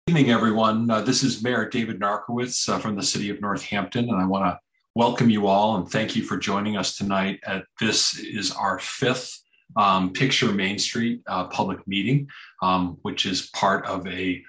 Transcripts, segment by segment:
Evening, everyone. This is Mayor David Narkowitz from the city of Northampton, and I want to welcome you all and thank you for joining us tonight. This is our fifth Picture Main Street public meeting, which is part of a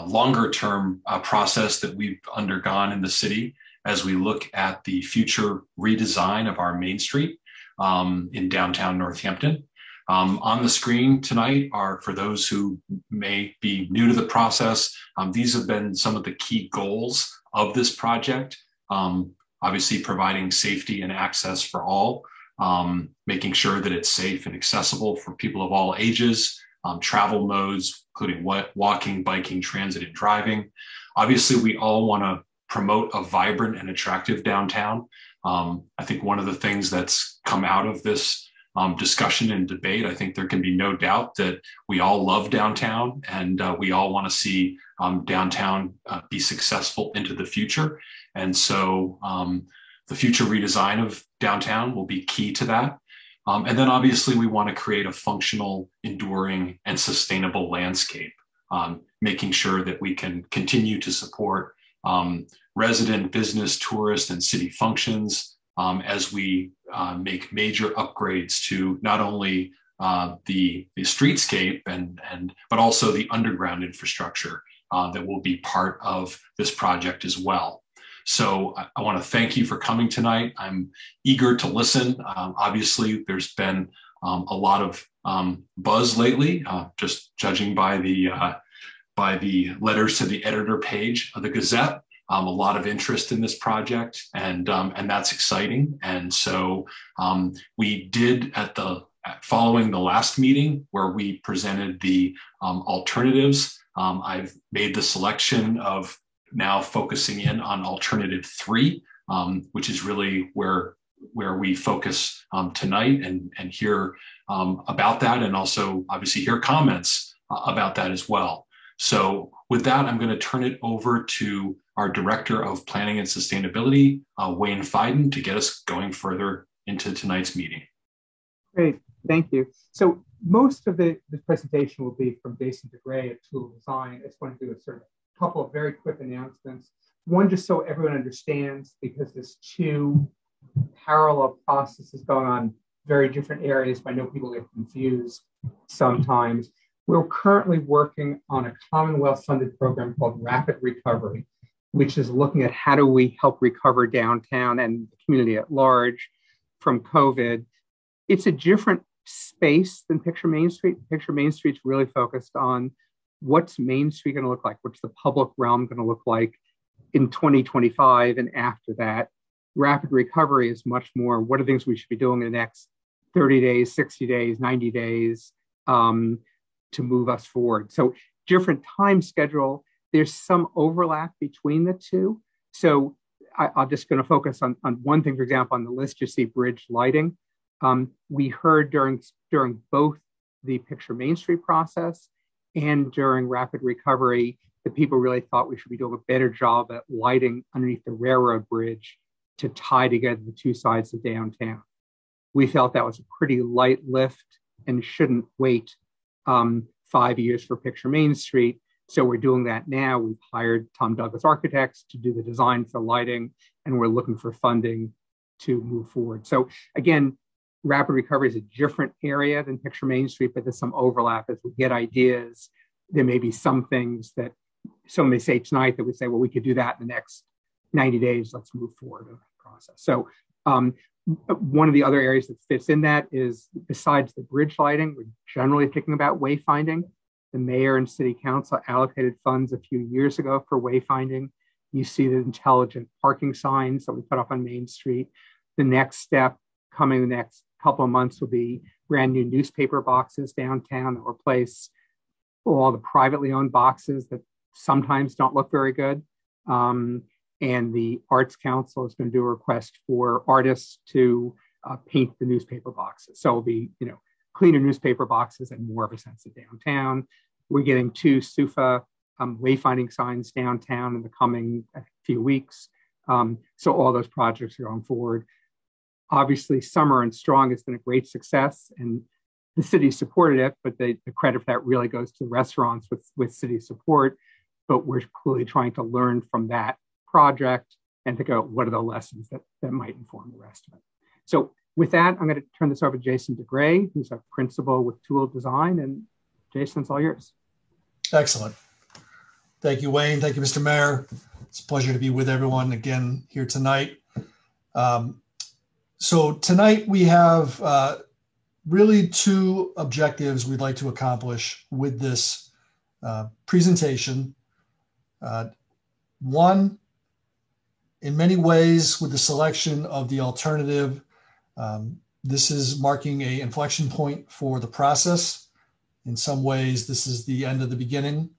longer-term process that we've undergone in the city as we look at the future redesign of our Main Street in downtown Northampton. On the screen tonight are, for those who may be new to the process, these have been some of the key goals of this project. Obviously providing safety and access for all, making sure that it's safe and accessible for people of all ages, travel modes, including walking, biking, transit, and driving. Obviously, we all want to promote a vibrant and attractive downtown. I think one of the things that's come out of this discussion and debate, I think there can be no doubt that we all love downtown and we all want to see downtown be successful into the future. And so the future redesign of downtown will be key to that. And then obviously we want to create a functional, enduring, and sustainable landscape, making sure that we can continue to support resident, business, tourist, and city functions as we make major upgrades to not only the streetscape but also the underground infrastructure that will be part of this project as well. So I want to thank you for coming tonight. I'm eager to listen. Obviously, there's been a lot of buzz lately, just judging by the letters to the editor page of the Gazette. A lot of interest in this project, and that's exciting. And so we did following the last meeting where we presented the alternatives. I've made the selection of now focusing in on alternative 3, which is really where we focus tonight and hear about that, and also obviously hear comments about that as well. So with that, I'm going to turn it over to our Director of Planning and Sustainability, Wayne Fiden, to get us going further into tonight's meeting. Great, thank you. So most of the presentation will be from Jason DeGray at Tool Design. I just want to do a couple of very quick announcements. One, just so everyone understands, because there's 2 parallel processes going on, very different areas, but I know people get confused sometimes. We're currently working on a Commonwealth-funded program called Rapid Recovery, which is looking at how do we help recover downtown and the community at large from COVID. It's a different space than Picture Main Street. Picture Main Street's really focused on what's Main Street going to look like, what's the public realm going to look like in 2025 and after that. Rapid Recovery is much more, what are things we should be doing in the next 30 days, 60 days, 90 days, to move us forward. So different time schedule. There's some overlap between the 2. So I'm just going to focus on one thing. For example, on the list, you see bridge lighting. We heard during both the Picture Main Street process and during Rapid Recovery that people really thought we should be doing a better job at lighting underneath the railroad bridge to tie together the 2 sides of downtown. We felt that was a pretty light lift and shouldn't wait 5 years for Picture Main Street. So we're doing that now. We've hired Tom Douglas Architects to do the design for lighting, and we're looking for funding to move forward. So again, Rapid Recovery is a different area than Picture Main Street, but there's some overlap as we get ideas. There may be some things that someone may say tonight that we say, well, we could do that in the next 90 days. Let's move forward in that process. So one of the other areas that fits in that is, besides the bridge lighting, we're generally thinking about wayfinding. The mayor and city council allocated funds a few years ago for wayfinding. You see the intelligent parking signs that we put up on Main Street. The next step coming the next couple of months will be brand new newspaper boxes downtown that replace all the privately owned boxes that sometimes don't look very good. And the Arts Council is going to do a request for artists to paint the newspaper boxes. So it'll be, cleaner newspaper boxes and more of a sense of downtown. We're getting 2 SUFA wayfinding signs downtown in the coming few weeks. So all those projects are going forward. Obviously, Summer and Strong has been a great success, and the city supported it, but the credit for that really goes to the restaurants with city support. but we're clearly trying to learn from that project and think about what are the lessons that might inform the rest of it. So with that, I'm going to turn this over to Jason DeGray, who's a principal with Toole Design. And Jason, it's all yours. Excellent. Thank you, Wayne. Thank you, Mr. Mayor. It's a pleasure to be with everyone again here tonight. So tonight we have really two objectives we'd like to accomplish with this presentation. One, in many ways, with the selection of the alternative, this is marking an inflection point for the process. In some ways, this is the end of the beginning.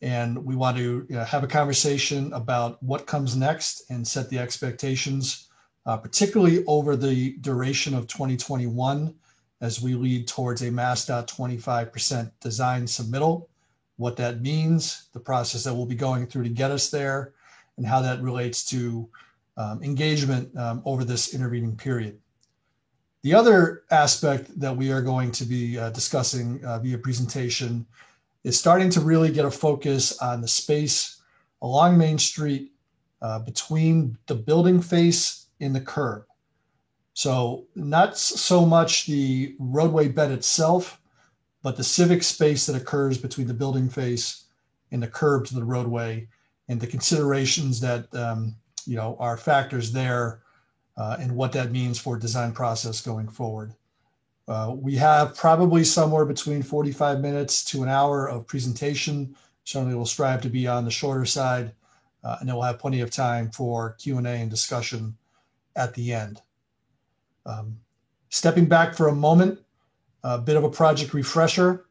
And we want to have a conversation about what comes next and set the expectations, particularly over the duration of 2021, as we lead towards a MassDOT 25% design submittal, what that means, the process that we'll be going through to get us there, and how that relates to engagement over this intervening period. The other aspect that we are going to be discussing via presentation is starting to really get a focus on the space along Main Street between the building face and the curb. So not so much the roadway bed itself, but the civic space that occurs between the building face and the curb to the roadway, and the considerations that are factors there and what that means for design process going forward. We have probably somewhere between 45 minutes to an hour of presentation. Certainly we'll strive to be on the shorter side, and then we'll have plenty of time for Q&A and discussion at the end. Stepping back for a moment, a bit of a project refresher.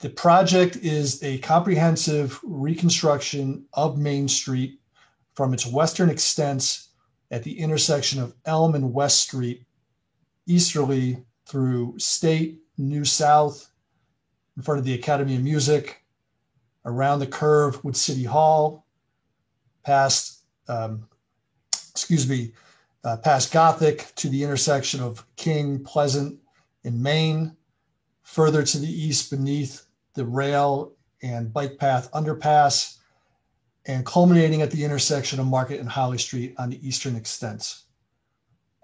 The project is a comprehensive reconstruction of Main Street from its western extents at the intersection of Elm and West Street, easterly through State, New South, in front of the Academy of Music, around the curve with City Hall, past Gothic to the intersection of King, Pleasant, and Main, further to the east beneath the rail and bike path underpass, and culminating at the intersection of Market and Holly Street on the eastern extents.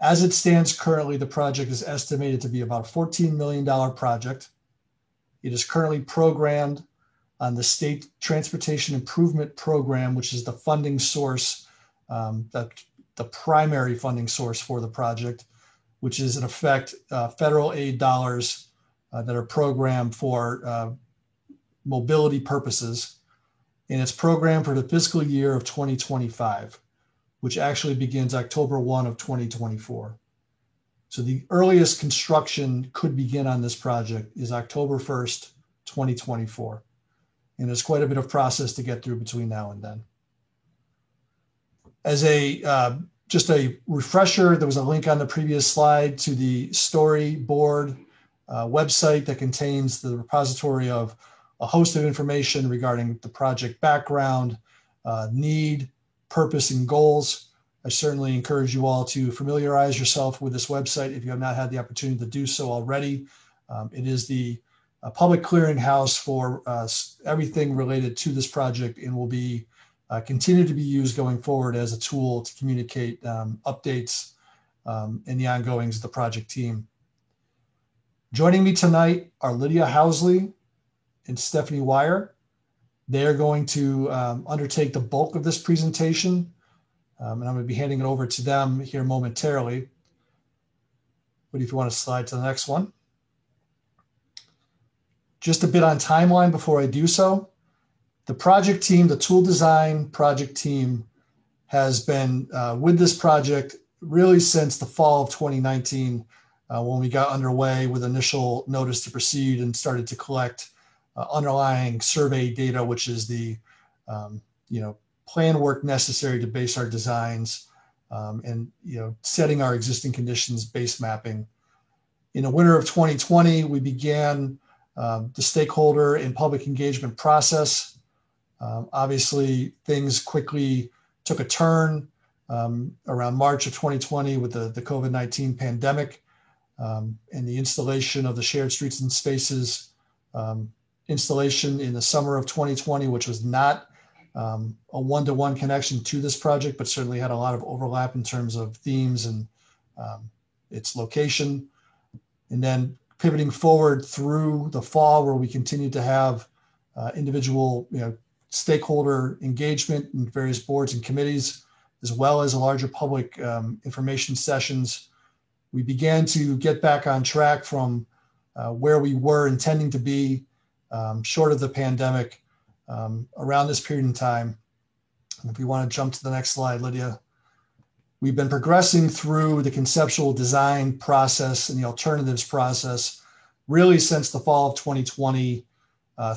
As it stands currently, the project is estimated to be about a $14 million project. It is currently programmed on the State Transportation Improvement Program, which is the funding source, the primary funding source for the project, which is in effect federal aid dollars that are programmed for mobility purposes. And it's programmed for the fiscal year of 2025, which actually begins October 1 of 2024. So the earliest construction could begin on this project is October 1st, 2024. And there's quite a bit of process to get through between now and then. As just a refresher, there was a link on the previous slide to the storyboard website that contains the repository of a host of information regarding the project background, need, purpose, and goals. I certainly encourage you all to familiarize yourself with this website if you have not had the opportunity to do so already. It is the public clearinghouse for everything related to this project, and will be continue to be used going forward as a tool to communicate updates and the ongoings of the project team. Joining me tonight are Lydia Housley and Stephanie Wire. They are going to undertake the bulk of this presentation, and I'm going to be handing it over to them here momentarily. But if you want to slide to the next one. Just a bit on timeline before I do so. The project team, the Toole Design project team, has been with this project really since the fall of 2019, when we got underway with initial notice to proceed and started to collect underlying survey data, which is the plan work necessary to base our designs, and setting our existing conditions base mapping. In the winter of 2020, we began the stakeholder and public engagement process. Obviously, things quickly took a turn around March of 2020 with the COVID-19 pandemic, and the installation of the shared streets and spaces installation in the summer of 2020, which was not a one-to-one connection to this project, but certainly had a lot of overlap in terms of themes and its location. And then pivoting forward through the fall, where we continue to have individual, stakeholder engagement in various boards and committees, as well as a larger public information sessions. We began to get back on track from where we were intending to be short of the pandemic around this period in time. And if we want to jump to the next slide, Lydia. We've been progressing through the conceptual design process and the alternatives process really since the fall of 2020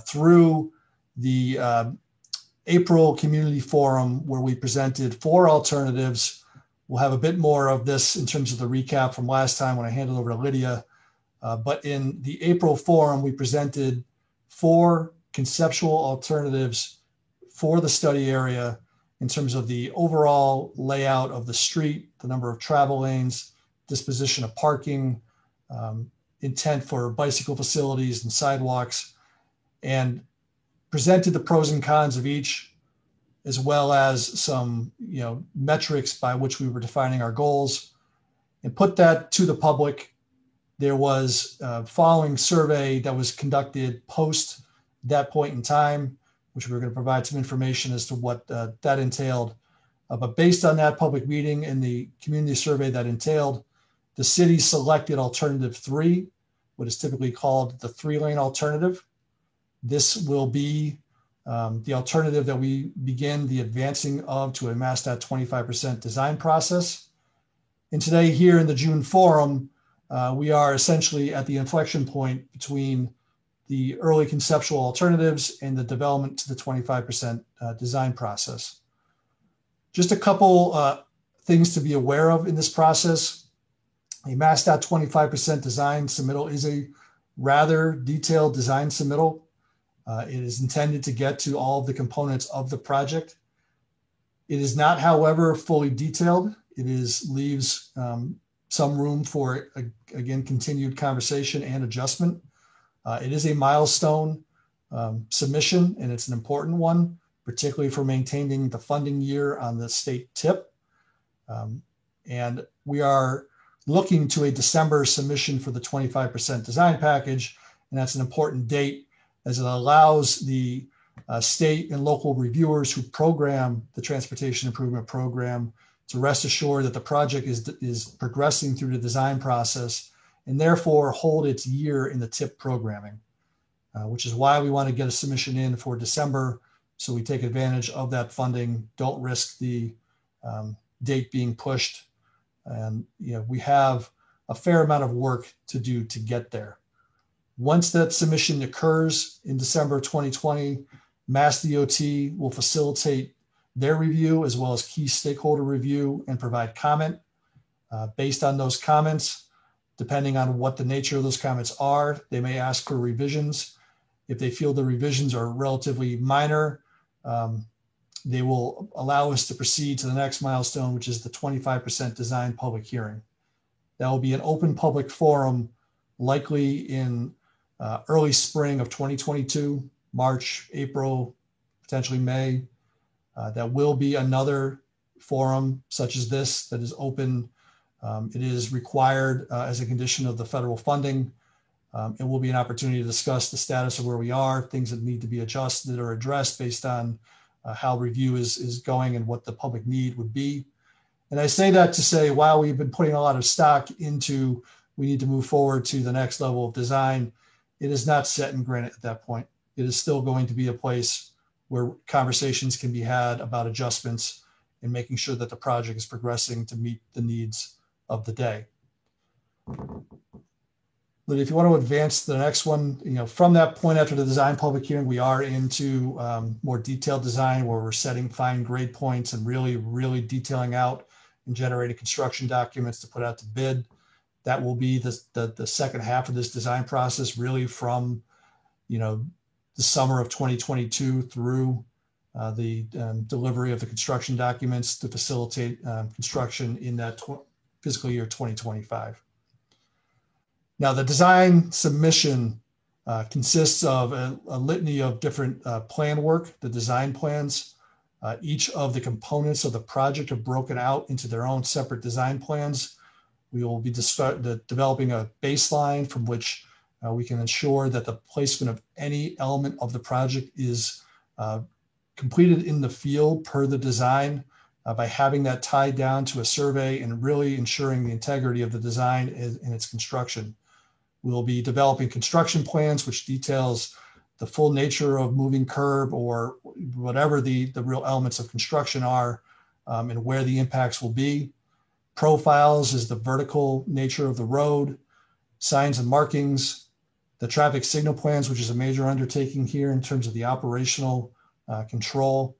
through the April Community Forum, where we presented 4 alternatives. We'll have a bit more of this in terms of the recap from last time when I handed over to Lydia. But in the April Forum, we presented 4 conceptual alternatives for the study area in terms of the overall layout of the street, the number of travel lanes, disposition of parking, intent for bicycle facilities and sidewalks, and presented the pros and cons of each, as well as some metrics by which we were defining our goals, and put that to the public. There was a following survey that was conducted post that point in time, which we were going to provide some information as to what that entailed. But based on that public meeting and the community survey that entailed, the city selected alternative 3, what is typically called the 3-lane alternative. This will be the alternative that we begin the advancing of to a MassDOT 25% design process. And today here in the June forum, we are essentially at the inflection point between the early conceptual alternatives and the development to the 25% design process. Just a couple things to be aware of in this process. A MassDOT 25% design submittal is a rather detailed design submittal. It is intended to get to all of the components of the project. It is not, however, fully detailed. It leaves some room for, again, continued conversation and adjustment. It is a milestone submission, and it's an important one, particularly for maintaining the funding year on the state TIP. And we are looking to a December submission for the 25% design package, and that's an important date as it allows the state and local reviewers who program the Transportation Improvement Program to rest assured that the project is progressing through the design process and therefore hold its year in the TIP programming, which is why we want to get a submission in for December so we take advantage of that funding, don't risk the date being pushed. And we have a fair amount of work to do to get there. Once that submission occurs in December 2020, MassDOT will facilitate their review as well as key stakeholder review and provide comment. Based on those comments, depending on what the nature of those comments are, they may ask for revisions. If they feel the revisions are relatively minor, they will allow us to proceed to the next milestone, which is the 25% design public hearing. That will be an open public forum, likely in early spring of 2022, March, April, potentially May. That will be another forum such as this that is open. It is required as a condition of the federal funding. It will be an opportunity to discuss the status of where we are, things that need to be adjusted or addressed based on how review is going and what the public need would be. And I say that to say, while we've been putting a lot of stock into, we need to move forward to the next level of design, it is not set in granite at that point. It is still going to be a place where conversations can be had about adjustments and making sure that the project is progressing to meet the needs of the day. Lydia, if you want to advance to the next one, from that point after the design public hearing, we are into more detailed design where we're setting fine grade points and really detailing out and generating construction documents to put out to bid. That will be the second half of this design process, really from the summer of 2022 through the delivery of the construction documents to facilitate construction in that fiscal year 2025. Now, the design submission consists of a litany of different plan work, the design plans. Each of the components of the project are broken out into their own separate design plans. We will be developing a baseline from which we can ensure that the placement of any element of the project is completed in the field per the design by having that tied down to a survey and really ensuring the integrity of the design in its construction. We'll be developing construction plans, which details the full nature of moving curb or whatever the real elements of construction are, and where the impacts will be. Profiles is the vertical nature of the road, signs and markings, the traffic signal plans, which is a major undertaking here in terms of the operational control,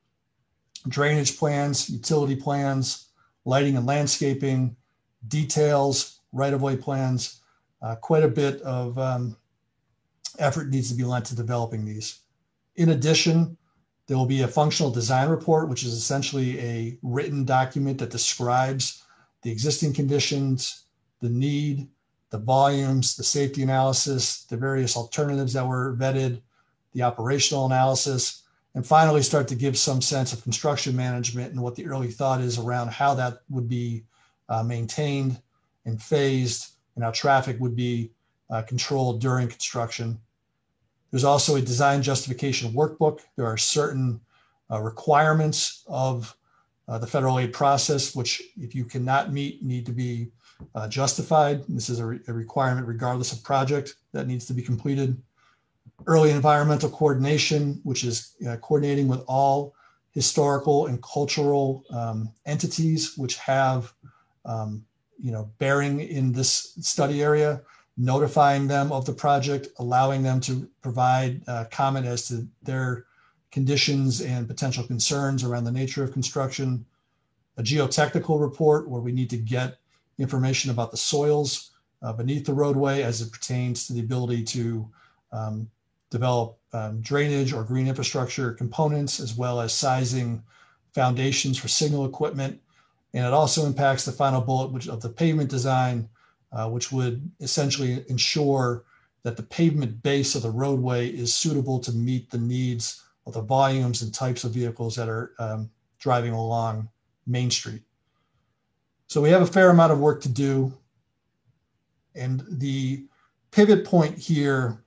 drainage plans, utility plans, lighting and landscaping, details, right-of-way plans. Quite a bit of effort needs to be lent to developing these. In addition, there will be a functional design report, which is essentially a written document that describes the existing conditions, the need, the volumes, the safety analysis, the various alternatives that were vetted, the operational analysis, and finally start to give some sense of construction management and what the early thought is around how that would be maintained and phased, and how traffic would be controlled during construction. There's also a design justification workbook. There are certain requirements of the federal aid process, which if you cannot meet, need to be justified. This is a requirement regardless of project that needs to be completed. Early environmental coordination, which is coordinating with all historical and cultural entities which have bearing in this study area, notifying them of the project, allowing them to provide comment as to their conditions and potential concerns around the nature of construction. A geotechnical report where we need to get information about the soils beneath the roadway as it pertains to the ability to develop drainage or green infrastructure components, as well as sizing foundations for signal equipment. And it also impacts the final bullet of the pavement design, which would essentially ensure that the pavement base of the roadway is suitable to meet the needs of the volumes and types of vehicles that are driving along Main Street. So we have a fair amount of work to do. And the pivot point here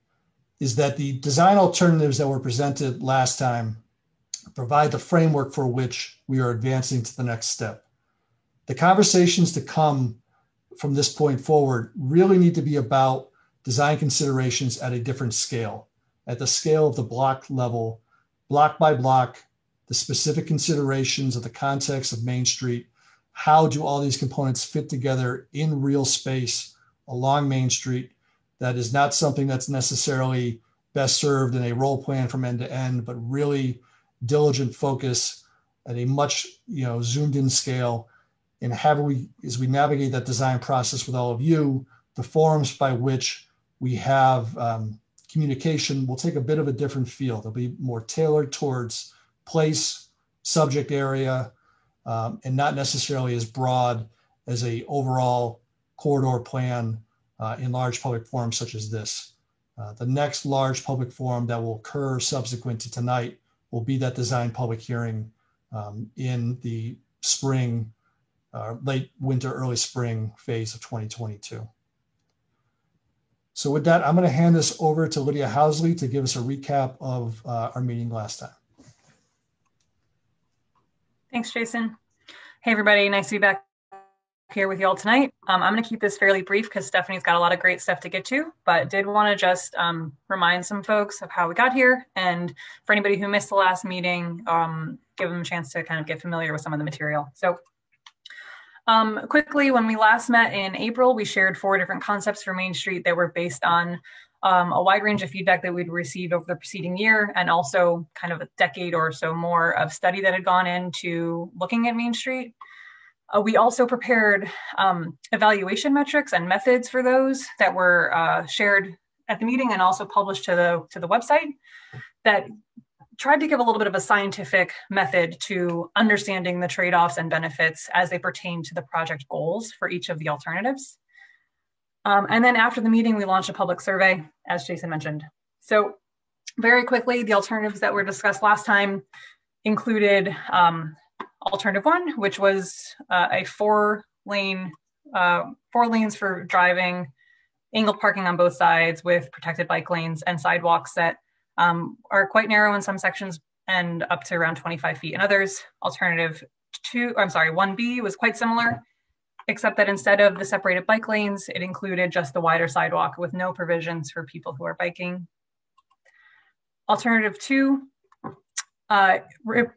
is that the design alternatives that were presented last time provide the framework for which we are advancing to the next step. The conversations to come from this point forward really need to be about design considerations at a different scale, at the scale of the block level, block by block, the specific considerations of the context of Main Street. How do all these components fit together in real space along Main Street? That is not something that's necessarily best served in a role plan from end to end, but really diligent focus at a much zoomed in scale. And how we, as we navigate that design process with all of you, the forums by which we have communication will take a bit of a different feel. They'll be more tailored towards place, subject area, and not necessarily as broad as a overall corridor plan in large public forums such as this. The next large public forum that will occur subsequent to tonight will be that design public hearing in the spring, late winter, early spring phase of 2022. So with that, I'm going to hand this over to Lydia Housley to give us a recap of our meeting last time. Thanks, Jason. Hey, everybody. Nice to be back here with you all tonight. I'm going to keep this fairly brief because Stephanie's got a lot of great stuff to get to, but did want to just remind some folks of how we got here. And for anybody who missed the last meeting, give them a chance to kind of get familiar with some of the material. So quickly, when we last met in April, we shared 4 different concepts for Main Street that were based on a wide range of feedback that we'd received over the preceding year, and also kind of a decade or so more of study that had gone into looking at Main Street. We also prepared evaluation metrics and methods for those that were shared at the meeting and also published to the website that tried to give a little bit of a scientific method to understanding the trade-offs and benefits as they pertain to the project goals for each of the alternatives. And then after the meeting, we launched a public survey, as Jason mentioned. So very quickly, the alternatives that were discussed last time included alternative one, which was a four lanes for driving, angled parking on both sides with protected bike lanes and sidewalks that are quite narrow in some sections and up to around 25 feet in others. Alternative 1B was quite similar, except that instead of the separated bike lanes, it included just the wider sidewalk with no provisions for people who are biking. Alternative 2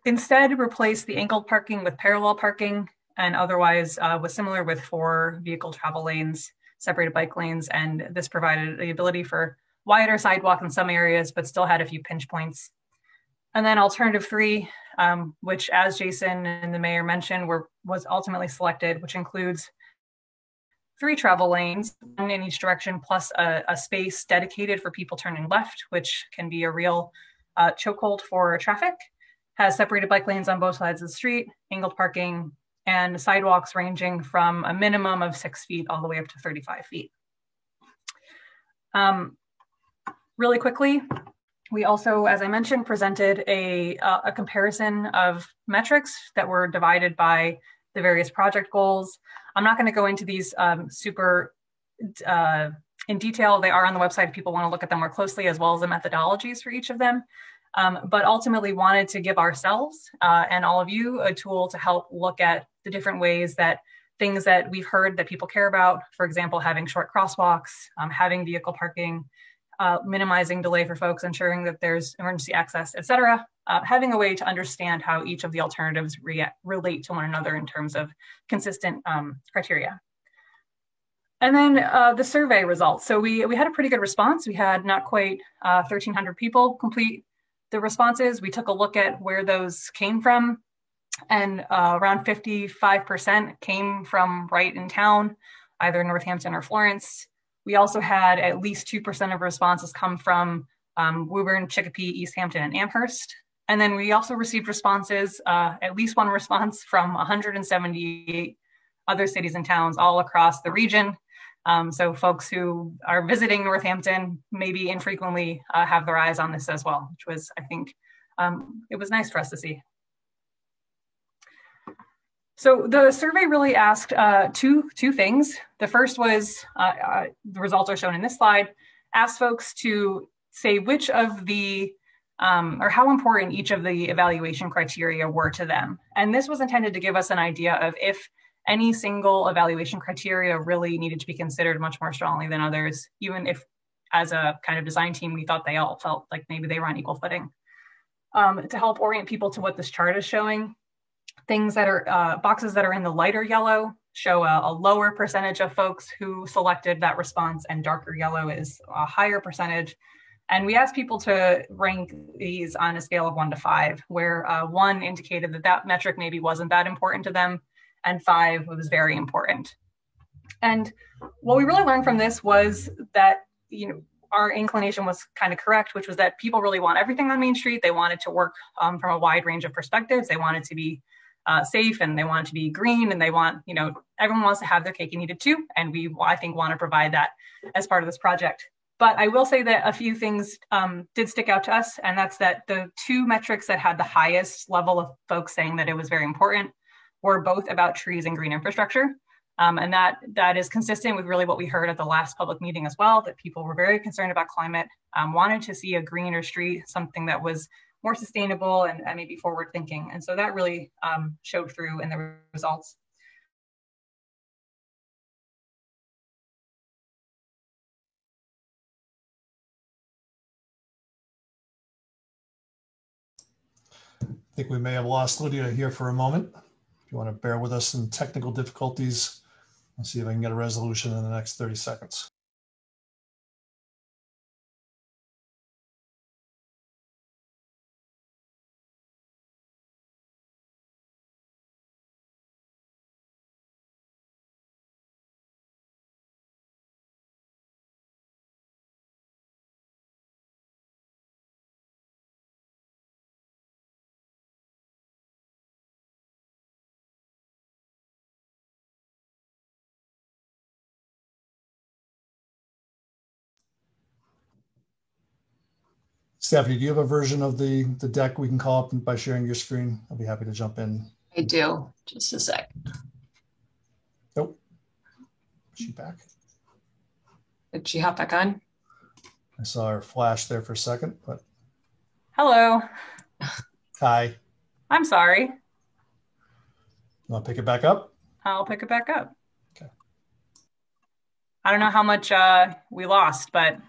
instead replaced the angled parking with parallel parking, and otherwise was similar with 4 vehicle travel lanes, separated bike lanes, and this provided the ability for wider sidewalk in some areas, but still had a few pinch points. And then alternative 3, which, as Jason and the mayor mentioned, was ultimately selected, which includes 3 travel lanes, one in each direction, plus a space dedicated for people turning left, which can be a real chokehold for traffic, has separated bike lanes on both sides of the street, angled parking, and sidewalks ranging from a minimum of 6 feet all the way up to 35 feet. Really quickly, we also, as I mentioned, presented a comparison of metrics that were divided by the various project goals. I'm not going to go into these super in detail. They are on the website if people want to look at them more closely, as well as the methodologies for each of them. But ultimately wanted to give ourselves and all of you a tool to help look at the different ways that things that we've heard that people care about, for example, having short crosswalks, having vehicle parking, minimizing delay for folks, ensuring that there's emergency access, et cetera, having a way to understand how each of the alternatives relate to one another in terms of consistent criteria. And then the survey results. So we had a pretty good response. We had not quite 1,300 people complete the responses. We took a look at where those came from, and around 55% came from right in town, either Northampton or Florence. We also had at least 2% of responses come from Woburn, Chicopee, East Hampton, and Amherst. And then we also received responses, at least one response from 178 other cities and towns all across the region. So folks who are visiting Northampton maybe infrequently have their eyes on this as well, which was, I think, it was nice for us to see. So the survey really asked two things. The first was, the results are shown in this slide, asked folks to say which of the, or how important each of the evaluation criteria were to them. And this was intended to give us an idea of if any single evaluation criteria really needed to be considered much more strongly than others, even if as a kind of design team, we thought they all felt like maybe they were on equal footing. To help orient people to what this chart is showing, things that are, boxes that are in the lighter yellow show a lower percentage of folks who selected that response, and darker yellow is a higher percentage. And we asked people to rank these on a scale of 1 to 5, where 1 indicated that that metric maybe wasn't that important to them, and 5 was very important. And what we really learned from this was that, you know, our inclination was kind of correct, which was that people really want everything on Main Street. They want it to work from a wide range of perspectives. They want it to be safe, and they want it to be green, and they want, you know, everyone wants to have their cake and eat it too. And we, I think, want to provide that as part of this project. But I will say that a few things did stick out to us, and that's that the 2 metrics that had the highest level of folks saying that it was very important were both about trees and green infrastructure. And that is consistent with really what we heard at the last public meeting as well, that people were very concerned about climate, wanted to see a greener street, something that was more sustainable and maybe forward thinking. And so that really showed through in the results. I think we may have lost Lydia here for a moment. If you want to bear with us in technical difficulties, I'll see if I can get a resolution in the next 30 seconds. Stephanie, do you have a version of the deck we can call up by sharing your screen? I'll be happy to jump in. I do. Just a sec. Nope. Is she back? Did she hop back on? I saw her flash there for a second, but. Hello. Hi. I'm sorry. You want to pick it back up? I'll pick it back up. Okay. I don't know how much we lost, but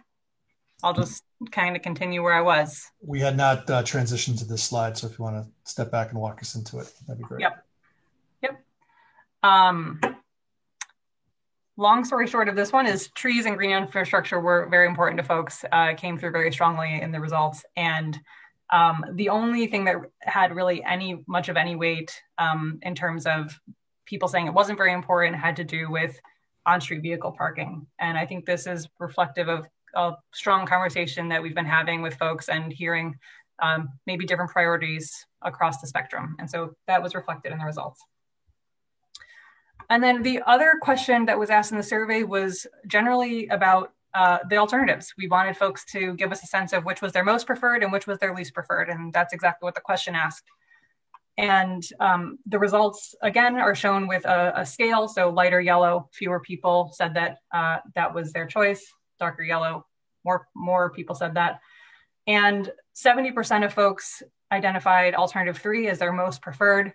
I'll just kind of continue where I was. We had not transitioned to this slide, so if you want to step back and walk us into it, that'd be great. Yep. Long story short of this one is trees and green infrastructure were very important to folks, came through very strongly in the results. And the only thing that had really much of any weight in terms of people saying it wasn't very important had to do with on-street vehicle parking. And I think this is reflective of a strong conversation that we've been having with folks and hearing maybe different priorities across the spectrum. And so that was reflected in the results. And then the other question that was asked in the survey was generally about the alternatives. We wanted folks to give us a sense of which was their most preferred and which was their least preferred. And that's exactly what the question asked. And the results, again, are shown with a scale. So lighter yellow, fewer people said that that was their choice. Darker yellow, more people said that. And 70% of folks identified alternative 3 as their most preferred.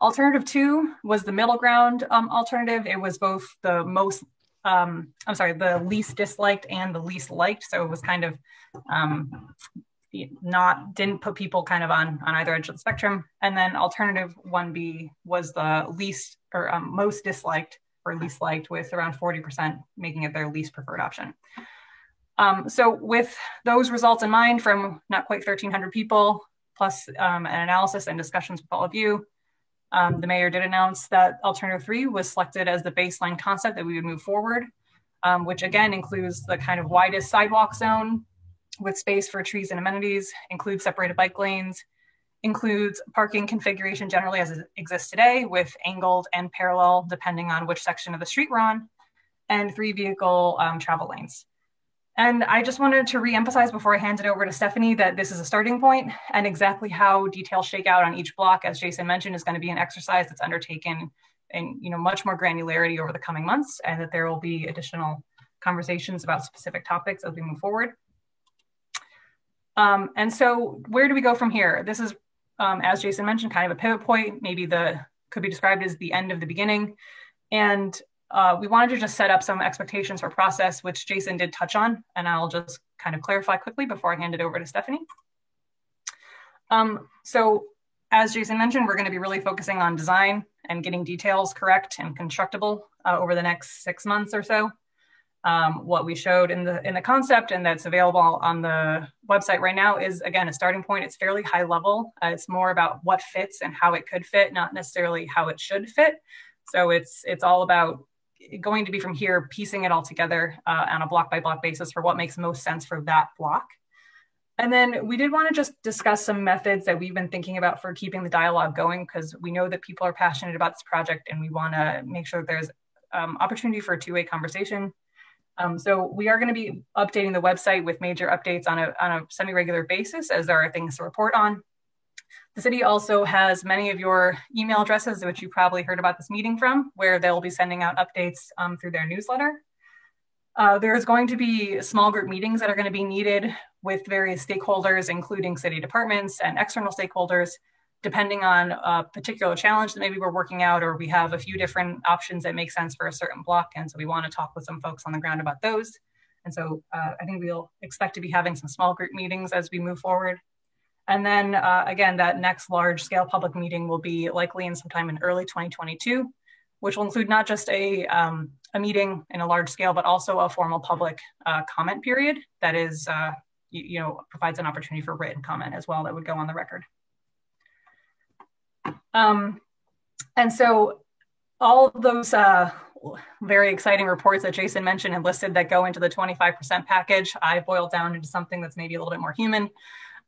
Alternative 2 was the middle ground alternative. It was both the the least disliked and the least liked. So it was kind of didn't put people kind of on either edge of the spectrum. And then alternative 1B was the least or most disliked or least liked, with around 40% making it their least preferred option. So with those results in mind from not quite 1,300 people, plus an analysis and discussions with all of you, the mayor did announce that alternative 3 was selected as the baseline concept that we would move forward, which again includes the kind of widest sidewalk zone with space for trees and amenities, includes separated bike lanes, includes parking configuration generally as it exists today with angled and parallel depending on which section of the street we're on, and 3 vehicle travel lanes. And I just wanted to reemphasize before I hand it over to Stephanie that this is a starting point, and exactly how details shake out on each block, as Jason mentioned, is going to be an exercise that's undertaken in much more granularity over the coming months, and that there will be additional conversations about specific topics as we move forward. And so where do we go from here? This is, as Jason mentioned, kind of a pivot point, maybe could be described as the end of the beginning. And we wanted to just set up some expectations for process, which Jason did touch on, and I'll just kind of clarify quickly before I hand it over to Stephanie. So as Jason mentioned, we're going to be really focusing on design and getting details correct and constructible over the next 6 months or so. What we showed in the concept and that's available on the website right now is, again, a starting point. It's fairly high level. It's more about what fits and how it could fit, not necessarily how it should fit. So it's all about going to be from here, piecing it all together on a block by block basis for what makes most sense for that block. And then we did want to just discuss some methods that we've been thinking about for keeping the dialogue going, because we know that people are passionate about this project and we want to make sure that there's opportunity for a two-way conversation. So we are going to be updating the website with major updates on a semi-regular basis as there are things to report on. The city also has many of your email addresses, which you probably heard about this meeting from, where they'll be sending out updates through their newsletter. There's going to be small group meetings that are going to be needed with various stakeholders, including city departments and external stakeholders, depending on a particular challenge that maybe we're working out, or we have a few different options that make sense for a certain block. And so we want to talk with some folks on the ground about those. And so I think we'll expect to be having some small group meetings as we move forward. And then again, that next large scale public meeting will be likely in sometime in early 2022, which will include not just a meeting in a large scale, but also a formal public comment period that is, provides an opportunity for written comment as well that would go on the record. And so all of those very exciting reports that Jason mentioned and listed that go into the 25% package, I boiled down into something that's maybe a little bit more human.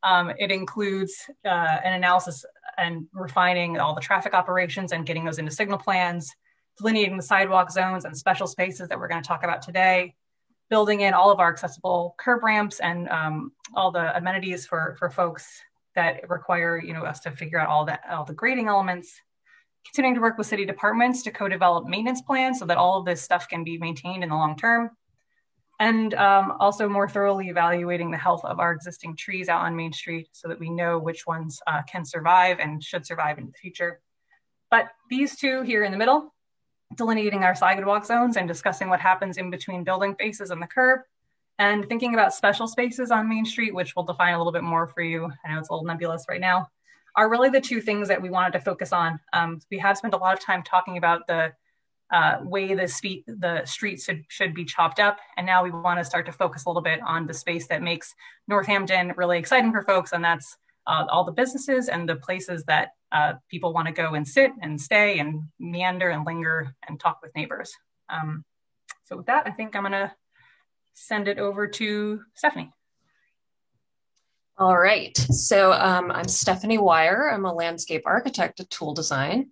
It includes an analysis and refining all the traffic operations and getting those into signal plans, delineating the sidewalk zones and special spaces that we're going to talk about today, building in all of our accessible curb ramps and all the amenities for folks that require, us to figure out all the grading elements. Continuing to work with city departments to co-develop maintenance plans so that all of this stuff can be maintained in the long term. And also more thoroughly evaluating the health of our existing trees out on Main Street so that we know which ones can survive and should survive in the future. But these two here in the middle, delineating our sidewalk zones and discussing what happens in between building faces and the curb, and thinking about special spaces on Main Street, which we'll define a little bit more for you. I know it's a little nebulous right now, are really the two things that we wanted to focus on. We have spent a lot of time talking about the way the streets should be chopped up. And now we want to start to focus a little bit on the space that makes Northampton really exciting for folks. And that's all the businesses and the places that people want to go and sit and stay and meander and linger and talk with neighbors. So with that, I think I'm going to send it over to Stephanie. All right, so I'm Stephanie Wire. I'm a landscape architect at Toole Design.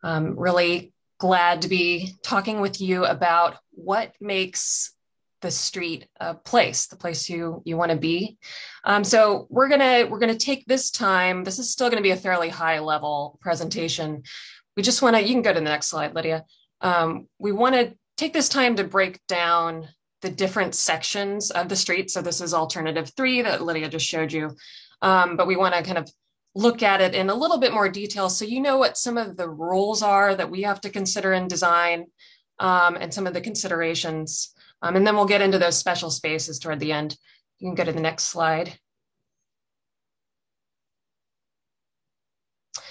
Really glad to be talking with you about what makes the street a place, the place you want to be. So we're gonna take this time. This is still going to be a fairly high level presentation. We just want to. You can go to the next slide, Lydia. We want to take this time to break down the different sections of the street. So this is alternative 3 that Lydia just showed you. But we want to kind of look at it in a little bit more detail so you know what some of the rules are that we have to consider in design and some of the considerations. And then we'll get into those special spaces toward the end. You can go to the next slide.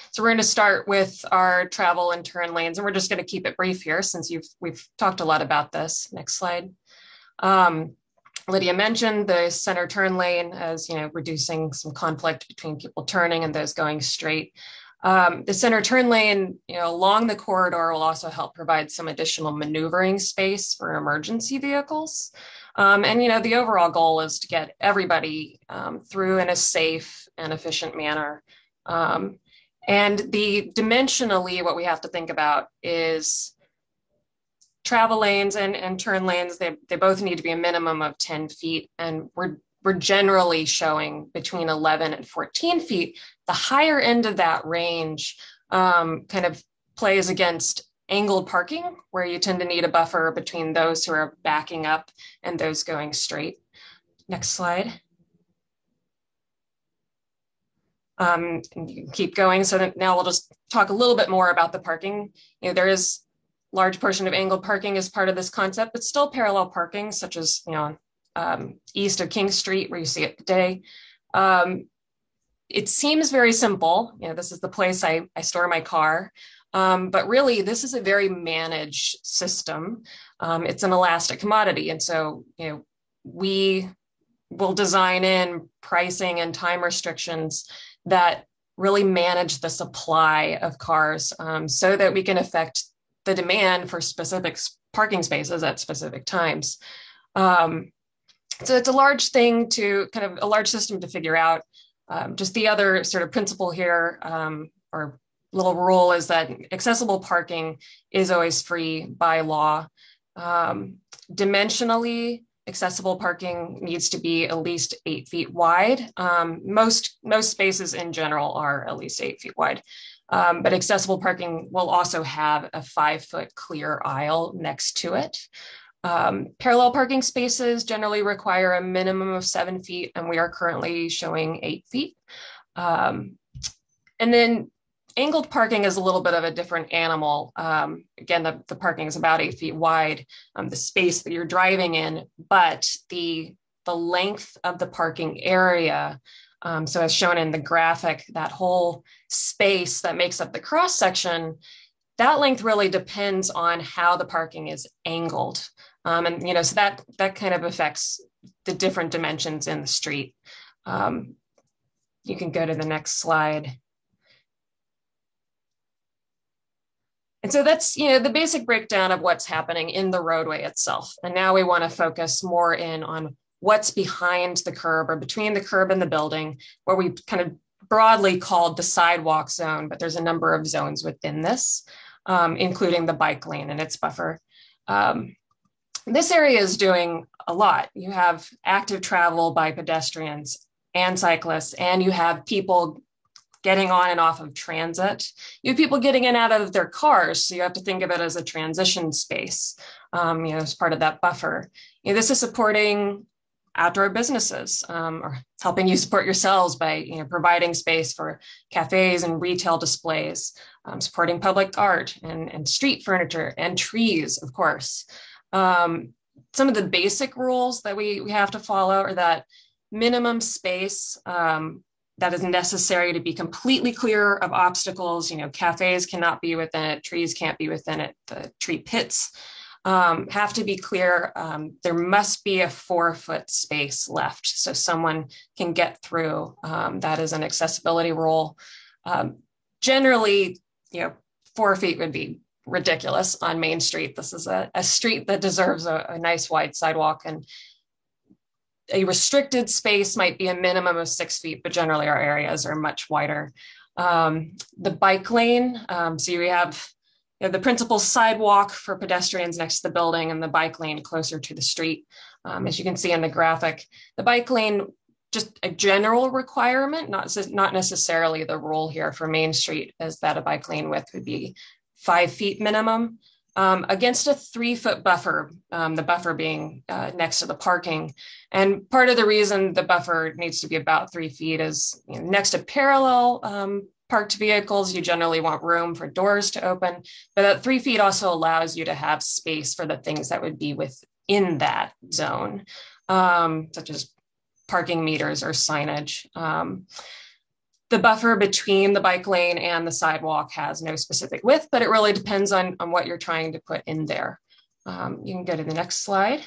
So we're going to start with our travel and turn lanes, and we're just going to keep it brief here since we've talked a lot about this. Next slide. Lydia mentioned the center turn lane as, reducing some conflict between people turning and those going straight. The center turn lane, along the corridor will also help provide some additional maneuvering space for emergency vehicles. And, the overall goal is to get everybody through in a safe and efficient manner. And dimensionally, what we have to think about is travel lanes and turn lanes. They both need to be a minimum of 10 feet. And we're generally showing between 11 and 14 feet. The higher end of that range kind of plays against angled parking, where you tend to need a buffer between those who are backing up and those going straight. Next slide. And you can keep going. So now we'll just talk a little bit more about the parking. There is large portion of angled parking as part of this concept, but still parallel parking, such as east of King Street, where you see it today. It seems very simple. This is the place I store my car, but really this is a very managed system. It's an elastic commodity, and so we will design in pricing and time restrictions that really manage the supply of cars so that we can affect the demand for specific parking spaces at specific times. So it's a large thing a large system to figure out. Just the other sort of principle here or little rule is that accessible parking is always free by law. Dimensionally, accessible parking needs to be at least 8 feet wide. Most spaces in general are at least 8 feet wide. But accessible parking will also have a 5-foot clear aisle next to it. Parallel parking spaces generally require a minimum of 7 feet, and we are currently showing 8 feet. And then angled parking is a little bit of a different animal. Again, the parking is about 8 feet wide, the space that you're driving in, but the length of the parking area, so as shown in the graphic, that whole space that makes up the cross section, that length really depends on how the parking is angled. And so that kind of affects the different dimensions in the street. You can go to the next slide. And so that's, the basic breakdown of what's happening in the roadway itself. And now we want to focus more in on what's behind the curb or between the curb and the building, what we kind of broadly called the sidewalk zone, but there's a number of zones within this, including the bike lane and its buffer. this area is doing a lot. You have active travel by pedestrians and cyclists, and you have people getting on and off of transit. You have people getting in and out of their cars, so you have to think of it as a transition space, as part of that buffer. This is supporting outdoor businesses, or helping you support yourselves by providing space for cafes and retail displays, supporting public art and street furniture and trees, of course. Some of the basic rules that we have to follow are that minimum space that is necessary to be completely clear of obstacles. Cafes cannot be within it, trees can't be within it, the tree pits have to be clear. There must be a 4-foot space left so someone can get through. That is an accessibility rule. Generally, 4 feet would be ridiculous on Main Street. This is a street that deserves a nice wide sidewalk, and a restricted space might be a minimum of 6 feet, but generally our areas are much wider. The bike lane, so you have the principal sidewalk for pedestrians next to the building and the bike lane closer to the street. As you can see in the graphic, the bike lane, just a general requirement, not necessarily the rule here for Main Street, is that a bike lane width would be 5 feet minimum, against a 3-foot buffer, the buffer being next to the parking. And part of the reason the buffer needs to be about 3 feet is next to parallel parked vehicles, you generally want room for doors to open, but that 3 feet also allows you to have space for the things that would be within that zone, such as parking meters or signage. The buffer between the bike lane and the sidewalk has no specific width, but it really depends on what you're trying to put in there. You can go to the next slide.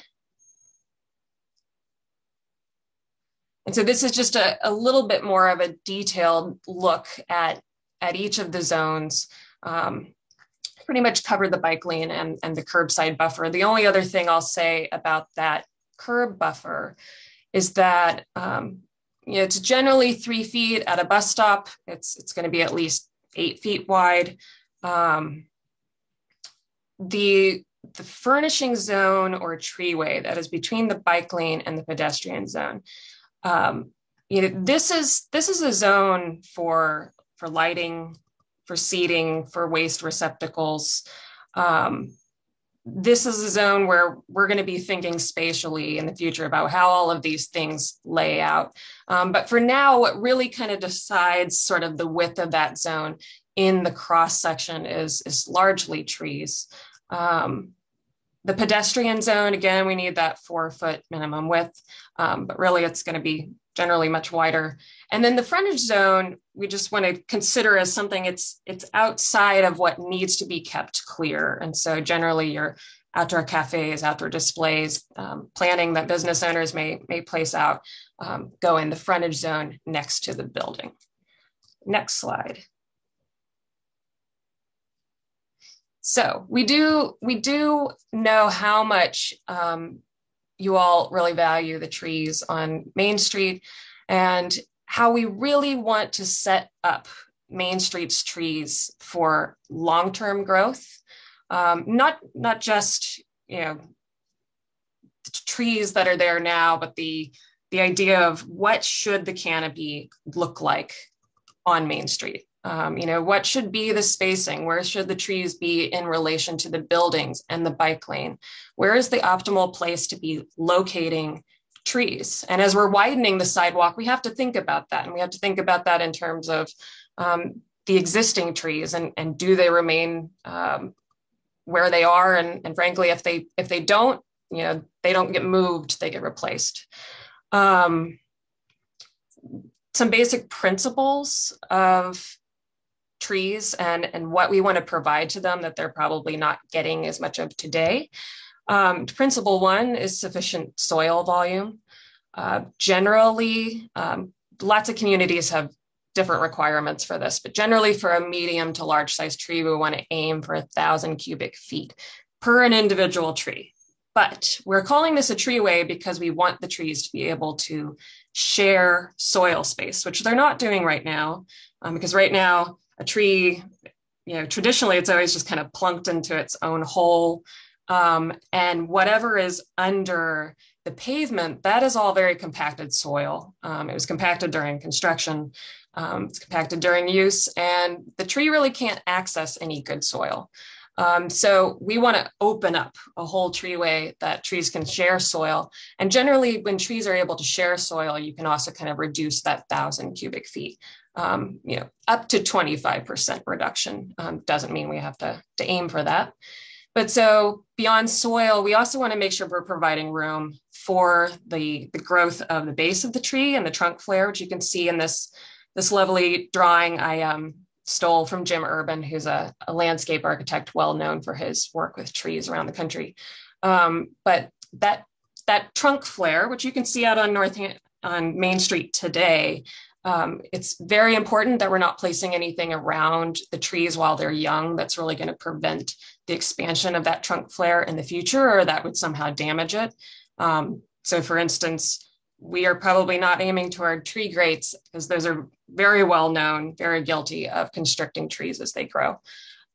And so this is just a little bit more of a detailed look at each of the zones. Pretty much covered the bike lane and the curbside buffer. The only other thing I'll say about that curb buffer is that it's generally 3 feet at a bus stop. It's going to be at least 8 feet wide. The furnishing zone or treeway that is between the bike lane and the pedestrian zone, this is a zone for lighting, for seating, for waste receptacles. This is a zone where we're going to be thinking spatially in the future about how all of these things lay out. But for now, what really kind of decides sort of the width of that zone in the cross section is largely trees. The pedestrian zone, again, we need that 4-foot minimum width, but really it's going to be generally much wider. And then the frontage zone, we just want to consider as something it's outside of what needs to be kept clear. And so generally your outdoor cafes, outdoor displays, planning that business owners may place out, go in the frontage zone next to the building. Next slide. So we do know how much you all really value the trees on Main Street and how we really want to set up Main Street's trees for long-term growth. Not just trees that are there now, but the idea of what should the canopy look like on Main Street. What should be the spacing? Where should the trees be in relation to the buildings and the bike lane? Where is the optimal place to be locating trees? And as we're widening the sidewalk, we have to think about that. And we have to think about that in terms of the existing trees and do they remain where they are? And frankly, if they don't, they don't get moved, they get replaced. Some basic principles of trees and what we want to provide to them that they're probably not getting as much of today. Principle one is sufficient soil volume. Generally, lots of communities have different requirements for this, but generally for a medium to large size tree, we want to aim for 1,000 cubic feet per an individual tree. But we're calling this a treeway because we want the trees to be able to share soil space, which they're not doing right now, because right now a tree, traditionally it's always just kind of plunked into its own hole. And whatever is under the pavement, that is all very compacted soil. It was compacted during construction, it's compacted during use, and the tree really can't access any good soil. So we want to open up a whole treeway that trees can share soil. And generally, when trees are able to share soil, you can also kind of reduce that 1,000 cubic feet. Up to 25% reduction. Doesn't mean we have to aim for that. But so beyond soil, we also want to make sure we're providing room for the growth of the base of the tree and the trunk flare, which you can see in this lovely drawing I stole from Jim Urban, who's a landscape architect well known for his work with trees around the country. But that trunk flare, which you can see out on Main Street today, it's very important that we're not placing anything around the trees while they're young that's really going to prevent the expansion of that trunk flare in the future, or that would somehow damage it. So for instance, we are probably not aiming toward tree grates because those are very well known, very guilty of constricting trees as they grow.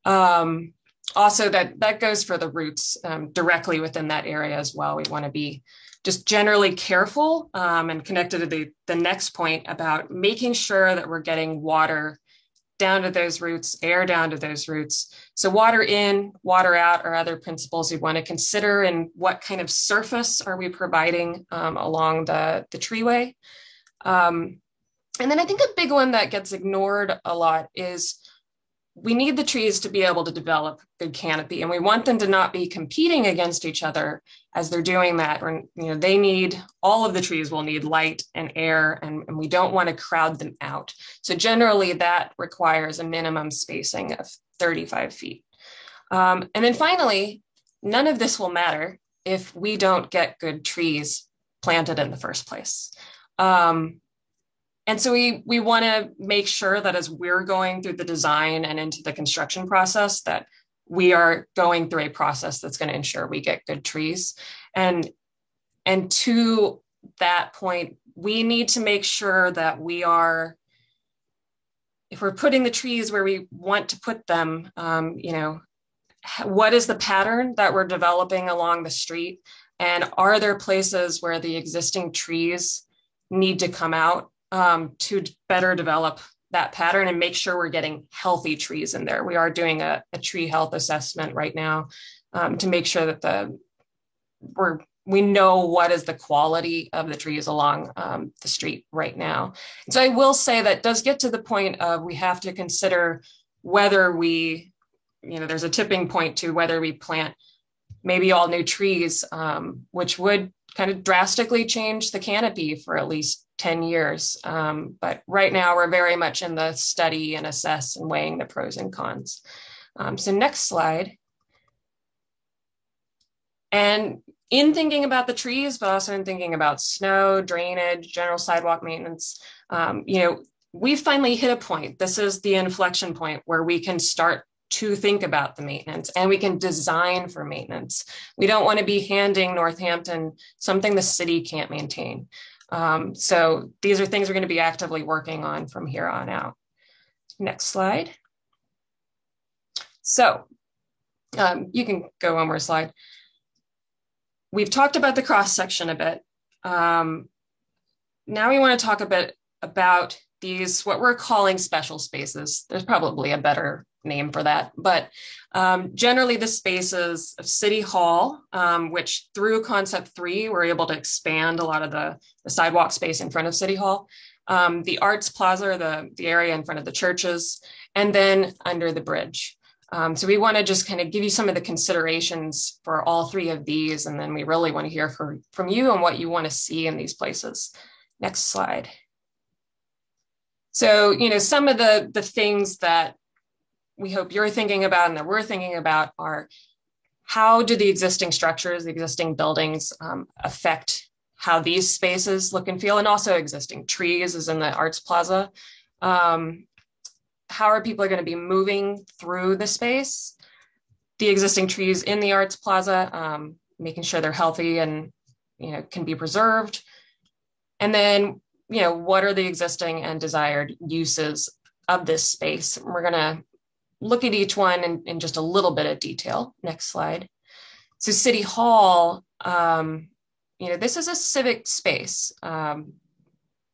Also, that goes for the roots directly within that area as well. We want to be just generally careful and connected to the next point about making sure that we're getting water down to those roots, air down to those roots. So water in, water out are other principles we want to consider, and what kind of surface are we providing along the treeway. And then I think a big one that gets ignored a lot is we need the trees to be able to develop good canopy, and we want them to not be competing against each other as they're doing that. Or, they need, all of the trees will need light and air, and we don't want to crowd them out. So generally that requires a minimum spacing of 35 feet. And then finally, none of this will matter if we don't get good trees planted in the first place. And so we want to make sure that as we're going through the design and into the construction process, that we are going through a process that's going to ensure we get good trees. And to that point, we need to make sure that we are, if we're putting the trees where we want to put them, what is the pattern that we're developing along the street? And are there places where the existing trees need to come out to better develop that pattern and make sure we're getting healthy trees in there? We are doing a tree health assessment right now to make sure that we know what is the quality of the trees along the street right now. And so I will say that does get to the point of we have to consider whether there's a tipping point to whether we plant maybe all new trees, which would kind of drastically change the canopy for at least 10 years. But right now we're very much in the study and assess and weighing the pros and cons. So next slide. And in thinking about the trees, but also in thinking about snow, drainage, general sidewalk maintenance, we've finally hit a point. This is the inflection point where we can start to think about the maintenance, and we can design for maintenance. We don't want to be handing Northampton something the city can't maintain. So these are things we're going to be actively working on from here on out. Next slide. So you can go one more slide. We've talked about the cross section a bit. Now we want to talk a bit about these, what we're calling special spaces. There's probably a better name for that, but generally the spaces of City Hall, which through Concept 3, we're able to expand a lot of the sidewalk space in front of City Hall, the Arts Plaza, the area in front of the churches, and then under the bridge. So we want to just kind of give you some of the considerations for all three of these, and then we really want to hear from you on what you want to see in these places. Next slide. So, some of the things that we hope you're thinking about and that we're thinking about are, how do the existing structures, the existing buildings affect how these spaces look and feel, and also existing trees as in the Arts Plaza. How are people going to be moving through the space? The existing trees in the Arts Plaza, making sure they're healthy and can be preserved. And then, what are the existing and desired uses of this space? We're going to look at each one in just a little bit of detail. Next slide. So City Hall, this is a civic space.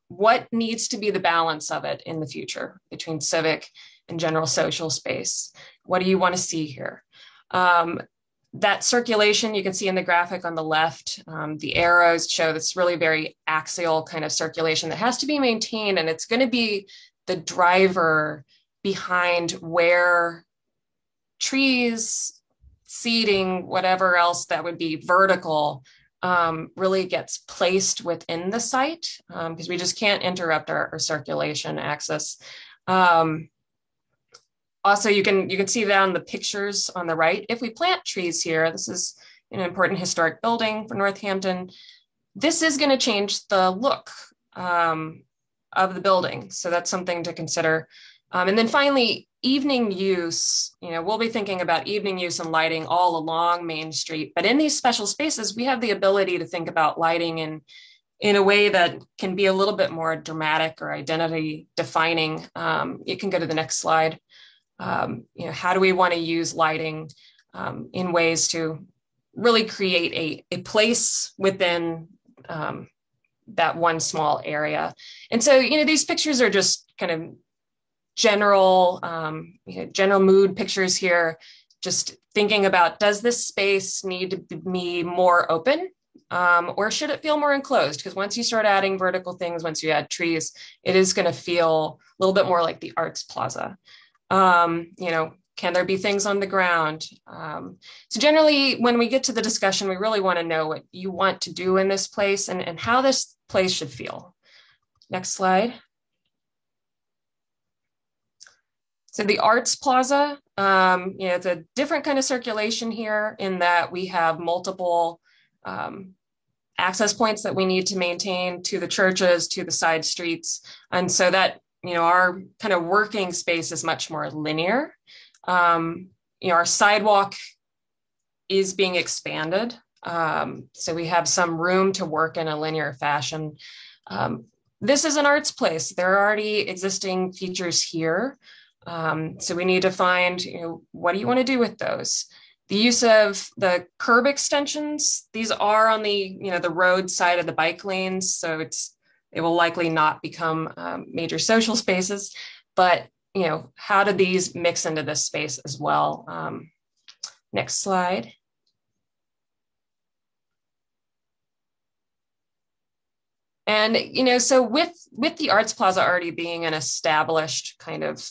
What needs to be the balance of it in the future between civic and general social space? What do you want to see here? That circulation you can see in the graphic on the left, the arrows show this really very axial kind of circulation that has to be maintained, and it's going to be the driver behind where trees, seating, whatever else that would be vertical really gets placed within the site, because we just can't interrupt our circulation access. Also, you can see that on the pictures on the right. If we plant trees here, this is an important historic building for Northampton. This is going to change the look of the building. So that's something to consider. And then finally, evening use. We'll be thinking about evening use and lighting all along Main Street. But in these special spaces, we have the ability to think about lighting in a way that can be a little bit more dramatic or identity defining. You can go to the next slide. How do we want to use lighting in ways to really create a place within that one small area? And so, these pictures are just kind of general mood pictures here, just thinking about, does this space need to be more open? Or should it feel more enclosed? Because once you start adding vertical things, once you add trees, it is going to feel a little bit more like the Arts Plaza. Can there be things on the ground? So generally, when we get to the discussion, we really want to know what you want to do in this place and how this place should feel. Next slide. So the Arts Plaza, it's a different kind of circulation here in that we have multiple access points that we need to maintain to the churches, to the side streets. And so that, our kind of working space is much more linear. Our sidewalk is being expanded. So we have some room to work in a linear fashion. This is an arts place. There are already existing features here. So we need to find, what do you want to do with those? The use of the curb extensions, these are on the, the road side of the bike lanes. So it will likely not become major social spaces, but, how do these mix into this space as well? Next slide. And, so with the Arts Plaza already being an established kind of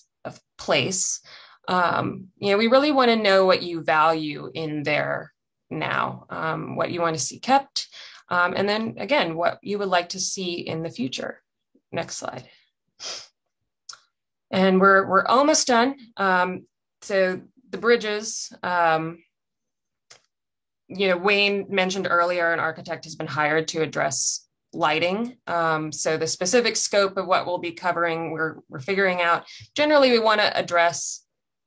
place, we really want to know what you value in there now, what you want to see kept, and then again, what you would like to see in the future. Next slide. And we're almost done. So the bridges, Wayne mentioned earlier, an architect has been hired to address lighting. So the specific scope of what we'll be covering, we're figuring out. Generally, we want to address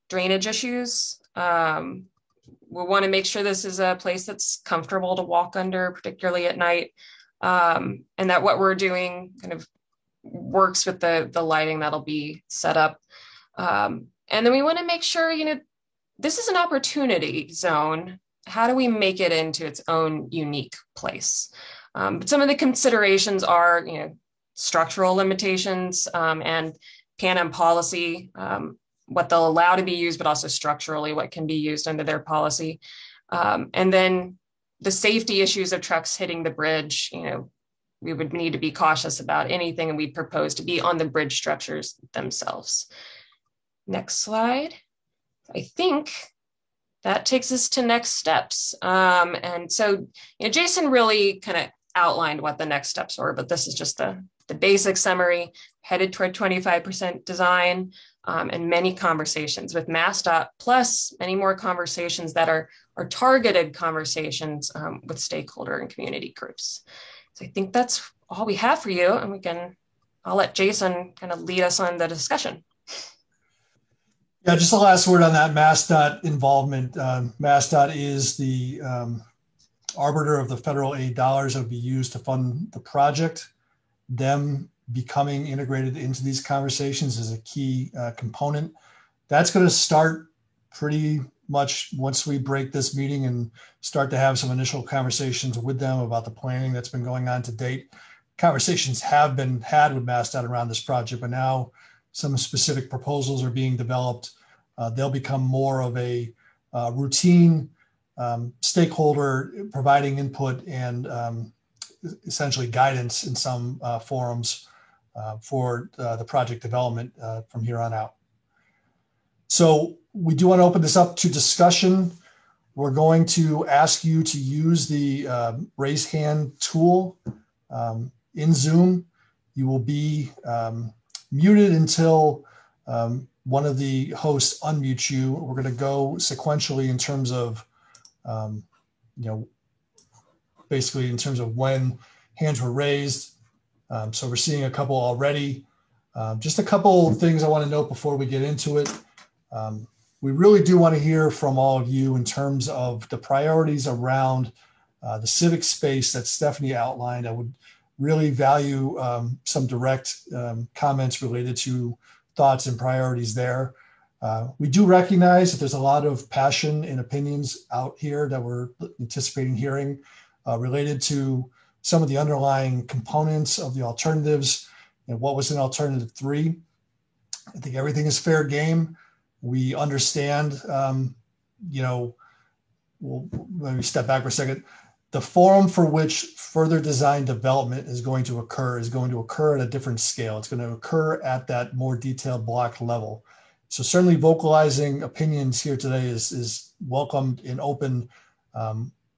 drainage issues. We want to make sure this is a place that's comfortable to walk under, particularly at night, and that what we're doing kind of works with the lighting that'll be set up. And then we want to make sure, this is an opportunity zone. How do we make it into its own unique place? But some of the considerations are, structural limitations and Pan-Am policy, what they'll allow to be used, but also structurally what can be used under their policy. And then the safety issues of trucks hitting the bridge, we would need to be cautious about anything we propose to be on the bridge structures themselves. Next slide. I think that takes us to next steps. And so, Jason really kind of outlined what the next steps were, but this is just the basic summary, headed toward 25% design, and many conversations with MassDOT, plus many more conversations that are targeted conversations with stakeholder and community groups. So I think that's all we have for you, and I'll let Jason kind of lead us on the discussion. Yeah, just a last word on that MassDOT involvement. MassDOT is the arbiter of the federal aid dollars that would be used to fund the project. Them becoming integrated into these conversations is a key component. That's going to start pretty much once we break this meeting and start to have some initial conversations with them about the planning that's been going on to date. Conversations have been had with MassDOT around this project, but now some specific proposals are being developed. They'll become more of a routine stakeholder providing input and essentially guidance in some forums for the project development from here on out. So we do want to open this up to discussion. We're going to ask you to use the raise hand tool in Zoom. You will be muted until one of the hosts unmutes you. We're going to go sequentially in terms of, basically in terms of when hands were raised. So we're seeing a couple already. Just a couple of things I want to note before we get into it. We really do want to hear from all of you in terms of the priorities around the civic space that Stephanie outlined. I would really value some direct comments related to thoughts and priorities there. We do recognize that there's a lot of passion and opinions out here that we're anticipating hearing related to some of the underlying components of the alternatives and what was in alternative 3. I think everything is fair game. We understand, let me step back for a second. The forum for which further design development is going to occur at a different scale. It's going to occur at that more detailed block level. So certainly vocalizing opinions here today is welcomed and open.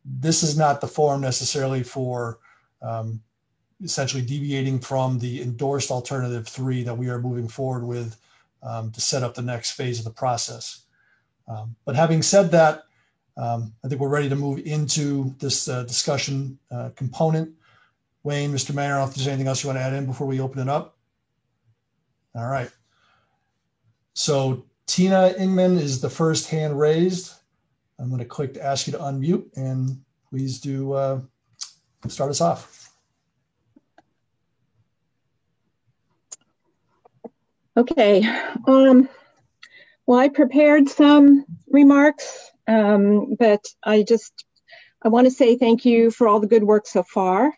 This is not the forum necessarily for essentially deviating from the endorsed alternative 3 that we are moving forward with to set up the next phase of the process. But having said that, I think we're ready to move into this discussion component. Wayne, Mr. Mayor, I don't know if there's anything else you want to add in before we open it up. All right. So Tina Ingman is the first hand raised. I'm going to click to ask you to unmute, and please do start us off. Okay. Well, I prepared some remarks, but I want to say thank you for all the good work so far.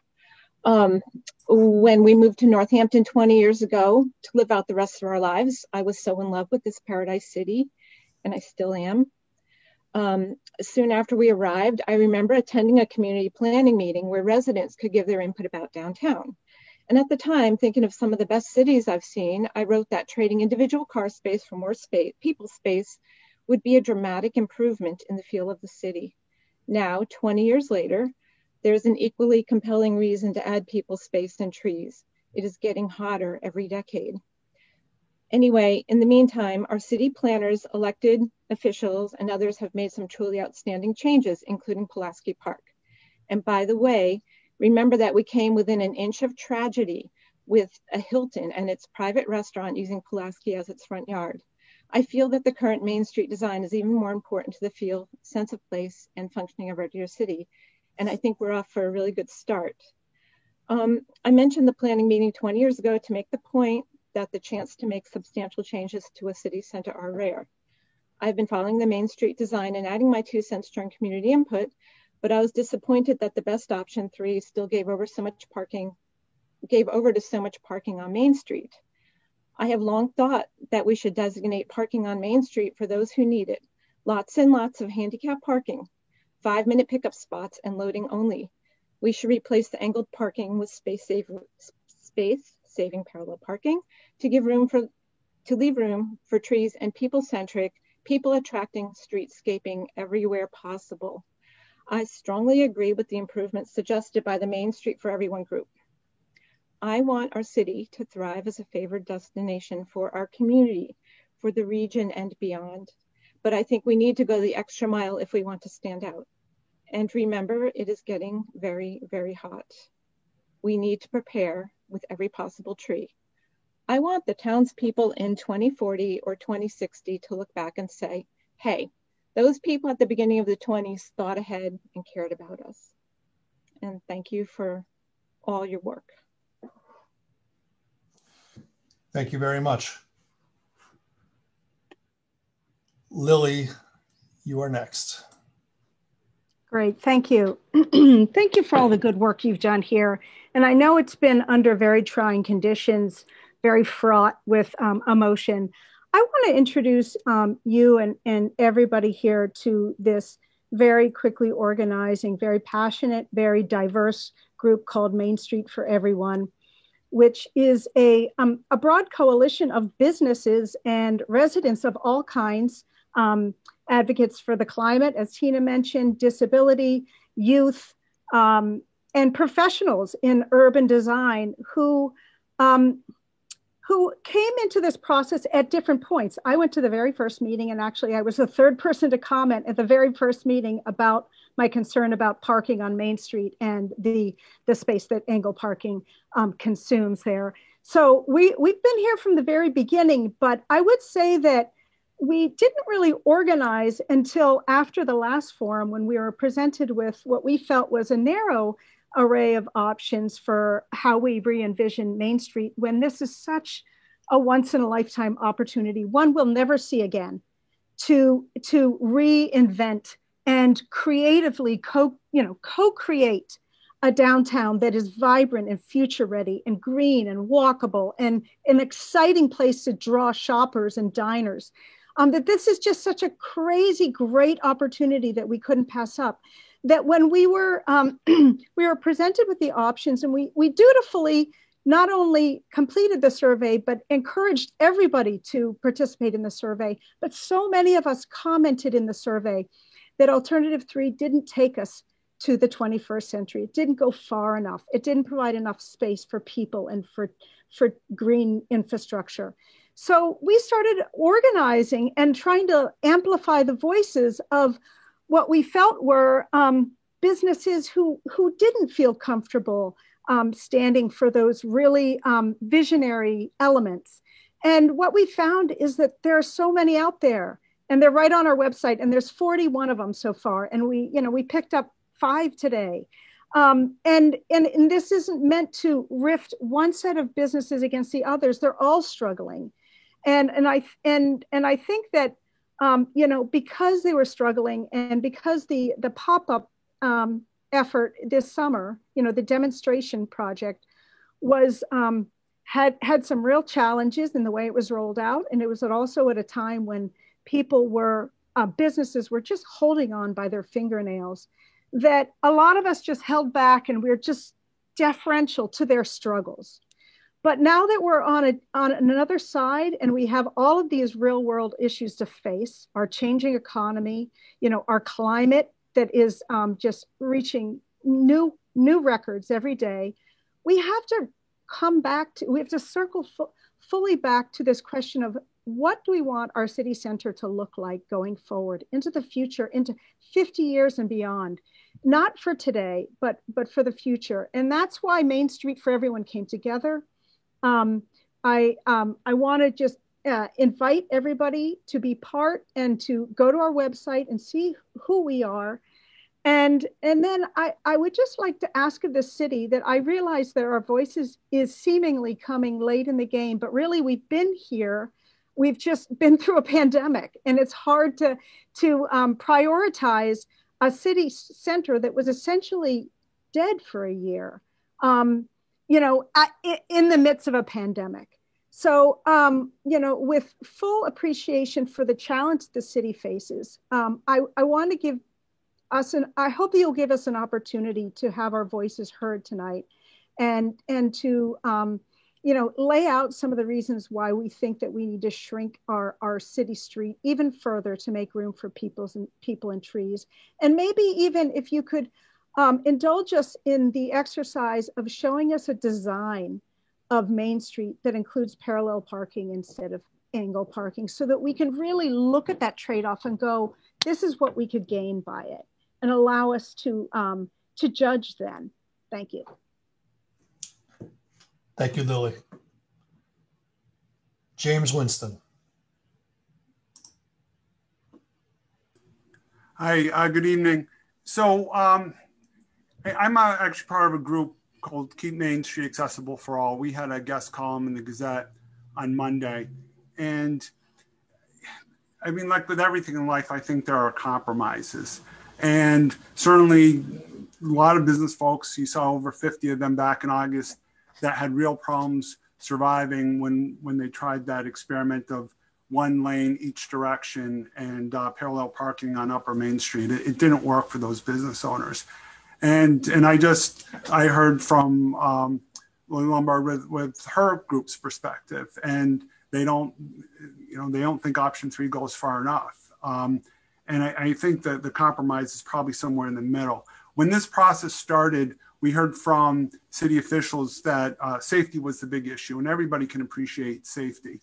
When we moved to Northampton 20 years ago to live out the rest of our lives, I was so in love with this paradise city, and I still am. Soon after we arrived, I remember attending a community planning meeting where residents could give their input about downtown. And at the time, thinking of some of the best cities I've seen, I wrote that trading individual car space for more space, people space, would be a dramatic improvement in the feel of the city. Now, 20 years later, there's an equally compelling reason to add people space and trees. It is getting hotter every decade. Anyway, in the meantime, our city planners, elected officials, and others have made some truly outstanding changes, including Pulaski Park. And by the way, remember that we came within an inch of tragedy with a Hilton and its private restaurant using Pulaski as its front yard. I feel that the current Main Street design is even more important to the feel, sense of place, and functioning of our dear city. And I think we're off for a really good start. I mentioned the planning meeting 20 years ago to make the point that the chance to make substantial changes to a city center are rare. I've been following the Main Street design and adding my 2 cents during community input, but I was disappointed that the best option 3 still gave over to so much parking on Main Street. I have long thought that we should designate parking on Main Street for those who need it. Lots and lots of handicap parking, 5-minute pickup spots, and loading only. We should replace the angled parking with space-saving parallel parking to leave room for trees and people-centric, people-attracting streetscaping everywhere possible. I strongly agree with the improvements suggested by the Main Street for Everyone group. I want our city to thrive as a favored destination for our community, for the region and beyond. But I think we need to go the extra mile if we want to stand out. And remember, it is getting very, very hot. We need to prepare with every possible tree. I want the townspeople in 2040 or 2060 to look back and say, hey, those people at the beginning of the 20s thought ahead and cared about us. And thank you for all your work. Thank you very much. Lily, you are next. Great, thank you. Thank you for all the good work you've done here. And I know it's been under very trying conditions, very fraught with emotion. I want to introduce you and everybody here to this very quickly organizing, very passionate, very diverse group called Main Street for Everyone, which is a broad coalition of businesses and residents of all kinds, advocates for the climate, as Tina mentioned, disability, youth, and professionals in urban design who came into this process at different points. I went to the very first meeting, and actually I was the third person to comment at the very first meeting about my concern about parking on Main Street and the space that Engel Parking consumes there. So we've been here from the very beginning, but I would say that we didn't really organize until after the last forum, when we were presented with what we felt was a narrow array of options for how we re-envision Main Street, when this is such a once-in-a-lifetime opportunity, one we'll never see again, to reinvent and creatively co-create a downtown that is vibrant and future-ready and green and walkable and an exciting place to draw shoppers and diners. That this is just such a crazy, great opportunity that we couldn't pass up. That when we were presented with the options, and we dutifully not only completed the survey, but encouraged everybody to participate in the survey. But so many of us commented in the survey that Alternative 3 didn't take us to the 21st century. It didn't go far enough. It didn't provide enough space for people and for green infrastructure. So we started organizing and trying to amplify the voices of what we felt were businesses who didn't feel comfortable standing for those really visionary elements. And what we found is that there are so many out there, and they're right on our website, and there's 41 of them so far. And we picked up 5 today. And this isn't meant to rift one set of businesses against the others. They're all struggling. And I think that, because they were struggling, and because the pop-up effort this summer, the demonstration project was, had some real challenges in the way it was rolled out. And it was also at a time when businesses were just holding on by their fingernails, that a lot of us just held back, and we're just deferential to their struggles. But now that we're on another side, and we have all of these real world issues to face, our changing economy, our climate that is just reaching new records every day, we have to circle fully back to this question of, what do we want our city center to look like going forward into the future, into 50 years and beyond? Not for today, but for the future. And that's why Main Street for Everyone came together. I want to just invite everybody to be part and to go to our website and see who we are. And then I would just like to ask of the city that I realize that our voices is seemingly coming late in the game, but really we've been here. We've just been through a pandemic, and it's hard to prioritize a city center that was essentially dead for a year. In the midst of a pandemic. So, with full appreciation for the challenge the city faces, I want to give us I hope you'll give us an opportunity to have our voices heard tonight, and to, lay out some of the reasons why we think that we need to shrink our city street even further to make room for people and trees. And maybe even if you could indulge us in the exercise of showing us a design of Main Street that includes parallel parking instead of angle parking, so that we can really look at that trade-off and go, this is what we could gain by it, and allow us to judge then. Thank you. Thank you, Lily. James Winston. Hi, good evening. So I'm actually part of a group called Keep Main Street Accessible for All. We had a guest column in the Gazette on Monday. And I mean, like with everything in life, I think there are compromises. And certainly a lot of business folks, you saw over 50 of them back in August that had real problems surviving when they tried that experiment of one lane each direction and parallel parking on Upper Main Street. It didn't work for those business owners. And I heard from Lily Lombard with her group's perspective, and they don't think option 3 goes far enough. And I think that the compromise is probably somewhere in the middle. When this process started, we heard from city officials that safety was the big issue, and everybody can appreciate safety.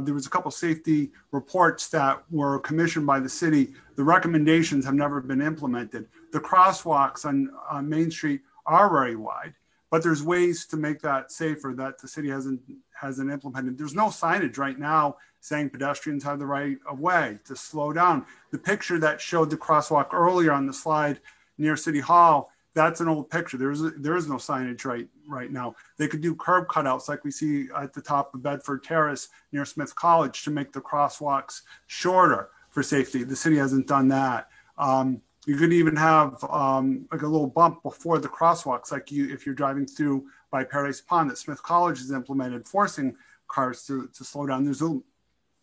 There was a couple safety reports that were commissioned by the city. The recommendations have never been implemented. The crosswalks on Main Street are very wide, but there's ways to make that safer that the city hasn't implemented. There's no signage right now saying pedestrians have the right of way to slow down. The picture that showed the crosswalk earlier on the slide near City Hall, that's an old picture. There is no signage right now. They could do curb cutouts like we see at the top of Bedford Terrace near Smith College to make the crosswalks shorter for safety. The city hasn't done that. You could even have like a little bump before the crosswalks, like if you're driving through by Paradise Pond that Smith College has implemented, forcing cars to slow down. There's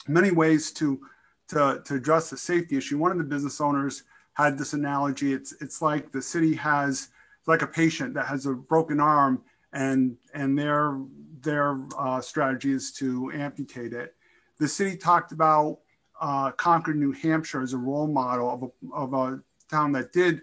many ways to address the safety issue. One of the business owners had this analogy. It's like the city has like a patient that has a broken arm, and their strategy is to amputate it. The city talked about Concord, New Hampshire as a role model of a town that did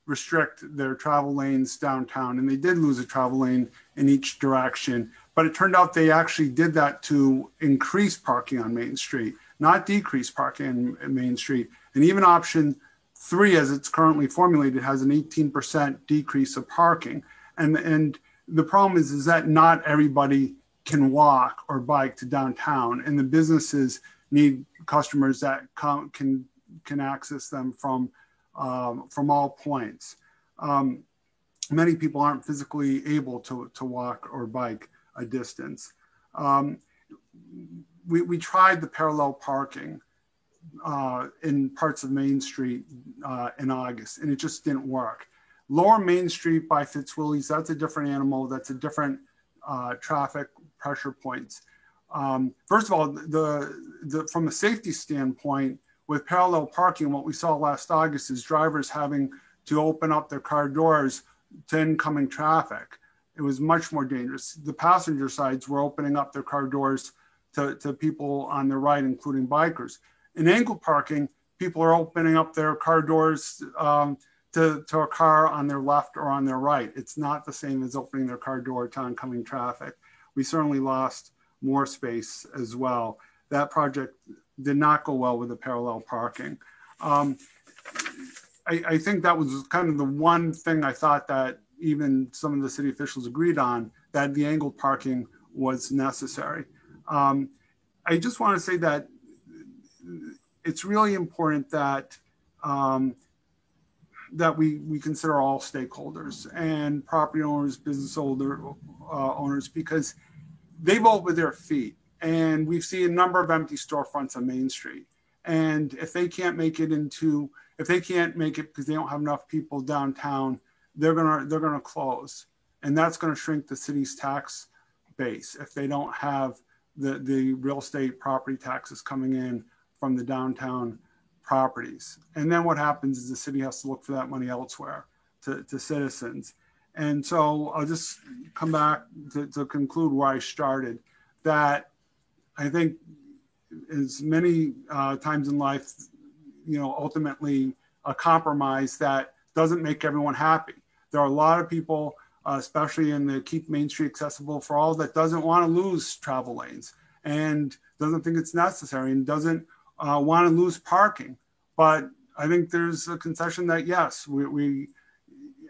restrict their travel lanes downtown, and they did lose a travel lane in each direction. But it turned out they actually did that to increase parking on Main Street, not decrease parking on Main Street. And even option 3, as it's currently formulated, has an 18% decrease of parking. And the problem is that not everybody can walk or bike to downtown, and the businesses need customers that can access them from all points. Many people aren't physically able to walk or bike a distance. We tried the parallel parking in parts of Main Street in August, and it just didn't work. Lower Main Street by Fitzwillies, that's a different animal. That's a different traffic pressure points. First of all, from a safety standpoint, with parallel parking, what we saw last August is drivers having to open up their car doors to incoming traffic. It was much more dangerous. The passenger sides were opening up their car doors to people on their right, including bikers. In angle parking, people are opening up their car doors to a car on their left or on their right. It's not the same as opening their car door to oncoming traffic. We certainly lost more space as well. That project did not go well with the parallel parking. I think that was kind of the one thing I thought that even some of the city officials agreed on, that the angled parking was necessary. I just want to say that it's really important that that we consider all stakeholders and property owners, business owners, because they vote with their feet. And we've seen a number of empty storefronts on Main Street. And if they can't make it because they don't have enough people downtown, they're gonna close. And that's gonna shrink the city's tax base if they don't have the real estate property taxes coming in from the downtown properties. And then what happens is the city has to look for that money elsewhere to citizens. And so I'll just come back to conclude where I started, that I think as many times in life, ultimately a compromise that doesn't make everyone happy. There are a lot of people, especially in the Keep Main Street Accessible for All, that doesn't want to lose travel lanes and doesn't think it's necessary and doesn't want to lose parking. But I think there's a concession that yes, we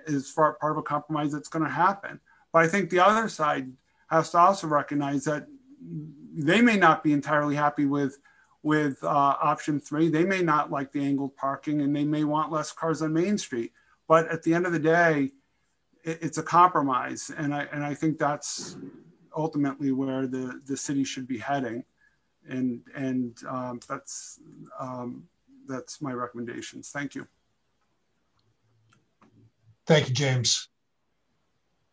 is part of a compromise that's going to happen. But I think the other side has to also recognize that they may not be entirely happy with option 3. They may not like the angled parking, and they may want less cars on Main Street. But at the end of the day, it's a compromise, and I think that's ultimately where the city should be heading. That's my recommendations. Thank you. Thank you, James.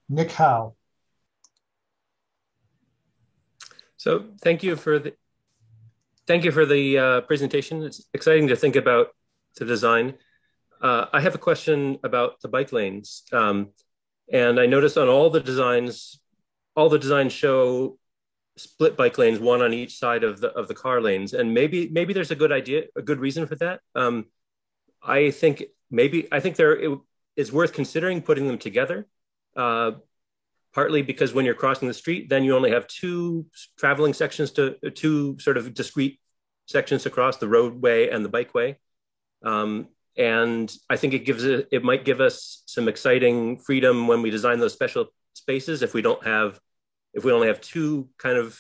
Nick Howe. So thank you for the presentation. It's exciting to think about the design. I have a question about the bike lanes. And I noticed on all the designs show split bike lanes, one on each side of the car lanes. And maybe there's a good reason for that. I think it's worth considering putting them together. Partly because when you're crossing the street, then you only have two traveling sections two sort of discrete sections across, the roadway and the bikeway. And I think it might give us some exciting freedom when we design those special spaces if we only have two kind of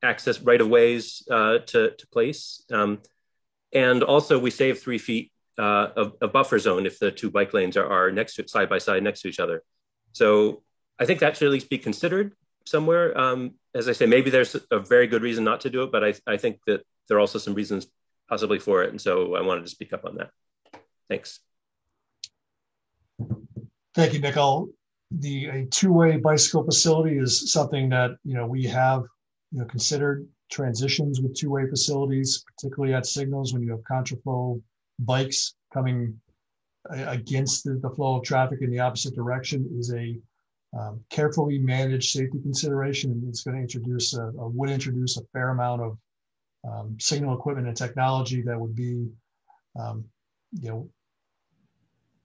access right of ways to place. And also we save 3 feet of buffer zone if the two bike lanes are next to side by side next to each other. So I think that should at least be considered somewhere. As I say, maybe there's a very good reason not to do it, but I think that there are also some reasons possibly for it. And so I wanted to speak up on that. Thanks. Thank you, Nicole. A two-way bicycle facility is something that we have considered transitions with two-way facilities, particularly at signals when you have contraflow bikes coming against the flow of traffic in the opposite direction is a carefully managed safety consideration. It's going to would introduce a fair amount of signal equipment and technology that would be,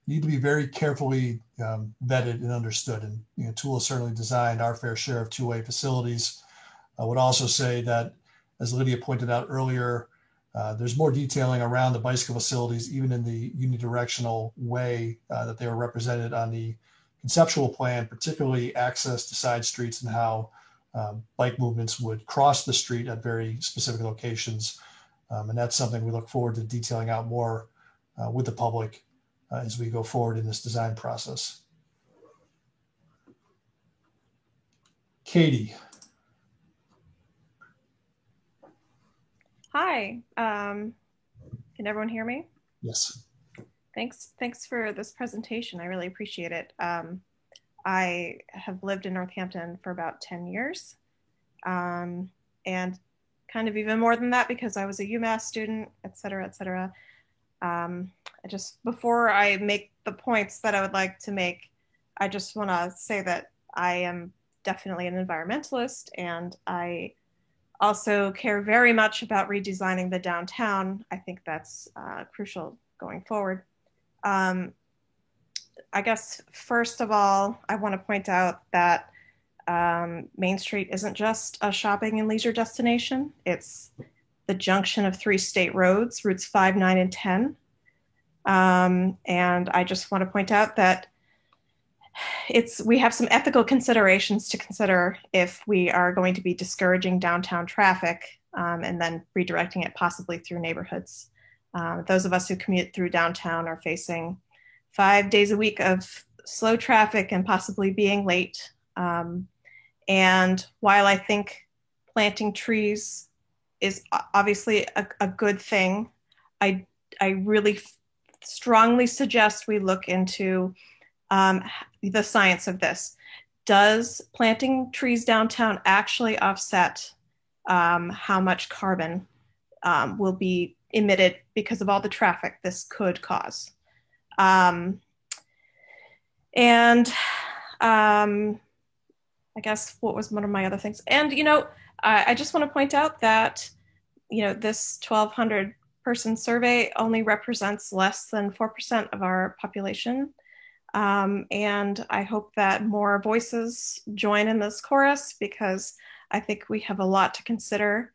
need to be very carefully vetted and understood. And TOOL has certainly designed our fair share of two-way facilities. I would also say that, as Lydia pointed out earlier, there's more detailing around the bicycle facilities, even in the unidirectional way that they were represented on the conceptual plan, particularly access to side streets and how bike movements would cross the street at very specific locations. And that's something we look forward to detailing out more with the public as we go forward in this design process. Katie. Hi, can everyone hear me? Yes. Thanks for this presentation. I really appreciate it. I have lived in Northampton for about 10 years and kind of even more than that because I was a UMass student, et cetera, et cetera. Before I make the points that I would like to make, I just want to say that I am definitely an environmentalist and I also care very much about redesigning the downtown. I think that's crucial going forward. I guess, first of all, I want to point out that Main Street isn't just a shopping and leisure destination. It's the junction of 3 state roads, routes 5, 9, and 10. And I just want to point out that we have some ethical considerations to consider if we are going to be discouraging downtown traffic and then redirecting it possibly through neighborhoods. Those of us who commute through downtown are facing 5 days a week of slow traffic and possibly being late. And while I think planting trees is obviously a good thing, I really strongly suggest we look into the science of this. Does planting trees downtown actually offset how much carbon will be emitted because of all the traffic this could cause? I guess what was one of my other things? And, I just want to point out that, this 1,200 person survey only represents less than 4% of our population. And I hope that more voices join in this chorus because I think we have a lot to consider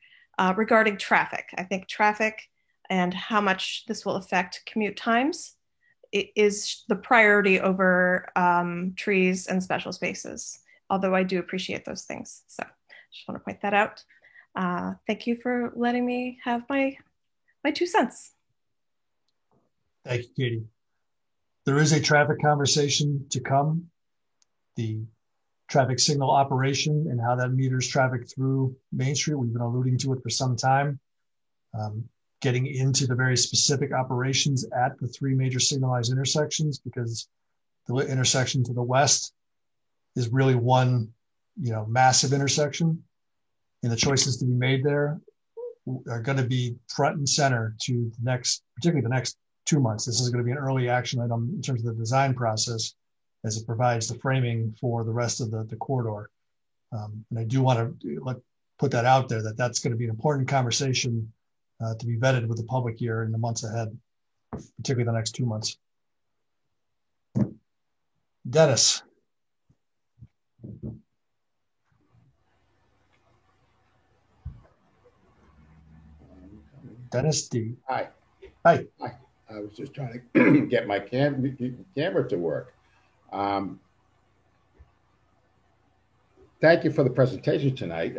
regarding traffic. I think traffic and how much this will affect commute times is the priority over trees and special spaces, although I do appreciate those things. So just want to point that out. Thank you for letting me have my 2 cents. Thank you, Katie. There is a traffic conversation to come. The traffic signal operation and how that meters traffic through Main Street. We've been alluding to it for some time. Getting into the very specific operations at the three major signalized intersections, because the intersection to the west is really one, massive intersection, and the choices to be made there are going to be front and center to particularly the next 2 months. This is going to be an early action item in terms of the design process, as it provides the framing for the rest of the corridor. And I do want to put that out there, that's going to be an important conversation to be vetted with the public here in the months ahead, particularly the next 2 months. Dennis. Dennis D. Hi. Hi. Hi. I was just trying to get my camera to work. Thank you for the presentation tonight.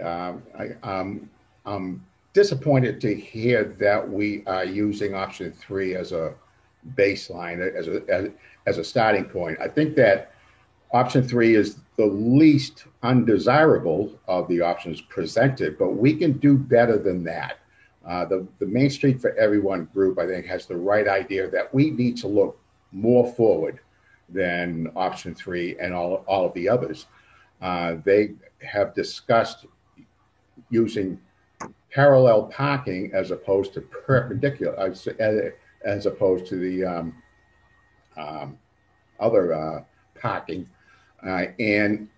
I'm disappointed to hear that we are using option 3 as a baseline, as a starting point. I think that option 3 is the least undesirable of the options presented, but we can do better than that. The Main Street for Everyone group, I think, has the right idea that we need to look more forward than option 3 and all of the others. They have discussed using parallel parking as opposed to perpendicular, as opposed to the other parking. And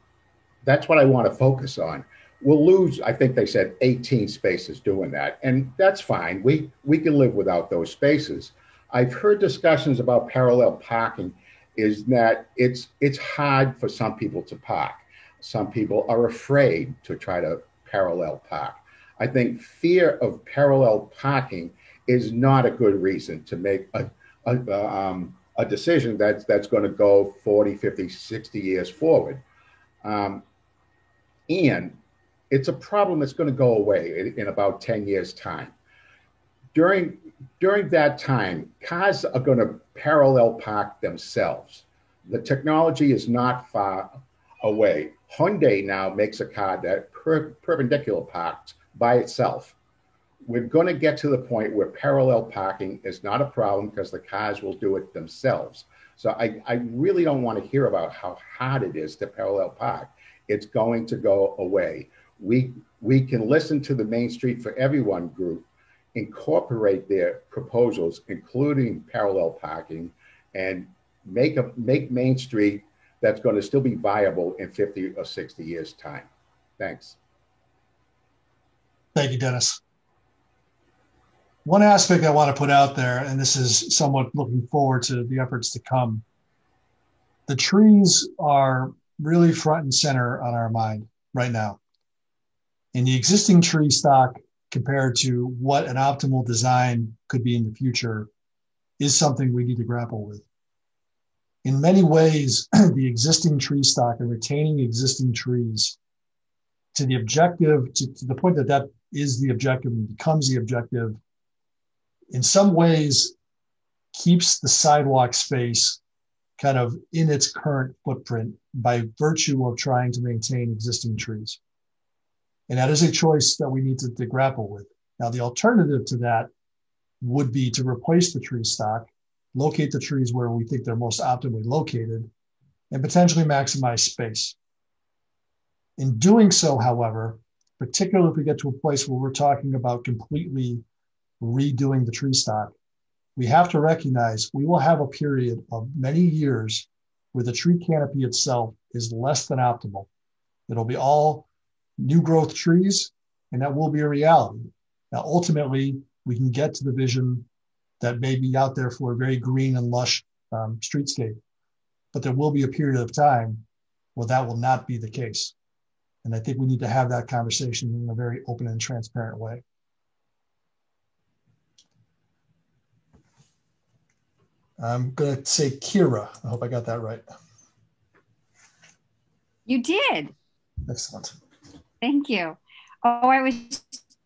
that's what I want to focus on. We'll lose, I think they said 18 spaces doing that, and that's fine. We can live without those spaces. I've heard discussions about parallel parking is that it's hard for some people to park. Some people are afraid to try to parallel park. I think fear of parallel parking is not a good reason to make a decision that's going to go 40, 50, 60 years forward. And it's a problem that's going to go away in about 10 years' time. During that time, cars are going to parallel park themselves. The technology is not far away. Hyundai now makes a car that perpendicular parks by itself. We're going to get to the point where parallel parking is not a problem because the cars will do it themselves. So I really don't want to hear about how hard it is to parallel park. It's going to go away. We can listen to the Main Street for Everyone group, incorporate their proposals, including parallel parking, and make Main Street that's going to still be viable in 50 or 60 years' time. Thanks. Thank you, Dennis. One aspect I want to put out there, and this is somewhat looking forward to the efforts to come, the trees are really front and center on our mind right now. And the existing tree stock compared to what an optimal design could be in the future is something we need to grapple with. In many ways, the existing tree stock and retaining existing trees to the objective, to the point that is the objective and becomes the objective, in some ways keeps the sidewalk space kind of in its current footprint by virtue of trying to maintain existing trees. And that is a choice that we need to grapple with. Now, the alternative to that would be to replace the tree stock, locate the trees where we think they're most optimally located, and potentially maximize space. In doing so, however, particularly if we get to a place where we're talking about completely redoing the tree stock, we have to recognize we will have a period of many years where the tree canopy itself is less than optimal. It'll be all new growth trees, and that will be a reality. Now, ultimately, we can get to the vision that may be out there for a very green and lush streetscape, but there will be a period of time where that will not be the case. And I think we need to have that conversation in a very open and transparent way. I'm going to say Kira. I hope I got that right. You did. Excellent. Thank you. Oh, I was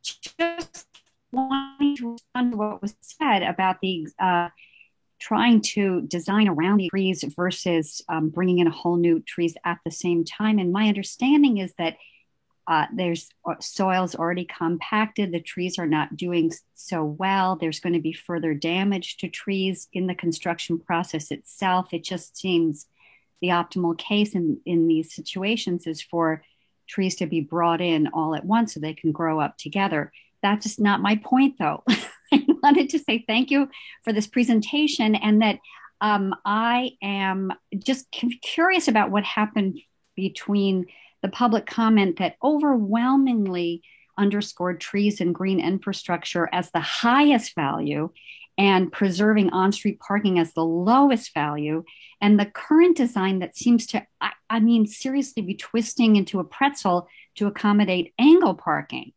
just wanting to respond to what was said about the trying to design around the trees versus bringing in a whole new trees at the same time. And my understanding is that there's soils already compacted. The trees are not doing so well. There's going to be further damage to trees in the construction process itself. It just seems the optimal case in these situations is for trees to be brought in all at once so they can grow up together. That's just not my point, though. I wanted to say thank you for this presentation, and that I am just curious about what happened between the public comment that overwhelmingly underscored trees and green infrastructure as the highest value and preserving on-street parking as the lowest value, and the current design that seems to, I mean, seriously be twisting into a pretzel to accommodate angle parking.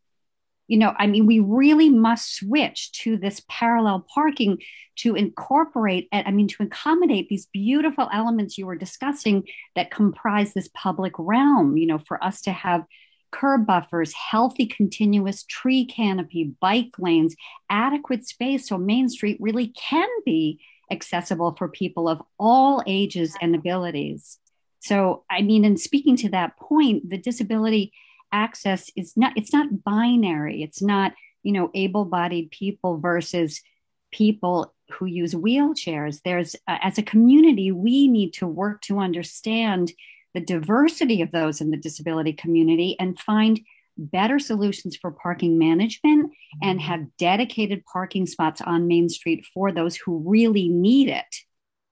You know, I mean, we really must switch to this parallel parking to incorporate, to accommodate these beautiful elements you were discussing that comprise this public realm, you know, for us to have curb buffers, healthy continuous tree canopy, bike lanes, adequate space so Main Street really can be accessible for people of all ages and abilities. So, I mean, in speaking to that point, the disability access is not, it's not binary. It's not, you know, able-bodied people versus people who use wheelchairs. There's, as a community, we need to work to understand the diversity of those in the disability community and find better solutions for parking management and have dedicated parking spots on Main Street for those who really need it.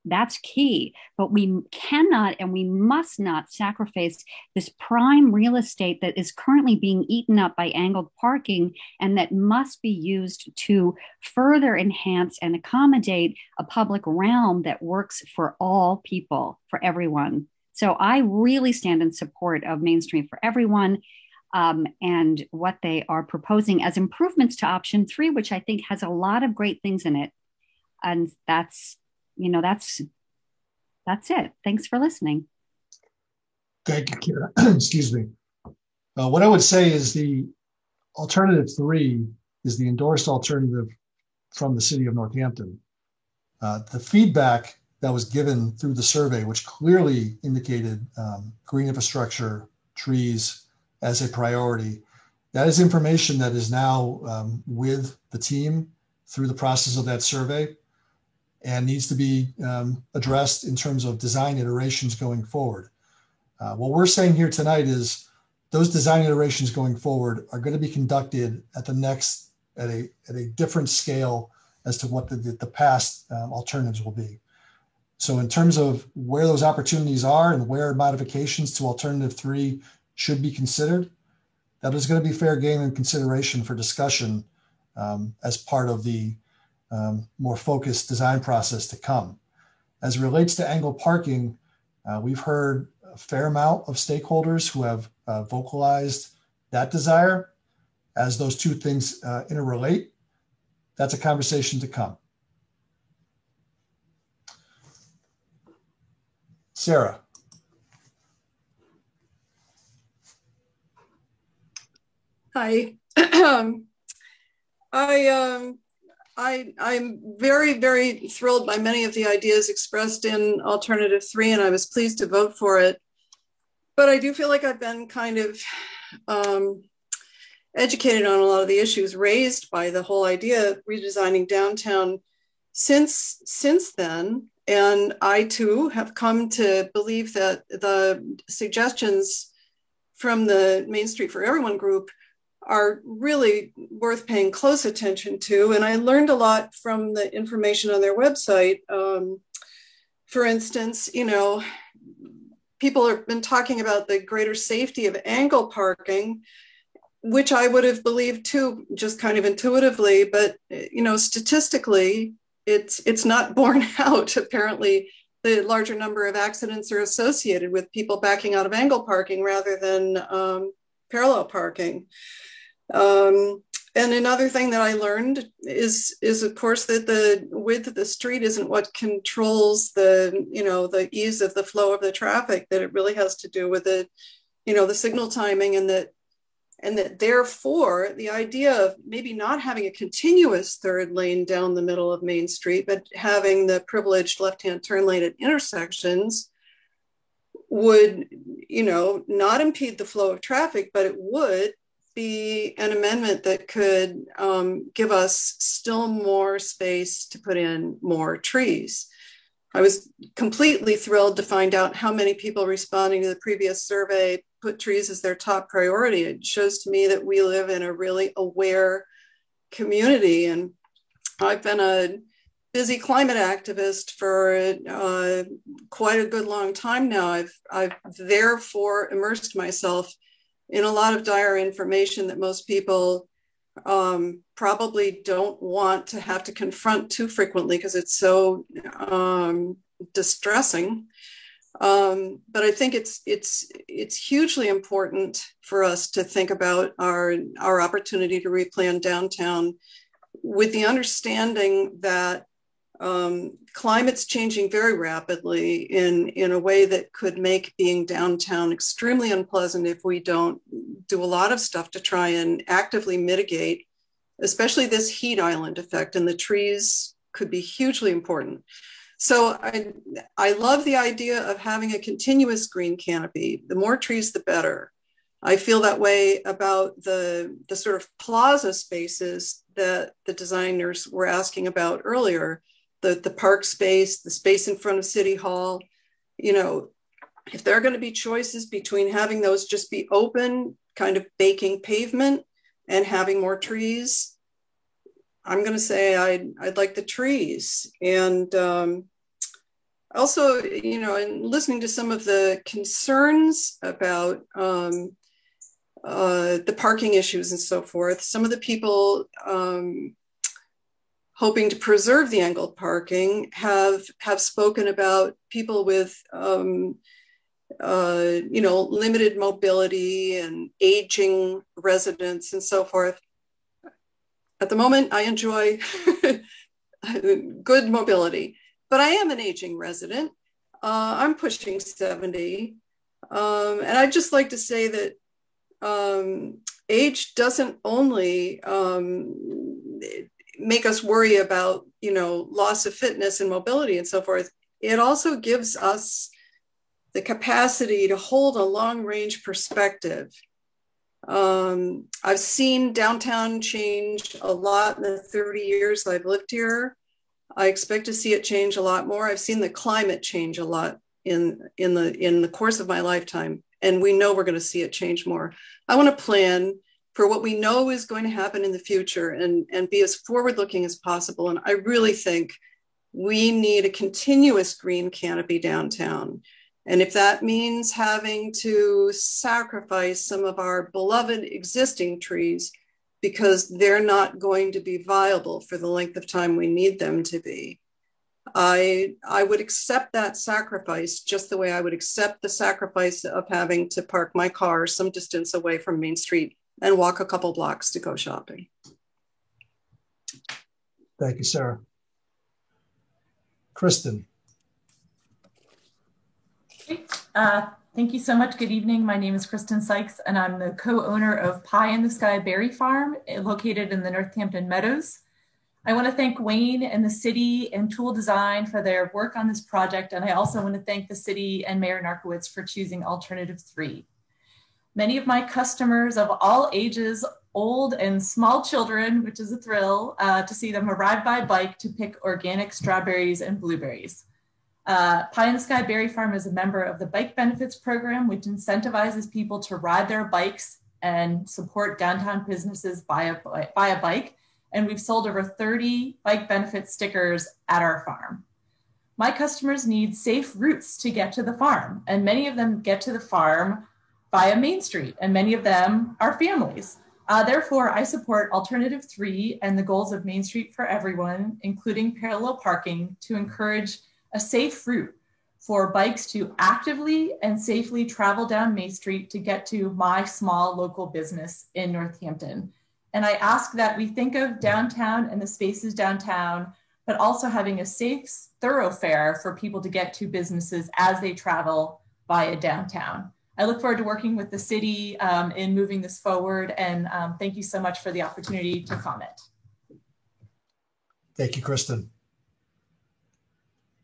That's key, but we cannot and we must not sacrifice this prime real estate that is currently being eaten up by angled parking and that must be used to further enhance and accommodate a public realm that works for all people, for everyone. So I really stand in support of Main Street for Everyone and what they are proposing as improvements to option 3, which I think has a lot of great things in it. And that's, you know, that's it. Thanks for listening. Thank you, Kira. Excuse me. What I would say is the alternative 3 is the endorsed alternative from the city of Northampton. The feedback that was given through the survey, which clearly indicated green infrastructure, trees as a priority, that is information that is now with the team through the process of that survey and needs to be addressed in terms of design iterations going forward. What we're saying here tonight is those design iterations going forward are going to be conducted at a different scale as to what the past alternatives will be. So in terms of where those opportunities are and where modifications to alternative 3 should be considered, that is going to be fair game and consideration for discussion as part of the more focused design process to come. As it relates to angle parking, we've heard a fair amount of stakeholders who have vocalized that desire. As those two things interrelate, that's a conversation to come. Sarah. Hi. I'm very, very thrilled by many of the ideas expressed in alternative 3, and I was pleased to vote for it. But I do feel like I've been kind of educated on a lot of the issues raised by the whole idea of redesigning downtown since then. And I too have come to believe that the suggestions from the Main Street for Everyone group are really worth paying close attention to. And I learned a lot from the information on their website. For instance, you know, people have been talking about the greater safety of angle parking, which I would have believed too, just kind of intuitively, but, you know, statistically, it's not borne out. Apparently, the larger number of accidents are associated with people backing out of angle parking rather than parallel parking. And another thing that I learned is of course that the width of the street isn't what controls the, you know, the ease of the flow of the traffic, that it really has to do with the, you know, the signal timing, and that And that therefore the idea of maybe not having a continuous third lane down the middle of Main Street, but having the privileged left-hand turn lane at intersections would, not impede the flow of traffic, but it would be an amendment that could give us still more space to put in more trees. I was completely thrilled to find out how many people responding to the previous survey put trees as their top priority. It shows to me that we live in a really aware community. And I've been a busy climate activist for quite a good long time now. I've therefore immersed myself in a lot of dire information that most people probably don't want to have to confront too frequently because it's so distressing. But I think it's hugely important for us to think about our opportunity to replan downtown with the understanding that climate's changing very rapidly in a way that could make being downtown extremely unpleasant if we don't do a lot of stuff to try and actively mitigate, especially this heat island effect, and the trees could be hugely important. So I love the idea of having a continuous green canopy. The more trees, the better. I feel that way about the sort of plaza spaces that the designers were asking about earlier. The park space, the space in front of City Hall, if there are going to be choices between having those just be open, kind of baking pavement, and having more trees, I'm going to say I'd like the trees. And also, in listening to some of the concerns about the parking issues and so forth, some of the people hoping to preserve the angled parking have spoken about people with limited mobility and aging residents and so forth. At the moment, I enjoy good mobility, but I am an aging resident. I'm pushing 70. And I'd just like to say that age doesn't only make us worry about, loss of fitness and mobility and so forth. It also gives us the capacity to hold a long range perspective. I've seen downtown change a lot in the 30 years I've lived here. I expect to see it change a lot more. I've seen the climate change a lot in the course of my lifetime, and we know we're going to see it change more. I want to plan for what we know is going to happen in the future and be as forward-looking as possible. And I really think we need a continuous green canopy downtown. And if that means having to sacrifice some of our beloved existing trees because they're not going to be viable for the length of time we need them to be, I would accept that sacrifice just the way I would accept the sacrifice of having to park my car some distance away from Main Street and walk a couple blocks to go shopping. Thank you, Sarah. Kristen. Thank you so much. Good evening. My name is Kristen Sykes, and I'm the co-owner of Pie in the Sky Berry Farm, located in the Northampton Meadows. I want to thank Wayne and the city and Tool Design for their work on this project, and I also want to thank the city and Mayor Narkowitz for choosing Alternative 3. Many of my customers of all ages, old and small children, which is a thrill to see them arrive by bike to pick organic strawberries and blueberries. Pie in the Sky Berry Farm is a member of the Bike Benefits Program, which incentivizes people to ride their bikes and support downtown businesses by a bike. And we've sold over 30 bike benefit stickers at our farm. My customers need safe routes to get to the farm, and many of them get to the farm via Main Street, and many of them are families. Therefore, I support Alternative 3 and the goals of Main Street for everyone, including parallel parking, to encourage a safe route for bikes to actively and safely travel down Main Street to get to my small local business in Northampton. And I ask that we think of downtown and the spaces downtown, but also having a safe thoroughfare for people to get to businesses as they travel via downtown. I look forward to working with the city in moving this forward, and thank you so much for the opportunity to comment. Thank you, Kristen.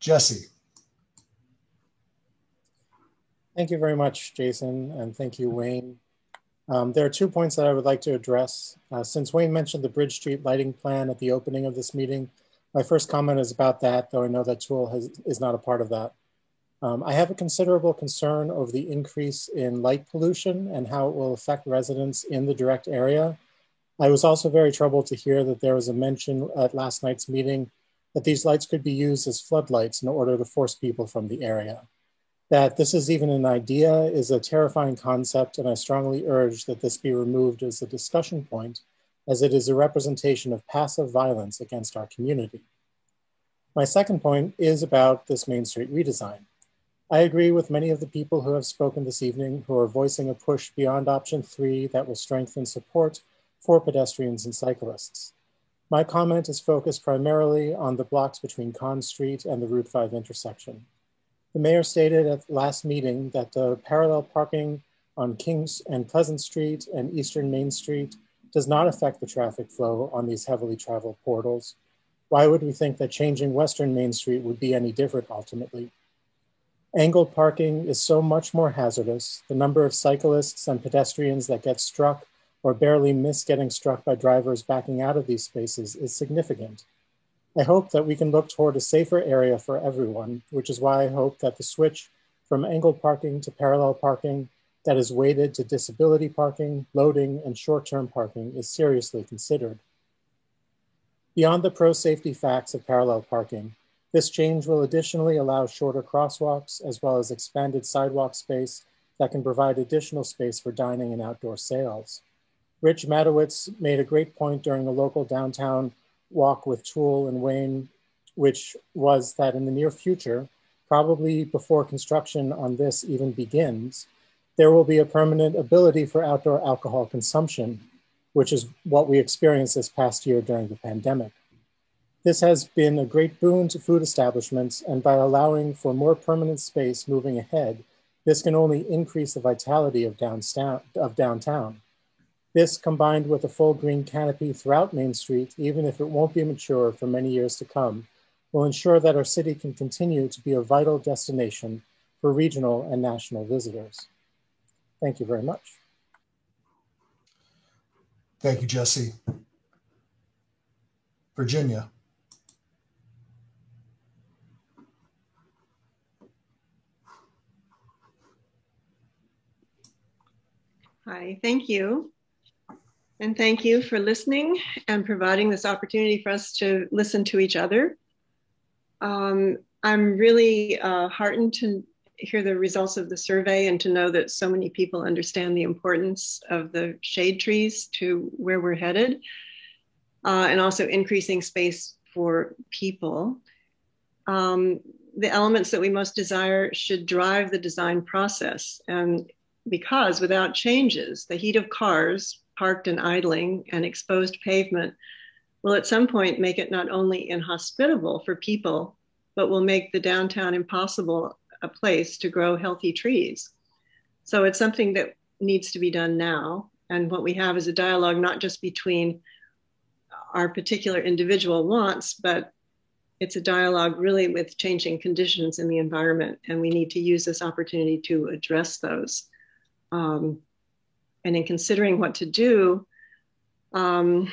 Jesse. Thank you very much, Jason, and thank you, Wayne. There are 2 points that I would like to address. Since Wayne mentioned the Bridge Street lighting plan at the opening of this meeting, my first comment is about that, though I know that TOOL is not a part of that. I have a considerable concern over the increase in light pollution and how it will affect residents in the direct area. I was also very troubled to hear that there was a mention at last night's meeting that these lights could be used as floodlights in order to force people from the area. That this is even an idea is a terrifying concept, and I strongly urge that this be removed as a discussion point, as it is a representation of passive violence against our community. My second point is about this Main Street redesign. I agree with many of the people who have spoken this evening who are voicing a push beyond option 3 that will strengthen support for pedestrians and cyclists. My comment is focused primarily on the blocks between Conn Street and the Route 5 intersection. The mayor stated at the last meeting that the parallel parking on Kings and Pleasant Street and Eastern Main Street does not affect the traffic flow on these heavily traveled portals. Why would we think that changing Western Main Street would be any different ultimately? Angled parking is so much more hazardous. The number of cyclists and pedestrians that get struck or barely miss getting struck by drivers backing out of these spaces is significant. I hope that we can look toward a safer area for everyone, which is why I hope that the switch from angled parking to parallel parking that is weighted to disability parking, loading, and short-term parking is seriously considered. Beyond the pro-safety facts of parallel parking, this change will additionally allow shorter crosswalks as well as expanded sidewalk space that can provide additional space for dining and outdoor sales. Rich Matowitz made a great point during a local downtown walk with TOOL and Wayne, which was that in the near future, probably before construction on this even begins, there will be a permanent ability for outdoor alcohol consumption, which is what we experienced this past year during the pandemic. This has been a great boon to food establishments, and by allowing for more permanent space moving ahead, this can only increase the vitality of downtown. This, combined with a full green canopy throughout Main Street, even if it won't be mature for many years to come, will ensure that our city can continue to be a vital destination for regional and national visitors. Thank you very much. Thank you, Jesse. Virginia. Hi, thank you. And thank you for listening and providing this opportunity for us to listen to each other. I'm really heartened to hear the results of the survey and to know that so many people understand the importance of the shade trees to where we're headed, and also increasing space for people. The elements that we most desire should drive the design process, and because without changes, the heat of cars parked and idling and exposed pavement will at some point make it not only inhospitable for people, but will make the downtown impossible a place to grow healthy trees. So it's something that needs to be done now. And what we have is a dialogue, not just between our particular individual wants, but it's a dialogue really with changing conditions in the environment. And we need to use this opportunity to address those. And in considering what to do, I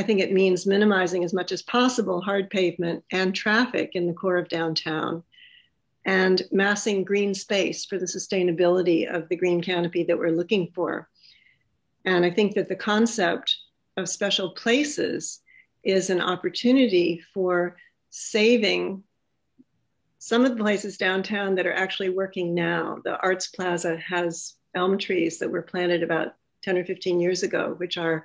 think it means minimizing as much as possible hard pavement and traffic in the core of downtown, and massing green space for the sustainability of the green canopy that we're looking for. And I think that the concept of special places is an opportunity for saving some of the places downtown that are actually working now. The Arts Plaza has elm trees that were planted about 10 or 15 years ago, which are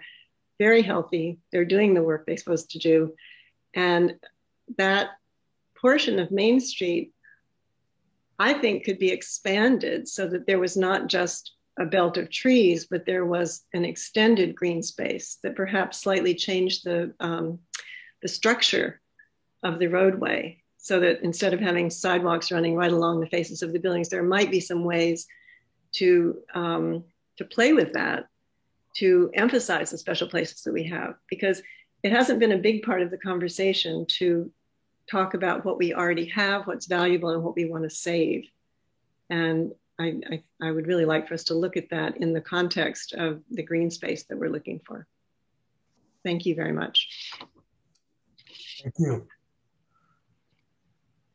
very healthy. They're doing the work they're supposed to do. And that portion of Main Street, I think, could be expanded so that there was not just a belt of trees, but there was an extended green space that perhaps slightly changed the structure of the roadway, so that instead of having sidewalks running right along the faces of the buildings, there might be some ways to play with that, to emphasize the special places that we have, because it hasn't been a big part of the conversation to talk about what we already have, what's valuable, and what we want to save. And I would really like for us to look at that in the context of the green space that we're looking for. Thank you very much. Thank you.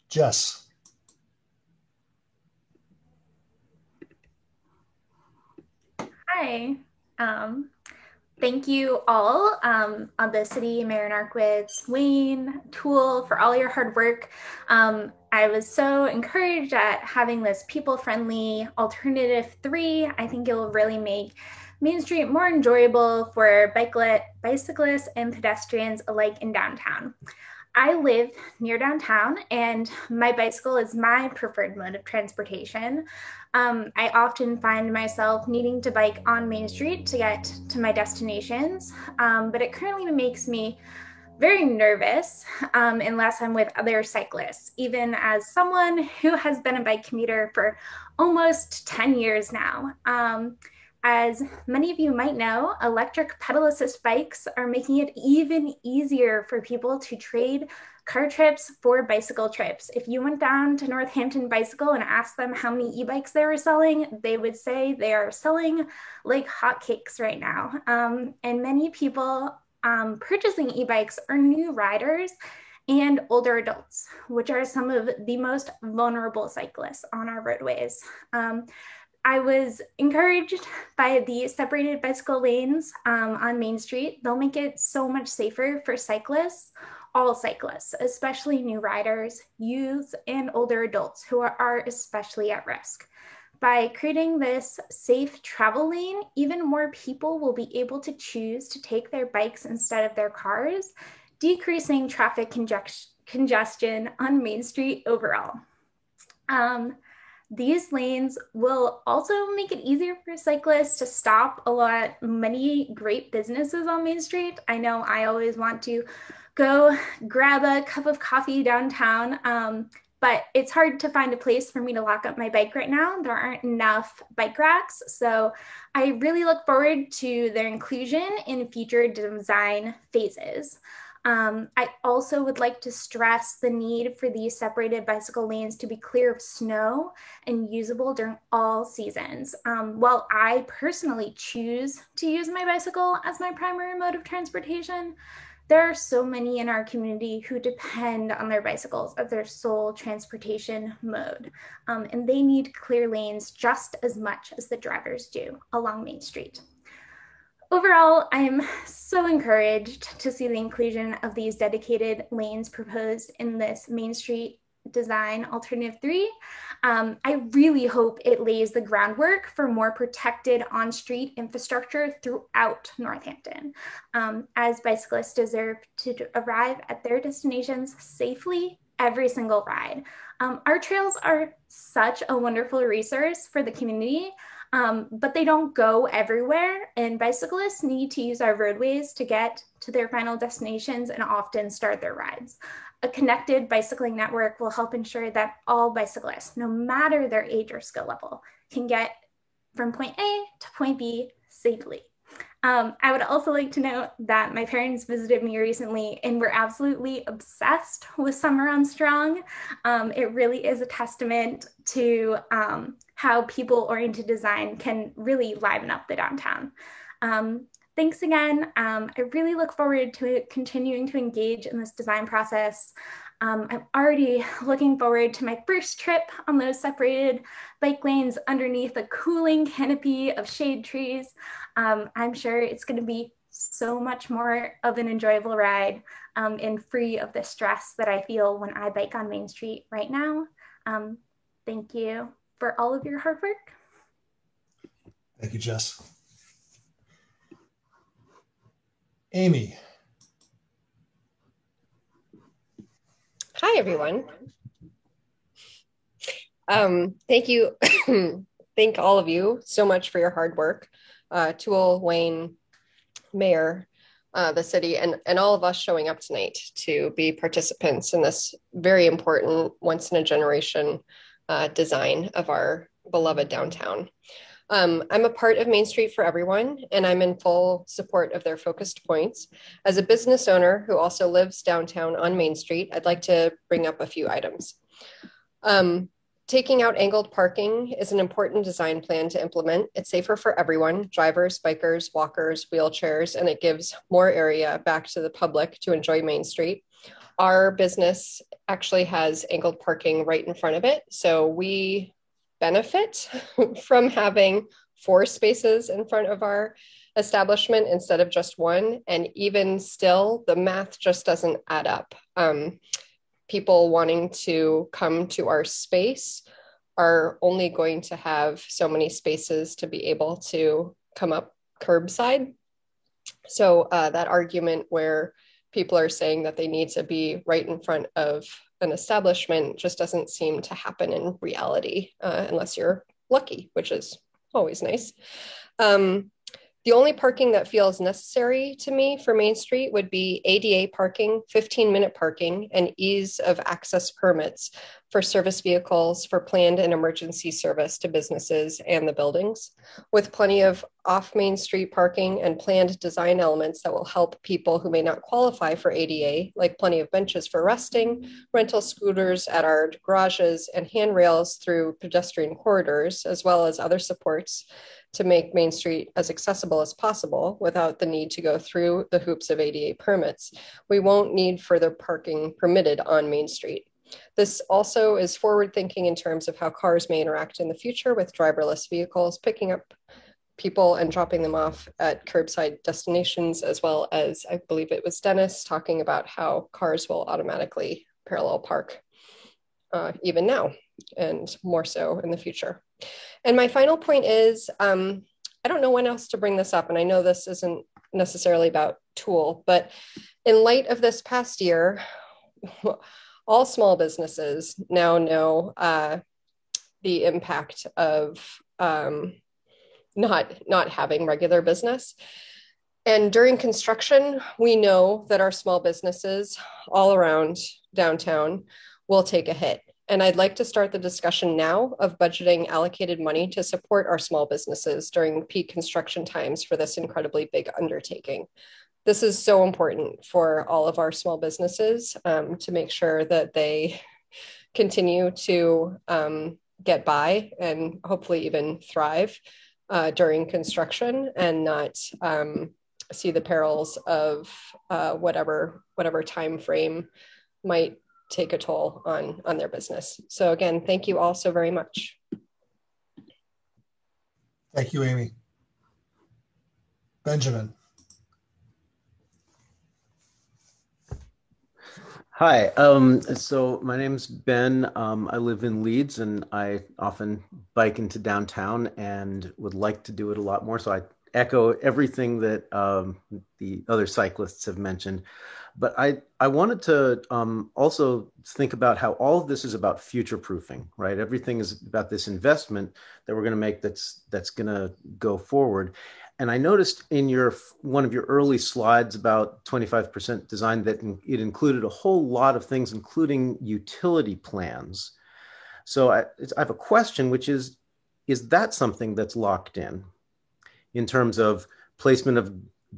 Jess. Hi. Thank you all on the city, Mayor Narkewicz, Wayne, Toole, for all your hard work. I was so encouraged at having this people-friendly alternative 3. I think it will really make Main Street more enjoyable for bicyclists and pedestrians alike in downtown. I live near downtown, and my bicycle is my preferred mode of transportation. I often find myself needing to bike on Main Street to get to my destinations, but it currently makes me very nervous unless I'm with other cyclists, even as someone who has been a bike commuter for almost 10 years now. As many of you might know, electric pedal assist bikes are making it even easier for people to trade car trips for bicycle trips. If you went down to Northampton Bicycle and asked them how many e-bikes they were selling, they would say they are selling like hotcakes right now. And many people purchasing e-bikes are new riders and older adults, which are some of the most vulnerable cyclists on our roadways. I was encouraged by the separated bicycle lanes on Main Street. They'll make it so much safer for cyclists, all cyclists, especially new riders, youth, and older adults who are especially at risk. By creating this safe travel lane, even more people will be able to choose to take their bikes instead of their cars, decreasing traffic congestion on Main Street overall. These lanes will also make it easier for cyclists to stop many great businesses on Main Street. I know I always want to go grab a cup of coffee downtown, but it's hard to find a place for me to lock up my bike right now. There aren't enough bike racks. So I really look forward to their inclusion in future design phases. I also would like to stress the need for these separated bicycle lanes to be clear of snow and usable during all seasons. While I personally choose to use my bicycle as my primary mode of transportation, there are so many in our community who depend on their bicycles as their sole transportation mode, and they need clear lanes just as much as the drivers do along Main Street. Overall, I'm so encouraged to see the inclusion of these dedicated lanes proposed in this Main Street design alternative 3. I really hope it lays the groundwork for more protected on-street infrastructure throughout Northampton, as bicyclists deserve to arrive at their destinations safely every single ride. Our trails are such a wonderful resource for the community, but they don't go everywhere, and bicyclists need to use our roadways to get to their final destinations and often start their rides. A connected bicycling network will help ensure that all bicyclists, no matter their age or skill level, can get from point A to point B safely. I would also like to note that my parents visited me recently and were absolutely obsessed with Summer on Strong. It really is a testament to how people-oriented design can really liven up the downtown. Thanks again. I really look forward to continuing to engage in this design process. I'm already looking forward to my first trip on those separated bike lanes underneath a cooling canopy of shade trees. I'm sure it's going to be so much more of an enjoyable ride and free of the stress that I feel when I bike on Main Street right now. Thank you for all of your hard work. Thank you, Jess. Amy. Hi, everyone. Thank you. Thank all of you so much for your hard work. Toole, Wayne, Mayor, the city, and all of us showing up tonight to be participants in this very important once-in-a-generation design of our beloved downtown. I'm a part of Main Street for Everyone, and I'm in full support of their focused points. As a business owner who also lives downtown on Main Street, I'd like to bring up a few items. Taking out angled parking is an important design plan to implement. It's safer for everyone, drivers, bikers, walkers, wheelchairs, and it gives more area back to the public to enjoy Main Street. Our business actually has angled parking right in front of it, so we benefit from having 4 spaces in front of our establishment instead of just 1. And even still, the math just doesn't add up. People wanting to come to our space are only going to have so many spaces to be able to come up curbside. So that argument where people are saying that they need to be right in front of an establishment just doesn't seem to happen in reality unless you're lucky, which is always nice. The only parking that feels necessary to me for Main Street would be ADA parking, 15-minute parking, and ease of access permits for service vehicles for planned and emergency service to businesses and the buildings, with plenty of off Main Street parking and planned design elements that will help people who may not qualify for ADA, like plenty of benches for resting, rental scooters at our garages, and handrails through pedestrian corridors, as well as other supports to make Main Street as accessible as possible without the need to go through the hoops of ADA permits. We won't need further parking permitted on Main Street. This also is forward thinking in terms of how cars may interact in the future with driverless vehicles, picking up people and dropping them off at curbside destinations, as well as, I believe it was Dennis talking about how cars will automatically parallel park even now and more so in the future. And my final point is, I don't know when else to bring this up, and I know this isn't necessarily about Tool, but in light of this past year, all small businesses now know the impact of not having regular business. And during construction, we know that our small businesses all around downtown will take a hit. And I'd like to start the discussion now of budgeting allocated money to support our small businesses during peak construction times for this incredibly big undertaking. This is so important for all of our small businesses to make sure that they continue to get by and hopefully even thrive during construction and not see the perils of whatever time frame might take a toll on their business. So again, thank you all so very much. Thank you, Amy. Benjamin. Hi, so my name's Ben. I live in Leeds and I often bike into downtown and would like to do it a lot more. So I echo everything that the other cyclists have mentioned. But I wanted to also think about how all of this is about future proofing, right? Everything is about this investment that we're going to make that's going to go forward. And I noticed in one of your early slides about 25% design that it included a whole lot of things, including utility plans. So I have a question, which is that something that's locked in terms of placement of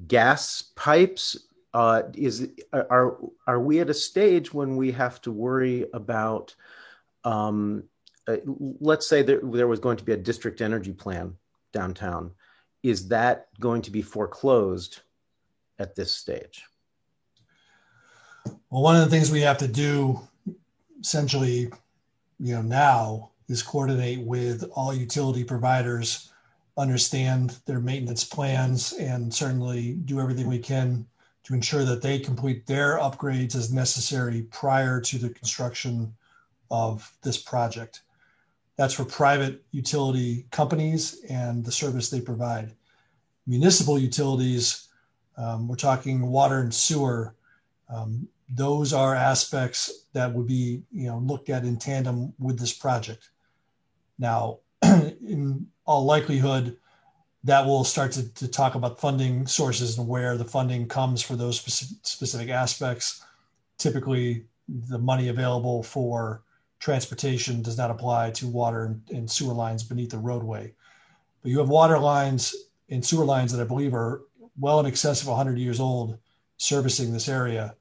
gas pipes? Are we at a stage when we have to worry about, let's say there was going to be a district energy plan downtown. Is that going to be foreclosed at this stage? Well, one of the things we have to do essentially, now is coordinate with all utility providers, understand their maintenance plans, and certainly do everything we can to ensure that they complete their upgrades as necessary prior to the construction of this project. That's for private utility companies and the service they provide. Municipal utilities, we're talking water and sewer. Those are aspects that would be looked at in tandem with this project. Now, in all likelihood, that will start to talk about funding sources and where the funding comes for those specific aspects. Typically, the money available for transportation does not apply to water and sewer lines beneath the roadway. But you have water lines and sewer lines that I believe are well in excess of 100 years old servicing this area.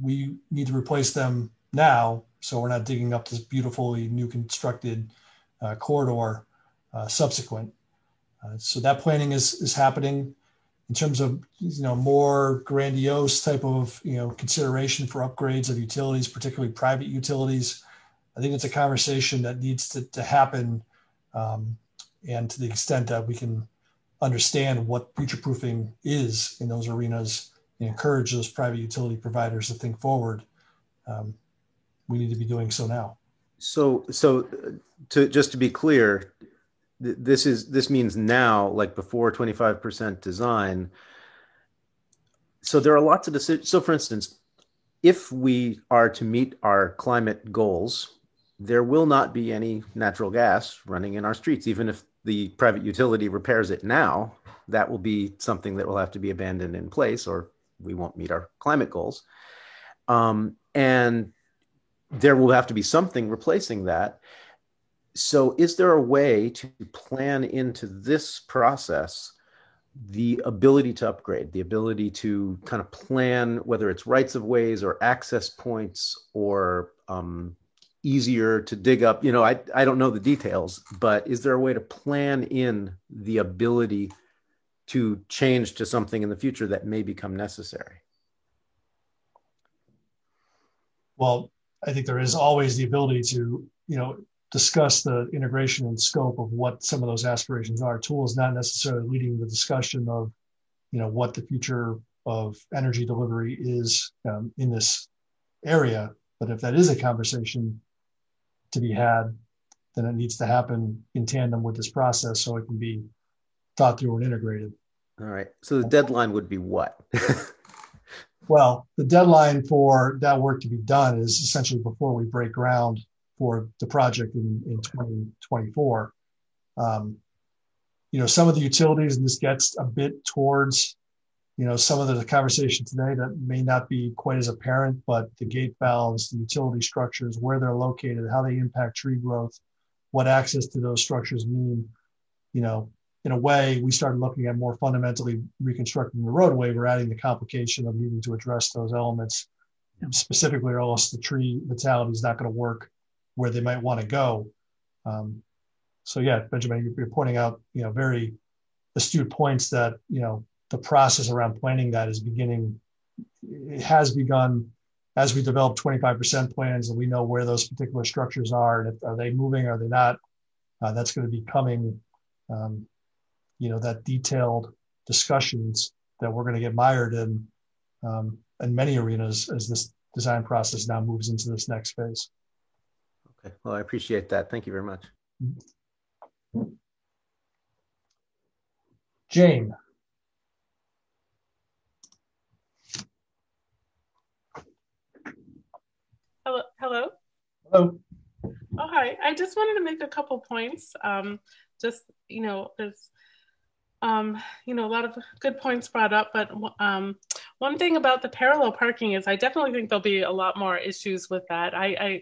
We need to replace them now, so we're not digging up this beautifully new constructed corridor subsequent. So that planning is happening. In terms of more grandiose type of consideration for upgrades of utilities, particularly private utilities, I think it's a conversation that needs to happen, and to the extent that we can understand what future-proofing is in those arenas and encourage those private utility providers to think forward, we need to be doing so now. So just to be clear, this means now, like before 25% design. So there are lots of decisions. So for instance, if we are to meet our climate goals, there will not be any natural gas running in our streets. Even if the private utility repairs it now, that will be something that will have to be abandoned in place, or we won't meet our climate goals. And there will have to be something replacing that. So is there a way to plan into this process the ability to upgrade, the ability to kind of plan, whether it's rights of ways or access points or easier to dig up? I don't know the details, but is there a way to plan in the ability to change to something in the future that may become necessary? Well, I think there is always the ability to, discuss the integration and scope of what some of those aspirations are. TOOL is not necessarily leading the discussion of, what the future of energy delivery is in this area. But if that is a conversation to be had, then it needs to happen in tandem with this process so it can be thought through and integrated. All right. So the deadline would be what? Well, the deadline for that work to be done is essentially before we break ground for the project in 2024. Some of the utilities, and this gets a bit towards, some of the conversation today that may not be quite as apparent, but the gate valves, the utility structures, where they're located, how they impact tree growth, what access to those structures mean. In a way, we started looking at more fundamentally reconstructing the roadway. We're adding the complication of needing to address those elements specifically, or else the tree vitality is not going to work where they might want to go. So yeah, Benjamin, you're pointing out, very astute points that, the process around planning that is beginning. It has begun as we develop 25% plans and we know where those particular structures are and are they moving, are they not? That's going to be coming, that detailed discussions that we're going to get mired in many arenas as this design process now moves into this next phase. Okay, well, I appreciate that. Thank you very much. Jane. Hello. Hello. Oh, hi. I just wanted to make a couple points. There's, a lot of good points brought up, but one thing about the parallel parking is I definitely think there'll be a lot more issues with that. I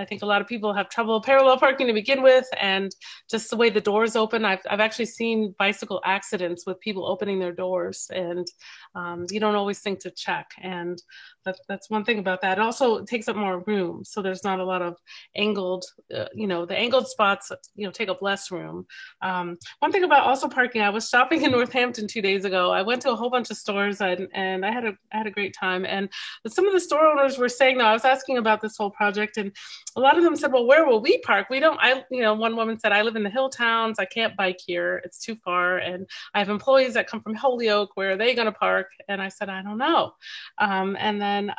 think a lot of people have trouble parallel parking to begin with, and just the way the doors open. I've actually seen bicycle accidents with people opening their doors, and you don't always think to check. And that's one thing about that. It also takes up more room, so there's not a lot of angled, the angled spots, take up less room. One thing about also parking, I was shopping in Northampton 2 days ago. I went to a whole bunch of stores and I had a great time. And some of the store owners were saying, though, I was asking about this whole project, and a lot of them said, well, where will we park? One woman said, I live in the hill towns. I can't bike here. It's too far. And I have employees that come from Holyoke. Where are they going to park? And I said, I don't know. And then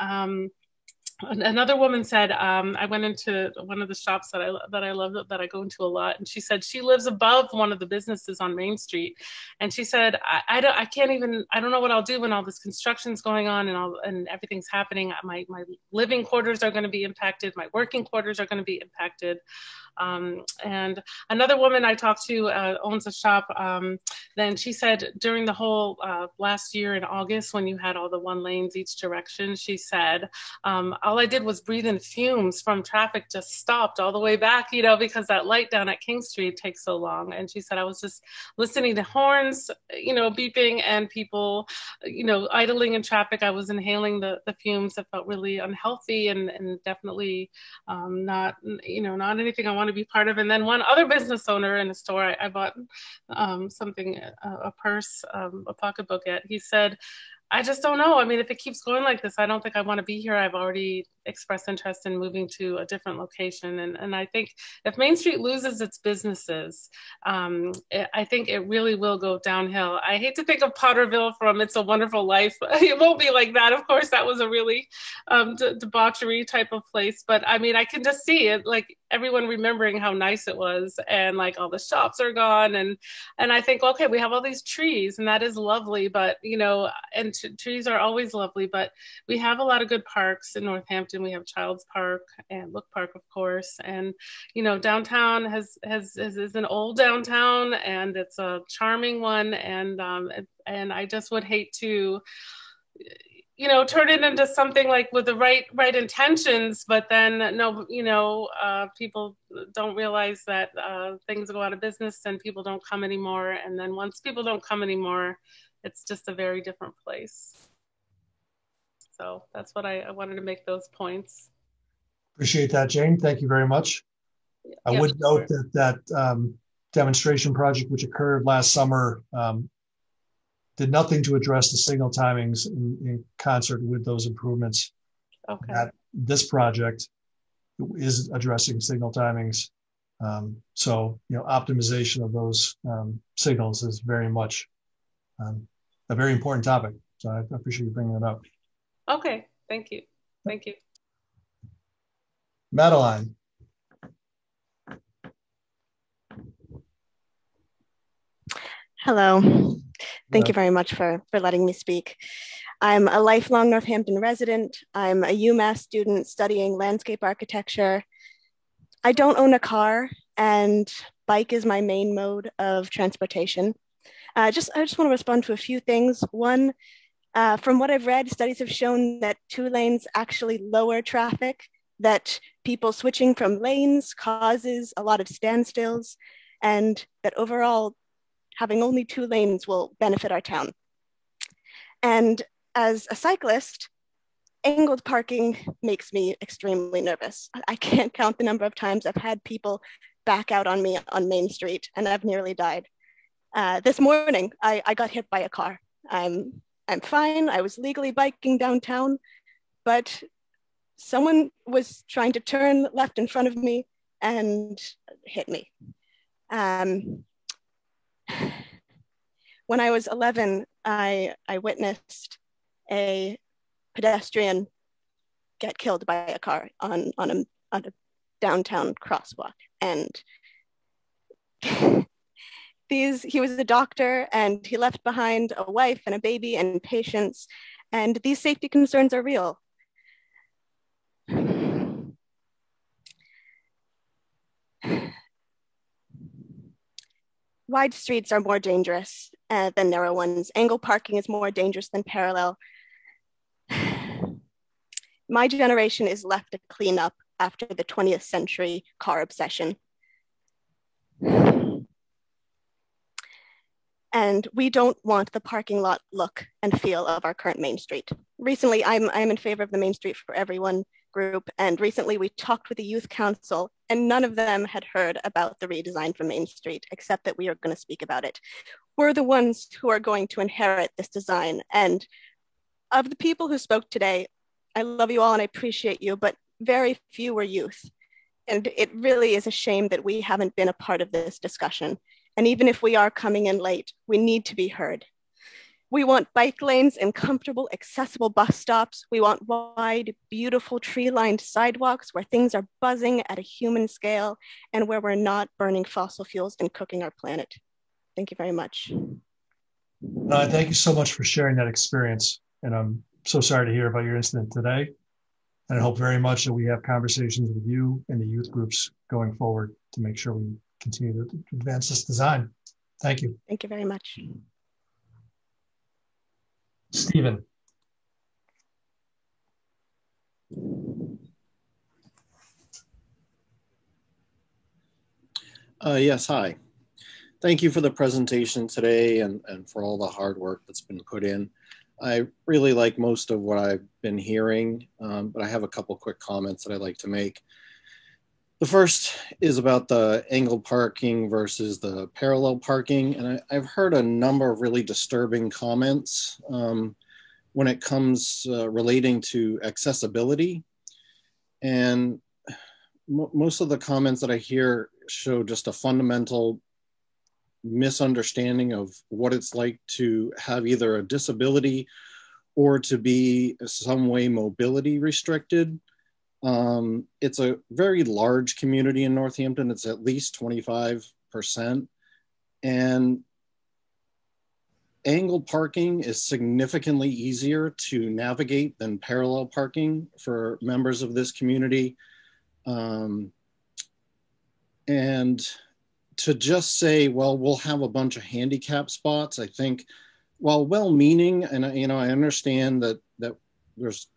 another woman said, I went into one of the shops that I love, that I go into a lot, and she said she lives above one of the businesses on Main Street, and she said, I don't know what I'll do when all this construction's going on and everything's happening. My living quarters are going to be impacted. My working quarters are going to be impacted. And another woman I talked to owns a shop. Then she said during the whole last year in August, when you had all the 1 lanes each direction, she said, all I did was breathe in fumes from traffic just stopped all the way back, you know, because that light down at King Street takes so long. And she said, I was just listening to horns, you know, beeping and people, you know, idling in traffic. I was inhaling the fumes that felt really unhealthy and definitely not, you know, not anything I want to be part of. And then one other business owner in a store I bought something, a purse, a pocketbook at, he said, I just don't know. I mean, if it keeps going like this, I don't think I want to be here. I've already expressed interest in moving to a different location. And I think if Main Street loses its businesses, I think it really will go downhill. I hate to think of Potterville from It's a Wonderful Life. It won't be like that. Of course, that was a really debauchery type of place. But I mean, I can just see it, like everyone remembering how nice it was, and like all the shops are gone. And I think, okay, we have all these trees and that is lovely, but you know, and trees are always lovely, but we have a lot of good parks in Northampton. We have Childs Park and Look Park, of course. And, you know, downtown is an old downtown and it's a charming one. And I just would hate to, you know, turn it into something like with the right intentions, but then no, you know, people don't realize that things go out of business and people don't come anymore. And then once people don't come anymore, it's just a very different place. So that's what I wanted to make those points. Appreciate that, Jane. Thank you very much. I would note that demonstration project, which occurred last summer, did nothing to address the signal timings in concert with those improvements. Okay. This project is addressing signal timings. So, you know, optimization of those signals is very much a very important topic. So I appreciate you bringing it up. Okay, thank you. Thank you. Madeline. Hello. Thank you very much for letting me speak. I'm a lifelong Northampton resident. I'm a UMass student studying landscape architecture. I don't own a car, and bike is my main mode of transportation. I just want to respond to a few things. One, from what I've read, studies have shown that 2 lanes actually lower traffic, that people switching from lanes causes a lot of standstills, and that overall, having only 2 lanes will benefit our town. And as a cyclist, angled parking makes me extremely nervous. I can't count the number of times I've had people back out on me on Main Street, and I've nearly died. This morning, I got hit by a car. I'm fine. I was legally biking downtown, but someone was trying to turn left in front of me and hit me. When I was 11, I witnessed a pedestrian get killed by a car on a downtown crosswalk, and he was a doctor and he left behind a wife and a baby and patients, and these safety concerns are real. Wide streets are more dangerous than narrow ones. Angle parking is more dangerous than parallel. My generation is left to clean up after the 20th century car obsession. And we don't want the parking lot look and feel of our current Main Street. Recently, I'm in favor of the Main Street for Everyone group, and recently we talked with the Youth Council, and none of them had heard about the redesign for Main Street, except that we are going to speak about it. We're the ones who are going to inherit this design, and of the people who spoke today, I love you all and I appreciate you, but very few were youth. And it really is a shame that we haven't been a part of this discussion. And even if we are coming in late, we need to be heard. We want bike lanes and comfortable, accessible bus stops. We want wide, beautiful tree-lined sidewalks where things are buzzing at a human scale and where we're not burning fossil fuels and cooking our planet. Thank you very much. Thank you so much for sharing that experience. And I'm so sorry to hear about your incident today. And I hope very much that we have conversations with you and the youth groups going forward to make sure we continue to advance this design. Thank you. Thank you very much. Stephen. Yes, hi. Thank you for the presentation today and for all the hard work that's been put in. I really like most of what I've been hearing, but I have a couple quick comments that I'd like to make. The first is about the angled parking versus the parallel parking. And I've heard a number of really disturbing comments when it comes relating to accessibility. And most of the comments that I hear show just a fundamental misunderstanding of what it's like to have either a disability or to be some way mobility restricted. It's a very large community in Northampton. It's at least 25%. And angled parking is significantly easier to navigate than parallel parking for members of this community. And to just say, well, we'll have a bunch of handicap spots, I think, while well-meaning, and I understand that there's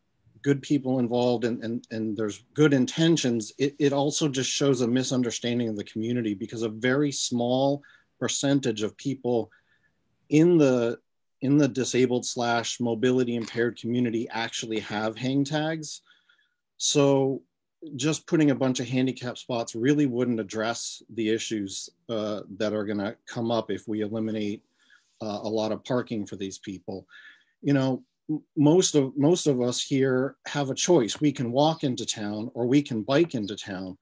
good people involved and there's good intentions, it also just shows a misunderstanding of the community, because a very small percentage of people in the disabled / mobility impaired community actually have hang tags. So just putting a bunch of handicap spots really wouldn't address the issues that are going to come up if we eliminate a lot of parking for these people. You know, most of us here have a choice. We can walk into town or we can bike into town,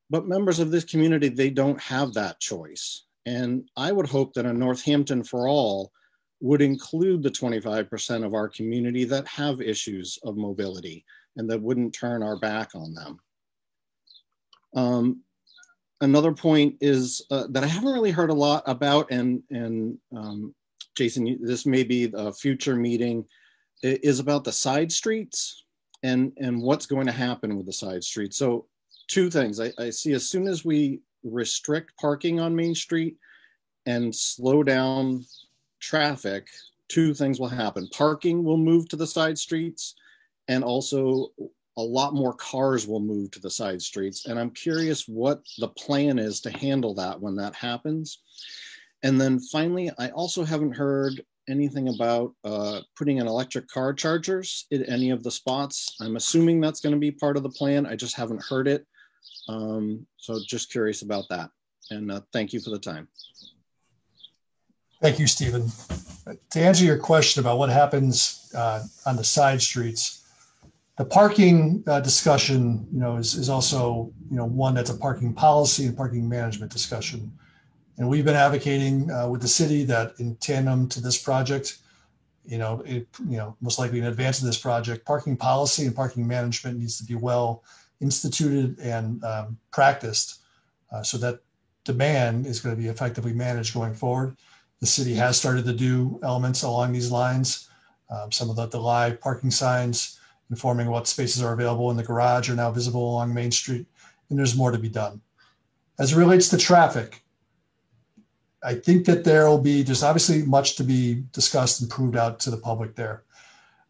but members of this community, they don't have that choice. And I would hope that a Northampton for All would include the 25% of our community that have issues of mobility and that wouldn't turn our back on them. Another point is that I haven't really heard a lot about, and Jason, this may be a future meeting, is about the side streets and what's going to happen with the side streets. So two things. I see as soon as we restrict parking on Main Street and slow down traffic, two things will happen. Parking will move to the side streets, and also a lot more cars will move to the side streets. And I'm curious what the plan is to handle that when that happens. And then finally, I also haven't heard anything about putting in electric car chargers in any of the spots. I'm assuming that's going to be part of the plan. I just haven't heard it. So just curious about that. And thank you for the time. Thank you, Stephen. To answer your question about what happens on the side streets, the parking discussion, is also, one that's a parking policy and parking management discussion. And we've been advocating with the city that in tandem to this project, most likely in advance of this project, parking policy and parking management needs to be well instituted and practiced so that demand is going to be effectively managed going forward. The city has started to do elements along these lines. Some of the live parking signs informing what spaces are available in the garage are now visible along Main Street, and there's more to be done. As it relates to traffic, I think that there's obviously much to be discussed and proved out to the public there.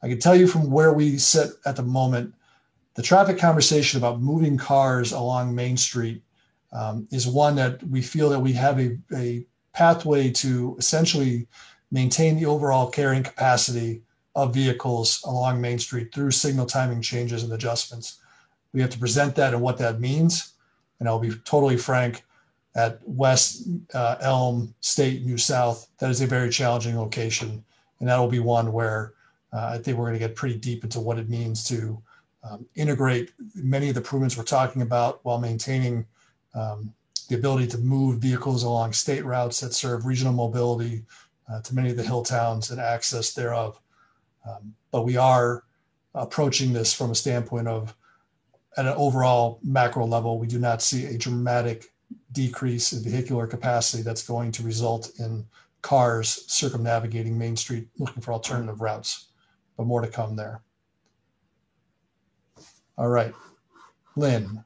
I can tell you from where we sit at the moment, the traffic conversation about moving cars along Main Street is one that we feel that we have a pathway to essentially maintain the overall carrying capacity of vehicles along Main Street through signal timing changes and adjustments. We have to present that and what that means. And I'll be totally frank, at West Elm, State, New South, that is a very challenging location. And that'll be one where I think we're gonna get pretty deep into what it means to integrate many of the improvements we're talking about while maintaining the ability to move vehicles along state routes that serve regional mobility to many of the hill towns and access thereof. But we are approaching this from a standpoint of, at an overall macro level, we do not see a dramatic decrease in vehicular capacity that's going to result in cars circumnavigating Main Street looking for alternative routes, but more to come there. All right, Lynn.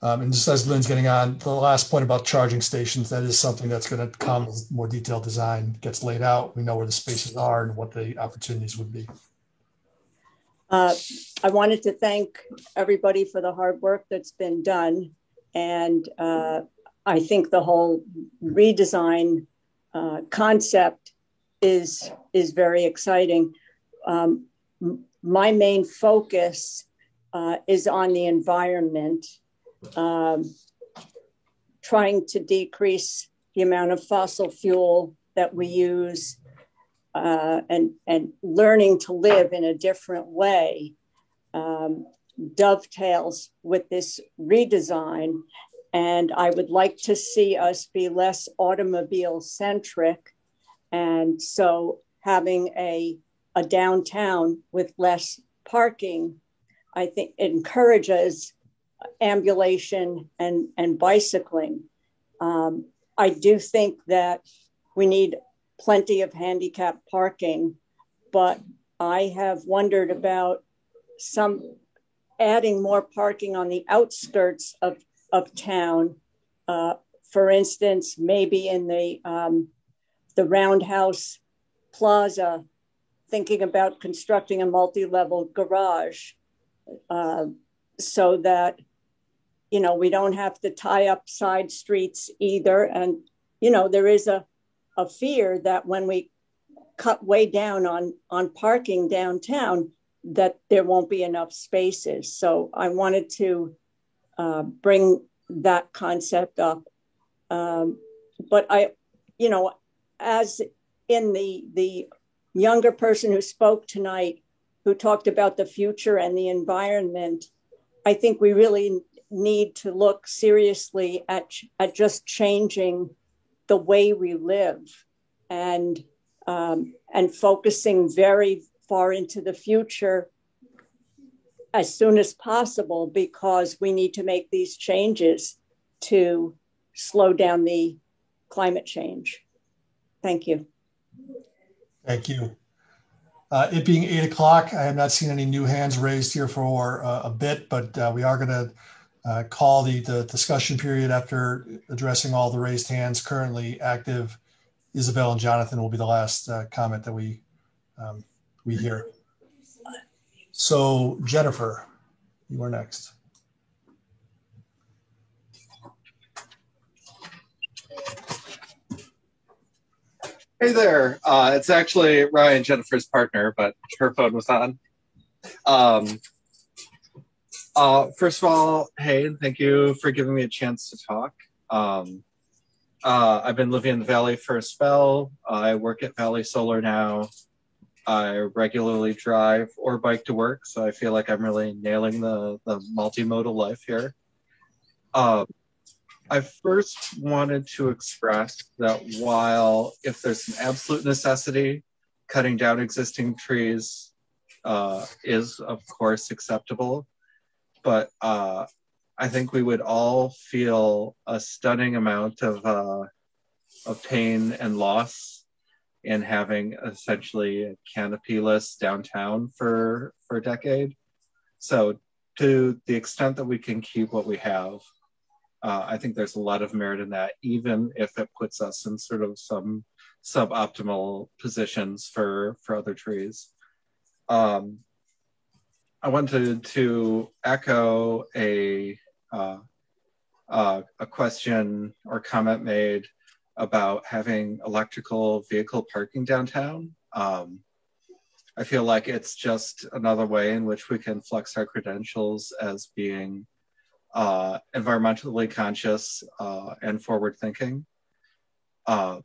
And just as Lynn's getting on, the last point about charging stations, that is something that's going to come as more detailed design gets laid out. We know where the spaces are and what the opportunities would be. I wanted to thank everybody for the hard work that's been done. And I think the whole redesign concept is very exciting. My main focus is on the environment. Trying to decrease the amount of fossil fuel that we use and learning to live in a different way dovetails with this redesign. And I would like to see us be less automobile centric. And so having a downtown with less parking, I think encourages ambulation and bicycling. I do think that we need plenty of handicap parking, but I have wondered about adding more parking on the outskirts of town. For instance, maybe in the Roundhouse Plaza, thinking about constructing a multi-level garage so that we don't have to tie up side streets either. And, there is a fear that when we cut way down on parking downtown, that there won't be enough spaces. So I wanted to bring that concept up. But as in the younger person who spoke tonight, who talked about the future and the environment, I think we really need to look seriously at just changing the way we live and focusing very far into the future as soon as possible, because we need to make these changes to slow down the climate change. Thank you. Thank you. It being 8 o'clock, I have not seen any new hands raised here for a bit, but we are going to call the discussion period after addressing all the raised hands currently active. Isabel and Jonathan will be the last comment that we hear. So Jennifer, you are next. Hey there. It's actually Ryan, Jennifer's partner, but her phone was on. First of all, hey, thank you for giving me a chance to talk. I've been living in the Valley for a spell. I work at Valley Solar now. I regularly drive or bike to work, so I feel like I'm really nailing the multimodal life here. I first wanted to express that while if there's an absolute necessity, cutting down existing trees is of course acceptable, but I think we would all feel a stunning amount of pain and loss in having essentially a canopy-less downtown for a decade. So to the extent that we can keep what we have, I think there's a lot of merit in that, even if it puts us in sort of some suboptimal positions for other trees. I wanted to echo a question or comment made about having electrical vehicle parking downtown. I feel like it's just another way in which we can flex our credentials as being environmentally conscious and forward thinking. I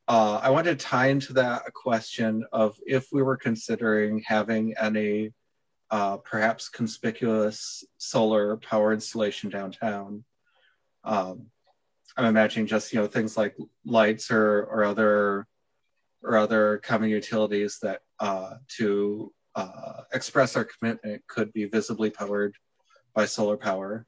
want to tie into that a question of if we were considering having any perhaps conspicuous solar power installation downtown. I'm imagining just things like lights or other common utilities that to express our commitment could be visibly powered by solar power.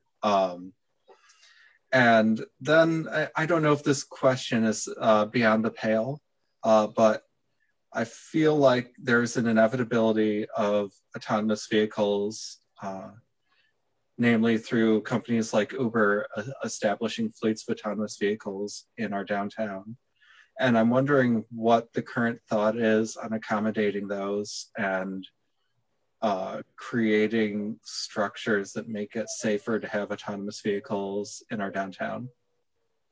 And then I don't know if this question is beyond the pale, but I feel like there's an inevitability of autonomous vehicles, namely through companies like Uber establishing fleets of autonomous vehicles in our downtown. And I'm wondering what the current thought is on accommodating those and creating structures that make it safer to have autonomous vehicles in our downtown.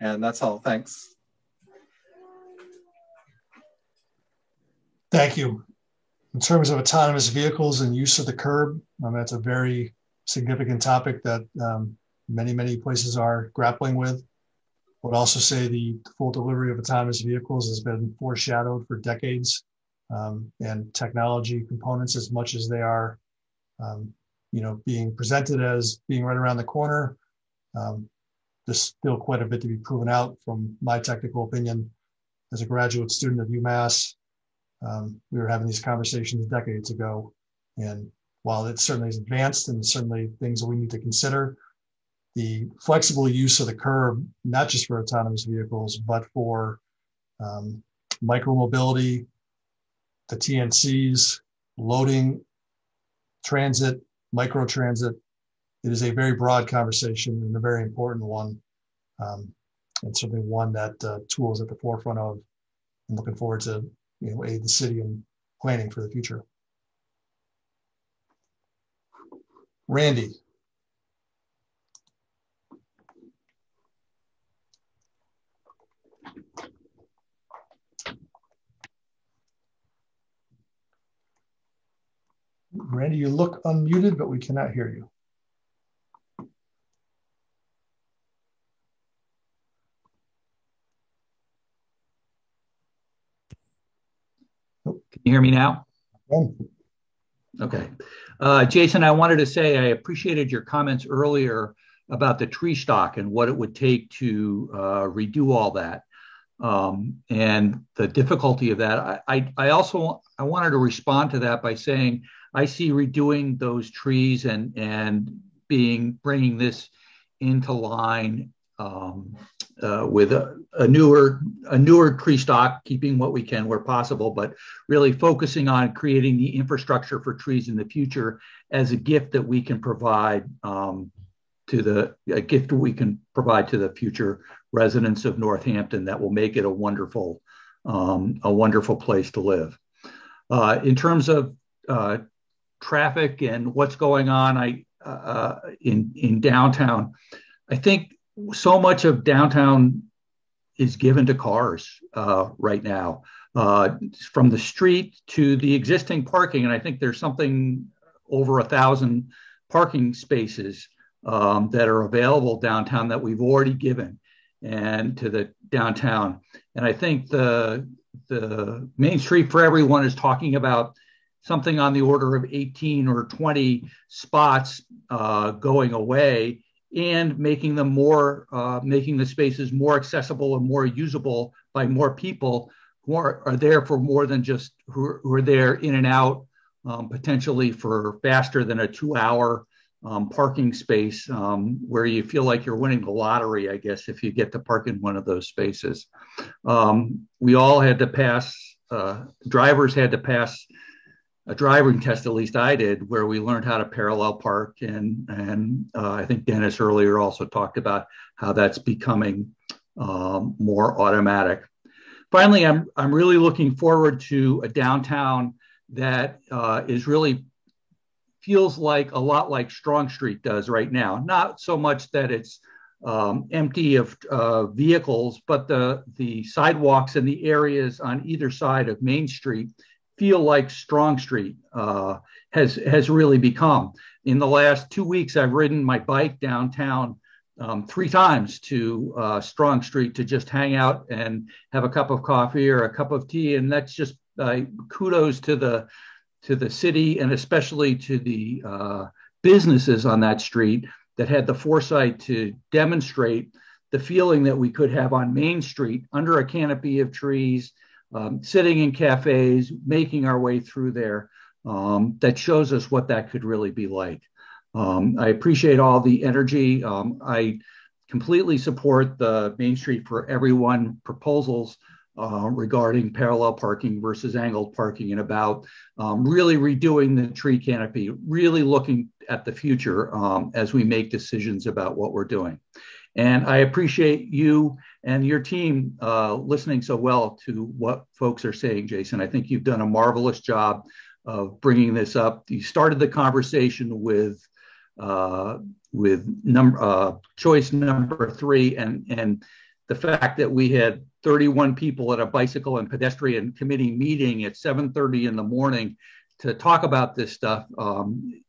And that's all. Thanks. Thank you. In terms of autonomous vehicles and use of the curb, that's a very significant topic that many places are grappling with. I would also say the full delivery of autonomous vehicles has been foreshadowed for decades, and technology components, as much as they are, being presented as being right around the corner, there's still quite a bit to be proven out. From my technical opinion, as a graduate student of UMass, we were having these conversations decades ago, and while it certainly is advanced and certainly things that we need to consider, the flexible use of the curb, not just for autonomous vehicles, but for micromobility, the TNCs, loading, transit, microtransit, it is a very broad conversation and a very important one, and certainly one that TOOL is at the forefront of, and looking forward to aid the city in planning for the future. Randy. Randy, you look unmuted, but we cannot hear you. Can you hear me now? Okay. Jason, I wanted to say I appreciated your comments earlier about the tree stock and what it would take to redo all that, and the difficulty of that. I wanted to respond to that by saying I see redoing those trees and bringing this into line with a newer tree stock, keeping what we can where possible, but really focusing on creating the infrastructure for trees in the future as a gift that we can provide to the future residents of Northampton that will make it a wonderful place to live. In terms of traffic and what's going on in downtown, I think so much of downtown is given to cars right now, from the street to the existing parking. And I think there's something over 1,000 parking spaces that are available downtown that we've already given and to the downtown. And I think the Main Street for Everyone is talking about something on the order of 18 or 20 spots going away, and making the spaces more accessible and more usable by more people who are there for more than just who are there in and out, potentially for faster than a 2-hour parking space, where you feel like you're winning the lottery, I guess, if you get to park in one of those spaces. We all had to pass, drivers had to pass a driving test, at least I did, where we learned how to parallel park. And I think Dennis earlier also talked about how that's becoming more automatic. Finally, I'm really looking forward to a downtown that is really feels like a lot like Strong Street does right now. Not so much that it's empty of vehicles, but the sidewalks and the areas on either side of Main Street feel like Strong Street has really become. In the last 2 weeks, I've ridden my bike downtown 3 times to Strong Street to just hang out and have a cup of coffee or a cup of tea. And that's just kudos to the city, and especially to the businesses on that street that had the foresight to demonstrate the feeling that we could have on Main Street under a canopy of trees, sitting in cafes, making our way through there. That shows us what that could really be like. I appreciate all the energy. I completely support the Main Street for Everyone proposals. regarding parallel parking versus angled parking, and about really redoing the tree canopy, really looking at the future as we make decisions about what we're doing. And I appreciate you and your team listening so well to what folks are saying, Jason. I think you've done a marvelous job of bringing this up. You started the conversation with choice number 3, and the fact that we had 31 people at a bicycle and pedestrian committee meeting at 7:30 in the morning to talk about this stuff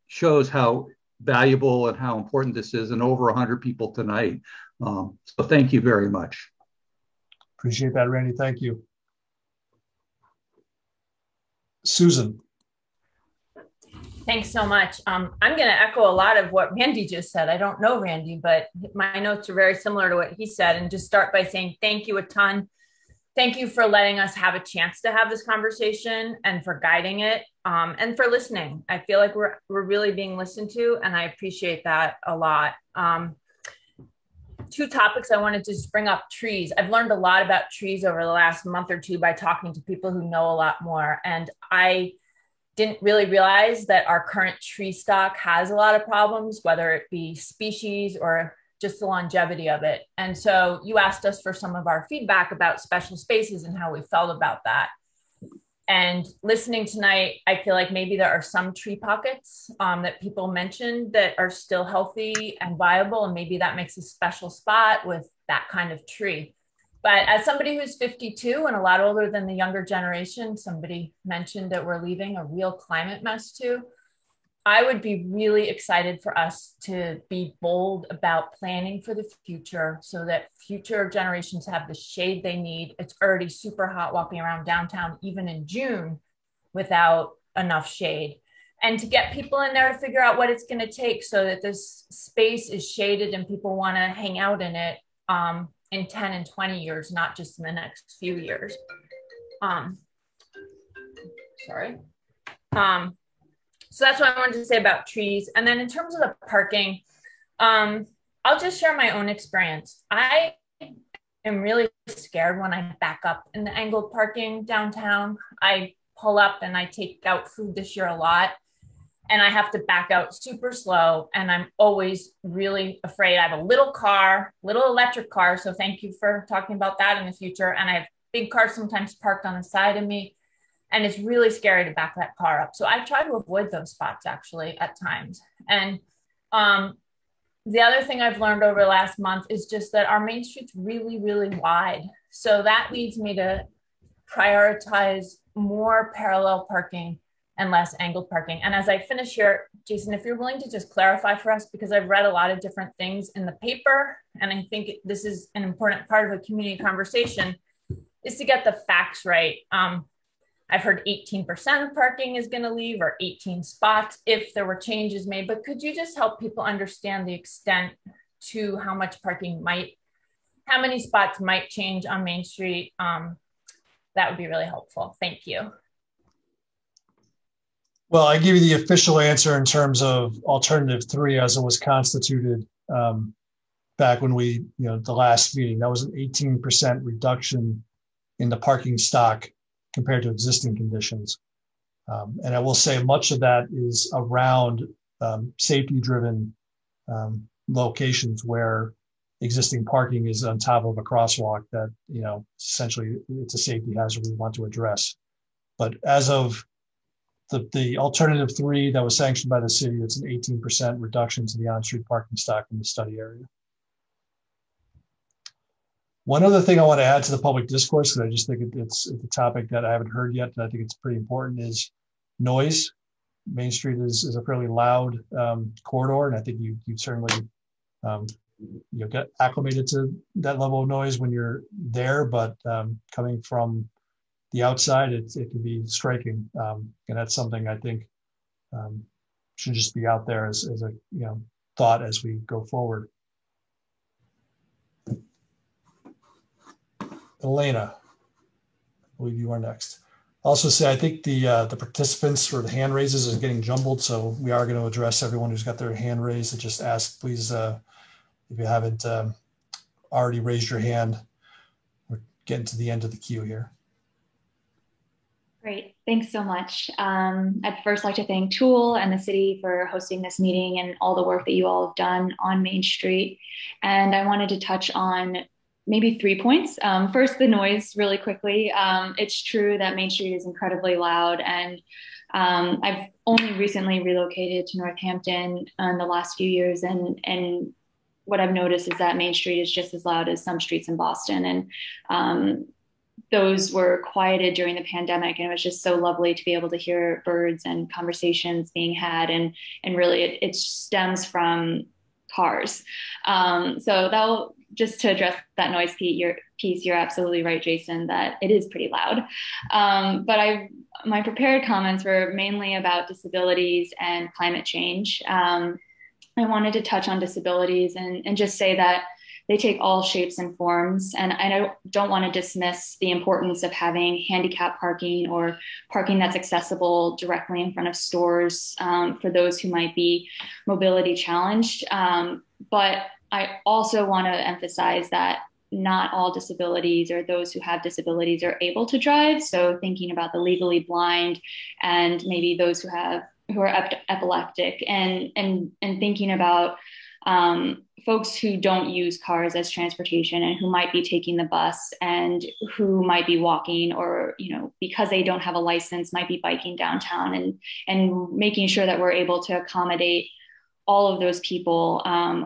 shows how valuable and how important this is, and over 100 people tonight. So thank you very much. Appreciate that, Randy. Thank you. Susan. Thanks so much. I'm going to echo a lot of what Randy just said. I don't know Randy, but my notes are very similar to what he said, and just start by saying thank you a ton. Thank you for letting us have a chance to have this conversation, and for guiding it, and for listening. I feel like we're really being listened to, and I appreciate that a lot. 2 topics I wanted to just bring up: trees. I've learned a lot about trees over the last month or 2 by talking to people who know a lot more. And I didn't really realize that our current tree stock has a lot of problems, whether it be species or just the longevity of it. And so you asked us for some of our feedback about special spaces and how we felt about that. And listening tonight, I feel like maybe there are some tree pockets that people mentioned that are still healthy and viable, and maybe that makes a special spot with that kind of tree. But as somebody who's 52 and a lot older than the younger generation, somebody mentioned that we're leaving a real climate mess too. I would be really excited for us to be bold about planning for the future so that future generations have the shade they need. It's already super hot walking around downtown, even in June, without enough shade. And to get people in there to figure out what it's going to take so that this space is shaded and people want to hang out in it in 10 and 20 years, not just in the next few years. So that's what I wanted to say about trees. And then in terms of the parking, I'll just share my own experience. I am really scared when I back up in the angled parking downtown. I pull up and I take out food this year a lot, and I have to back out super slow. And I'm always really afraid. I have a little electric car. So thank you for talking about that in the future. And I have big cars sometimes parked on the side of me. And it's really scary to back that car up. So I try to avoid those spots actually at times. And the other thing I've learned over the last month is just that our Main Street's really, really wide. So that leads me to prioritize more parallel parking and less angled parking. And as I finish here, Jason, if you're willing to just clarify for us, because I've read a lot of different things in the paper, and I think this is an important part of a community conversation, is to get the facts right. I've heard 18% of parking is going to leave, or 18 spots if there were changes made, but could you just help people understand the extent to how much parking how many spots might change on Main Street? That would be really helpful. Thank you. Well, I give you the official answer in terms of alternative 3 as it was constituted back when the last meeting. That was an 18% reduction in the parking stock compared to existing conditions. And I will say much of that is around safety-driven locations where existing parking is on top of a crosswalk that, essentially it's a safety hazard we want to address. But as of the alternative 3 that was sanctioned by the city, it's an 18% reduction to the on-street parking stock in the study area. One other thing I want to add to the public discourse, because I just think it's a topic that I haven't heard yet, and I think it's pretty important, is noise. Main Street is a fairly loud corridor, and I think you certainly get acclimated to that level of noise when you're there, but coming from the outside, it can be striking, and that's something I think should just be out there as a thought as we go forward. Elena, I believe you are next. Also say, I think the participants for the hand raises is getting jumbled, so we are going to address everyone who's got their hand raised. And just ask, please, if you haven't already raised your hand, or getting to the end of the queue here. Great, thanks so much. I'd first like to thank TOOL and the city for hosting this meeting and all the work that you all have done on Main Street. And I wanted to touch on maybe 3 points. First, the noise really quickly. It's true that Main Street is incredibly loud, and I've only recently relocated to Northampton in the last few years, and what I've noticed is that Main Street is just as loud as some streets in Boston. And those were quieted during the pandemic, and it was just so lovely to be able to hear birds and conversations being had, and really it stems from cars. So that'll just to address that noise piece, you're absolutely right, Jason, that it is pretty loud. But my prepared comments were mainly about disabilities and climate change. I wanted to touch on disabilities and just say that they take all shapes and forms. And I don't want to dismiss the importance of having handicap parking or parking that's accessible directly in front of stores for those who might be mobility challenged. But I also want to emphasize that not all disabilities or those who have disabilities are able to drive. So thinking about the legally blind and maybe those who are epileptic, and thinking about folks who don't use cars as transportation and who might be taking the bus and who might be walking, or, because they don't have a license, might be biking downtown, and making sure that we're able to accommodate all of those people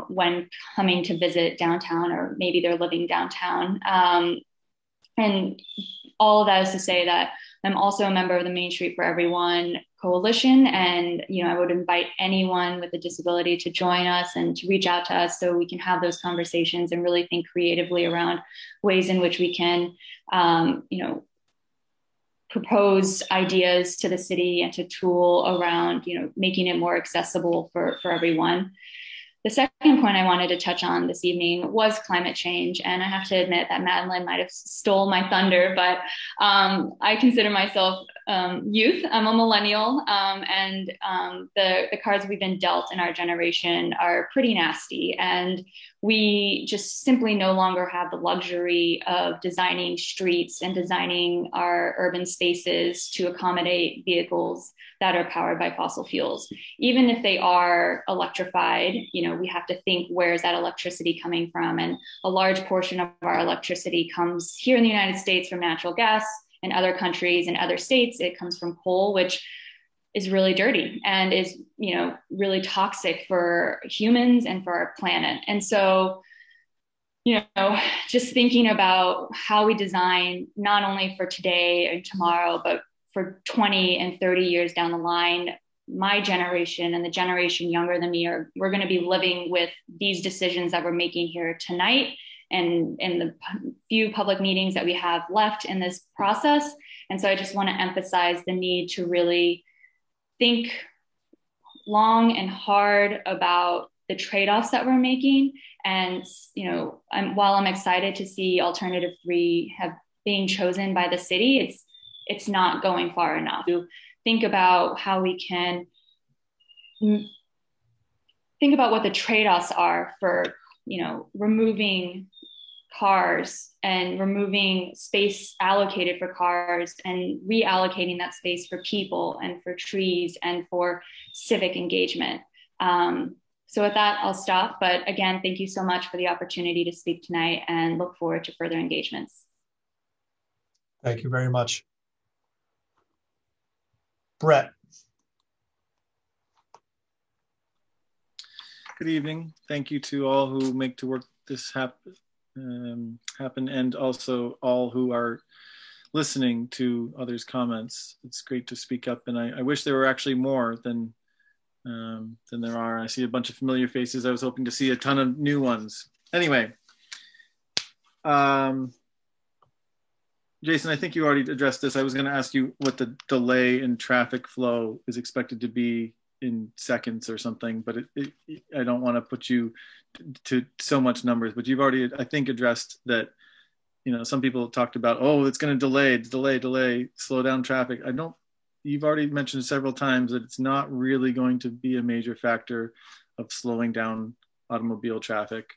when coming to visit downtown, or maybe they're living downtown. And all of that is to say that I'm also a member of the Main Street for Everyone Coalition. And, I would invite anyone with a disability to join us and to reach out to us so we can have those conversations and really think creatively around ways in which we can, propose ideas to the city and to TOOL around, making it more accessible for everyone. The second point I wanted to touch on this evening was climate change. And I have to admit that Madeline might have stole my thunder, but I consider myself youth. I'm a millennial, and the cards we've been dealt in our generation are pretty nasty. And we just simply no longer have the luxury of designing streets and designing our urban spaces to accommodate vehicles that are powered by fossil fuels. Even if they are electrified, we have to think, where's that electricity coming from? And a large portion of our electricity comes here in the United States from natural gas. In other countries and other states, it comes from coal, which is really dirty and is, really toxic for humans and for our planet. And so, just thinking about how we design not only for today and tomorrow, but for 20 and 30 years down the line, my generation and the generation younger than me we're going to be living with these decisions that we're making here tonight and in the few public meetings that we have left in this process. And so I just want to emphasize the need to really think long and hard about the trade-offs that we're making. And, while I'm excited to see Alternative 3 being chosen by the city, it's not going far enough to think about how we can think about what the trade-offs are for, removing cars and removing space allocated for cars and reallocating that space for people and for trees and for civic engagement. So with that, I'll stop. But again, thank you so much for the opportunity to speak tonight, and look forward to further engagements. Thank you very much. Brett. Good evening. Thank you to all who make to work this happen, and also all who are listening to others' comments. It's great to speak up, and I wish there were actually more than there are. I see a bunch of familiar faces. I was hoping to see a ton of new ones. Anyway, Jason, I think you already addressed this. I was going to ask you what the delay in traffic flow is expected to be in seconds or something, but I don't want to put you to so much numbers, but you've already, I think, addressed that, some people talked about, oh, it's going to delay, slow down traffic. You've already mentioned several times that it's not really going to be a major factor of slowing down automobile traffic.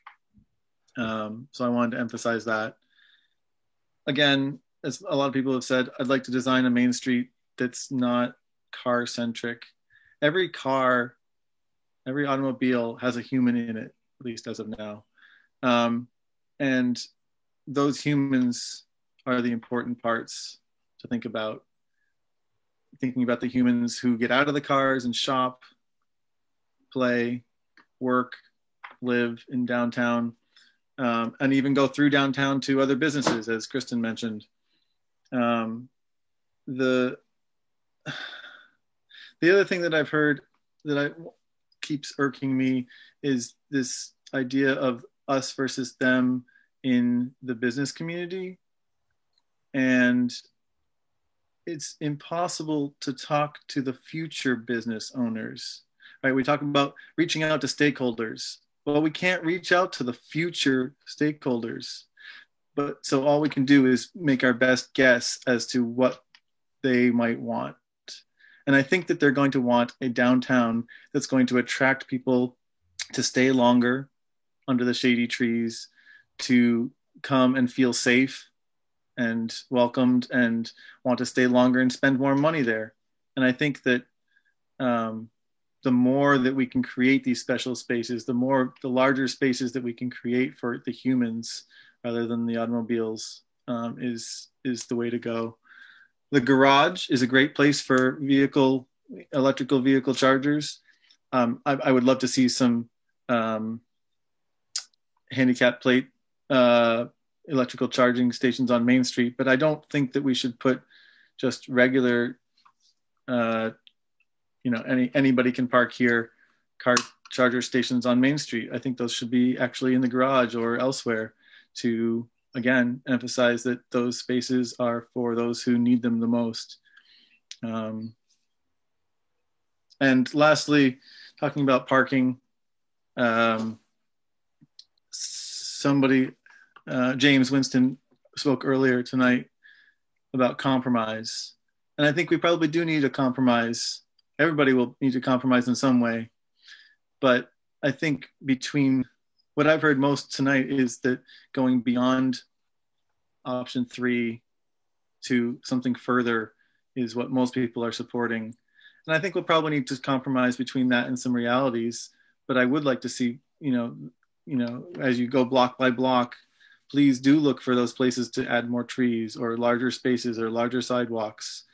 So I wanted to emphasize that. again, as a lot of people have said, I'd like to design a main street that's not car centric. Every car, every automobile has a human in it, at least as of now. And those humans are the important parts to think about. Thinking about the humans who get out of the cars and shop, play, work, live in downtown, and even go through downtown to other businesses, as Kristen mentioned. The other thing that I've heard that keeps irking me is this idea of us versus them in the business community. And it's impossible to talk to the future business owners, right? We talk about reaching out to stakeholders. Well, we can't reach out to the future stakeholders. But so all we can do is make our best guess as to what they might want. And I think that they're going to want a downtown that's going to attract people to stay longer under the shady trees, to come and feel safe and welcomed and want to stay longer and spend more money there. And I think that the more that we can create these special spaces, the larger spaces that we can create for the humans rather than the automobiles is the way to go. The garage is a great place for electrical vehicle chargers. I would love to see some handicap plate electrical charging stations on Main Street, but I don't think that we should put just regular, anybody can park here, car charger stations on Main Street. I think those should be actually in the garage or elsewhere to, again, emphasize that those spaces are for those who need them the most. And lastly, talking about parking, James Winston spoke earlier tonight about compromise. And I think we probably do need a compromise. Everybody will need to compromise in some way. But I think between what I've heard most tonight is that going beyond option 3 to something further is what most people are supporting. And I think we'll probably need to compromise between that and some realities. But I would like to see, as you go block by block, please do look for those places to add more trees or larger spaces or larger sidewalks.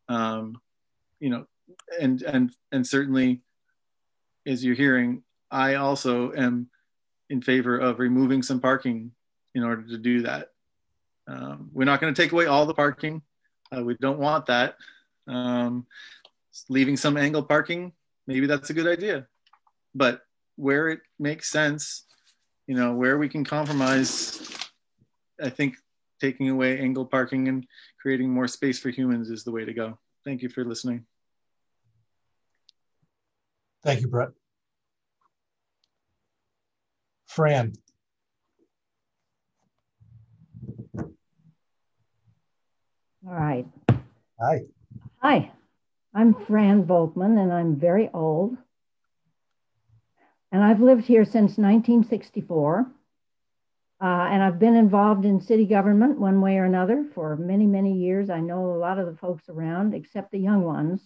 And certainly, as you're hearing, I also am in favor of removing some parking in order to do that. We're not going to take away all the parking. We don't want that. Leaving some angle parking, maybe that's a good idea. But where it makes sense, where we can compromise, I think taking away angle parking and creating more space for humans is the way to go. Thank you for listening. Thank you, Brett. Fran. All right. Hi. Hi, I'm Fran Volkman, and I'm very old. And I've lived here since 1964. And I've been involved in city government one way or another for many, many years. I know a lot of the folks around, except the young ones.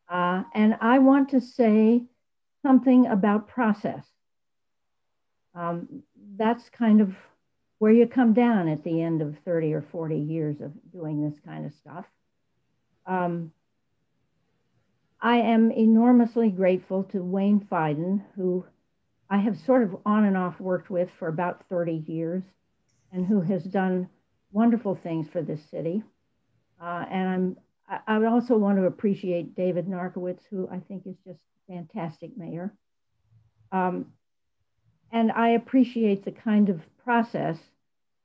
And I want to say something about process. That's kind of where you come down at the end of 30 or 40 years of doing this kind of stuff. I am enormously grateful to Wayne Fiden, who I have sort of on and off worked with for about 30 years, and who has done wonderful things for this city. And I would also want to appreciate David Narkowitz, who I think is just a fantastic mayor. And I appreciate the kind of process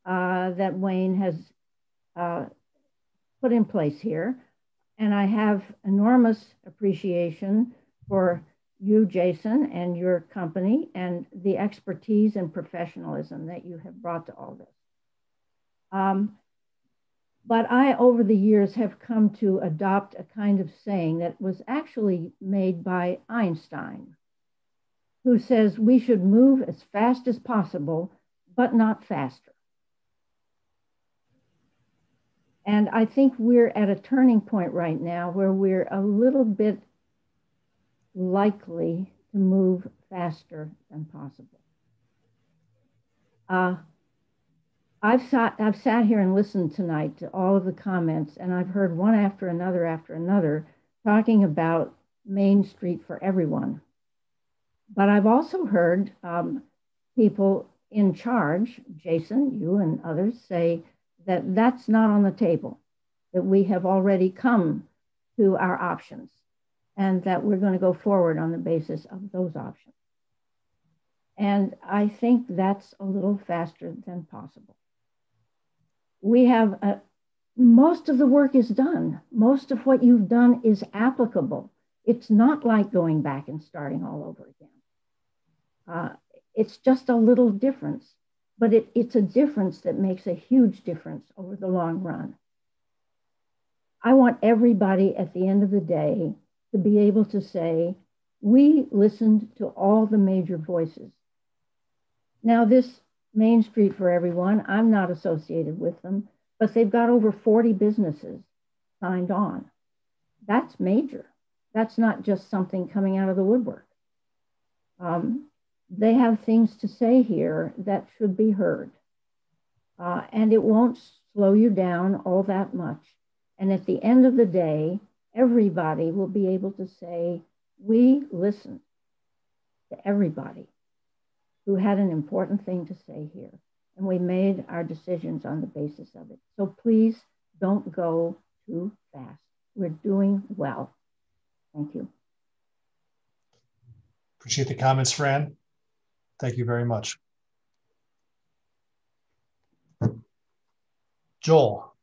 that Wayne has put in place here. And I have enormous appreciation for you, Jason, and your company, and the expertise and professionalism that you have brought to all this. But I, over the years, have come to adopt a kind of saying that was actually made by Einstein, who says we should move as fast as possible, but not faster. And I think we're at a turning point right now where we're a little bit likely to move faster than possible. I've sat here and listened tonight to all of the comments, and I've heard one after another talking about Main Street for everyone. But I've also heard people in charge, Jason, you and others, say that that's not on the table, that we have already come to our options and that we're going to go forward on the basis of those options. And I think that's a little faster than possible. We have, most of the work is done. Most of what you've done is applicable. It's not like going back and starting all over again. It's just a little difference, but it's a difference that makes a huge difference over the long run. I want everybody at the end of the day to be able to say, we listened to all the major voices. Now this Main Street for Everyone, I'm not associated with them, but they've got over 40 businesses signed on. That's major. That's not just something coming out of the woodwork. They have things to say here that should be heard. And it won't slow you down all that much. And at the end of the day, everybody will be able to say, we listened to everybody who had an important thing to say here. And we made our decisions on the basis of it. So please don't go too fast. We're doing well. Thank you. Appreciate the comments, Fran. Thank you very much. Joel.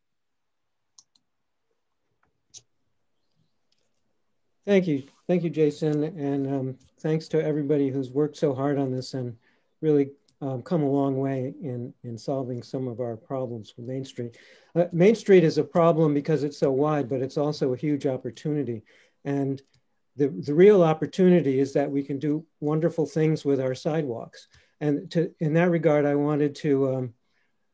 Thank you. Thank you, Jason. And thanks to everybody who's worked so hard on this and really come a long way in solving some of our problems with Main Street. Main Street is a problem because it's so wide, but it's also a huge opportunity. And the real opportunity is that we can do wonderful things with our sidewalks. And in that regard, I wanted to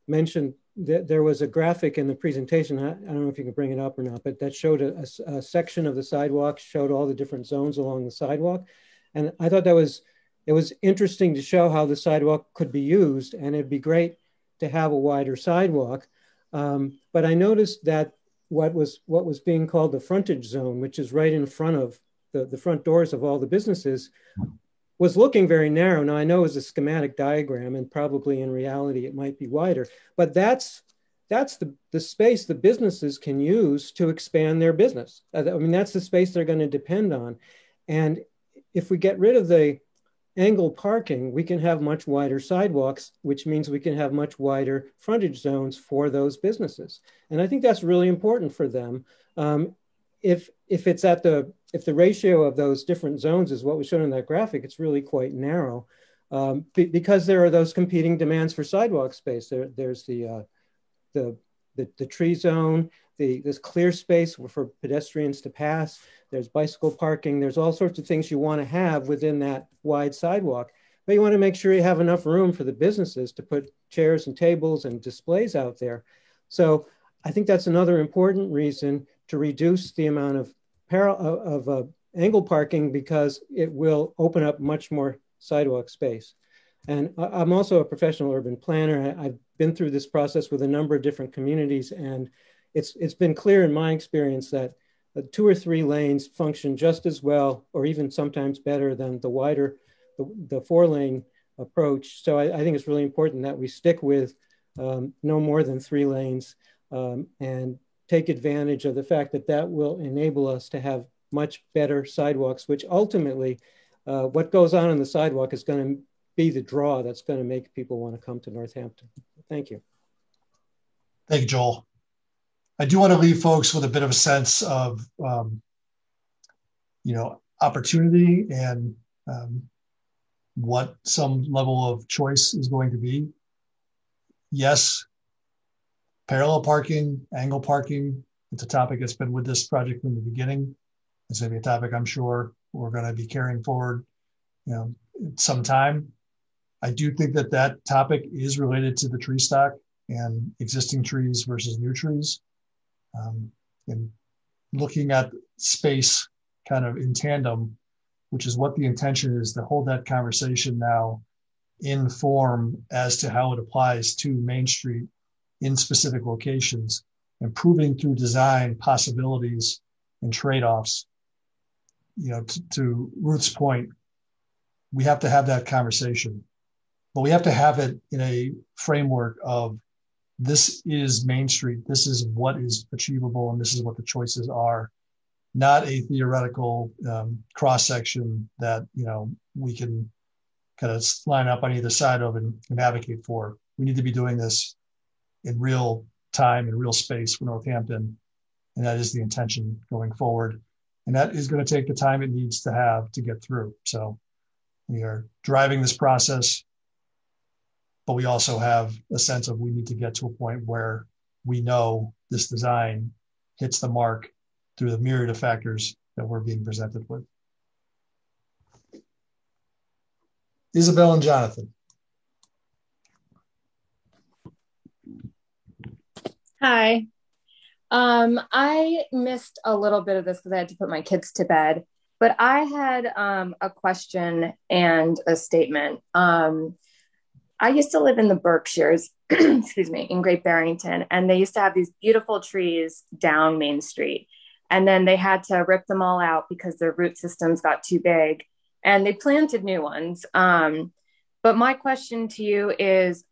mention that there was a graphic in the presentation. I don't know if you can bring it up or not, but that showed a section of the sidewalk, showed all the different zones along the sidewalk. And I thought it was interesting to show how the sidewalk could be used, and it'd be great to have a wider sidewalk. But I noticed that what was being called the frontage zone, which is right in front of the front doors of all the businesses, was looking very narrow. Now I know it's a schematic diagram and probably in reality it might be wider, but that's the space the businesses can use to expand their business. I mean, that's the space they're going to depend on. And if we get rid of the angle parking, we can have much wider sidewalks, which means we can have much wider frontage zones for those businesses. And I think that's really important for them. If the ratio of those different zones is what was shown in that graphic, it's really quite narrow because there are those competing demands for sidewalk space. There's the tree zone, this clear space for pedestrians to pass. There's bicycle parking. There's all sorts of things you want to have within that wide sidewalk. But you want to make sure you have enough room for the businesses to put chairs and tables and displays out there. So I think that's another important reason to reduce the amount of angle parking, because it will open up much more sidewalk space. And I'm also a professional urban planner. I've been through this process with a number of different communities, and it's been clear in my experience that 2 or 3 lanes function just as well, or even sometimes better than the wider, the 4-lane approach. So I think it's really important that we stick with no more than 3 lanes and take advantage of the fact that that will enable us to have much better sidewalks, which ultimately what goes on the sidewalk is going to be the draw that's going to make people want to come to Northampton. Thank you. Thank you, Joel. I do want to leave folks with a bit of a sense of, opportunity and what some level of choice is going to be. Yes, parallel parking, angle parking, it's a topic that's been with this project from the beginning. It's going to be a topic I'm sure we're going to be carrying forward, some time. I do think that topic is related to the tree stock and existing trees versus new trees. And looking at space kind of in tandem, which is what the intention is, to hold that conversation now in form as to how it applies to Main Street in specific locations, improving through design possibilities and trade-offs. You know, to Ruth's point, we have to have that conversation, but we have to have it in a framework of, this is Main Street, this is what is achievable, and this is what the choices are, not a theoretical cross-section that, you know, we can kind of line up on either side of and advocate for. We need to be doing this in real time, in real space for Northampton, and that is the intention going forward. And that is going to take the time it needs to have to get through. So we are driving this process, but we also have a sense of, we need to get to a point where we know this design hits the mark through the myriad of factors that we're being presented with. Isabel and Jonathan. Hi. I missed a little bit of this because I had to put my kids to bed, but I had a question and a statement. I used to live in the Berkshires, excuse me, in Great Barrington, and they used to have these beautiful trees down Main Street. And then they had to rip them all out because their root systems got too big, and they planted new ones. But my question to you is,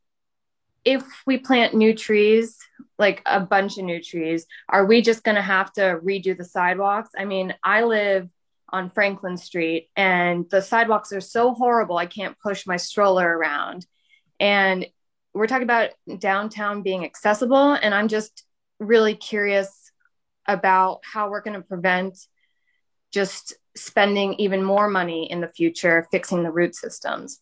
if we plant new trees, like a bunch of new trees, are we just going to have to redo the sidewalks? I mean, I live on Franklin Street and the sidewalks are so horrible, I can't push my stroller around. And we're talking about downtown being accessible. And I'm just really curious about how we're going to prevent just spending even more money in the future fixing the root systems.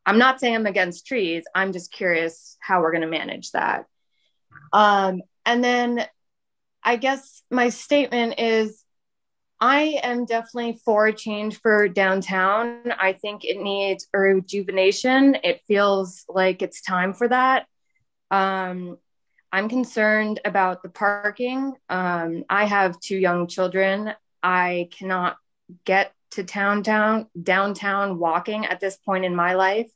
I'm not saying I'm against trees. I'm just curious how we're going to manage that. And then I guess my statement is, I am definitely for a change for downtown. I think it needs a rejuvenation. It feels like it's time for that. I'm concerned about the parking. I have 2 young children. I cannot get to downtown walking at this point in my life.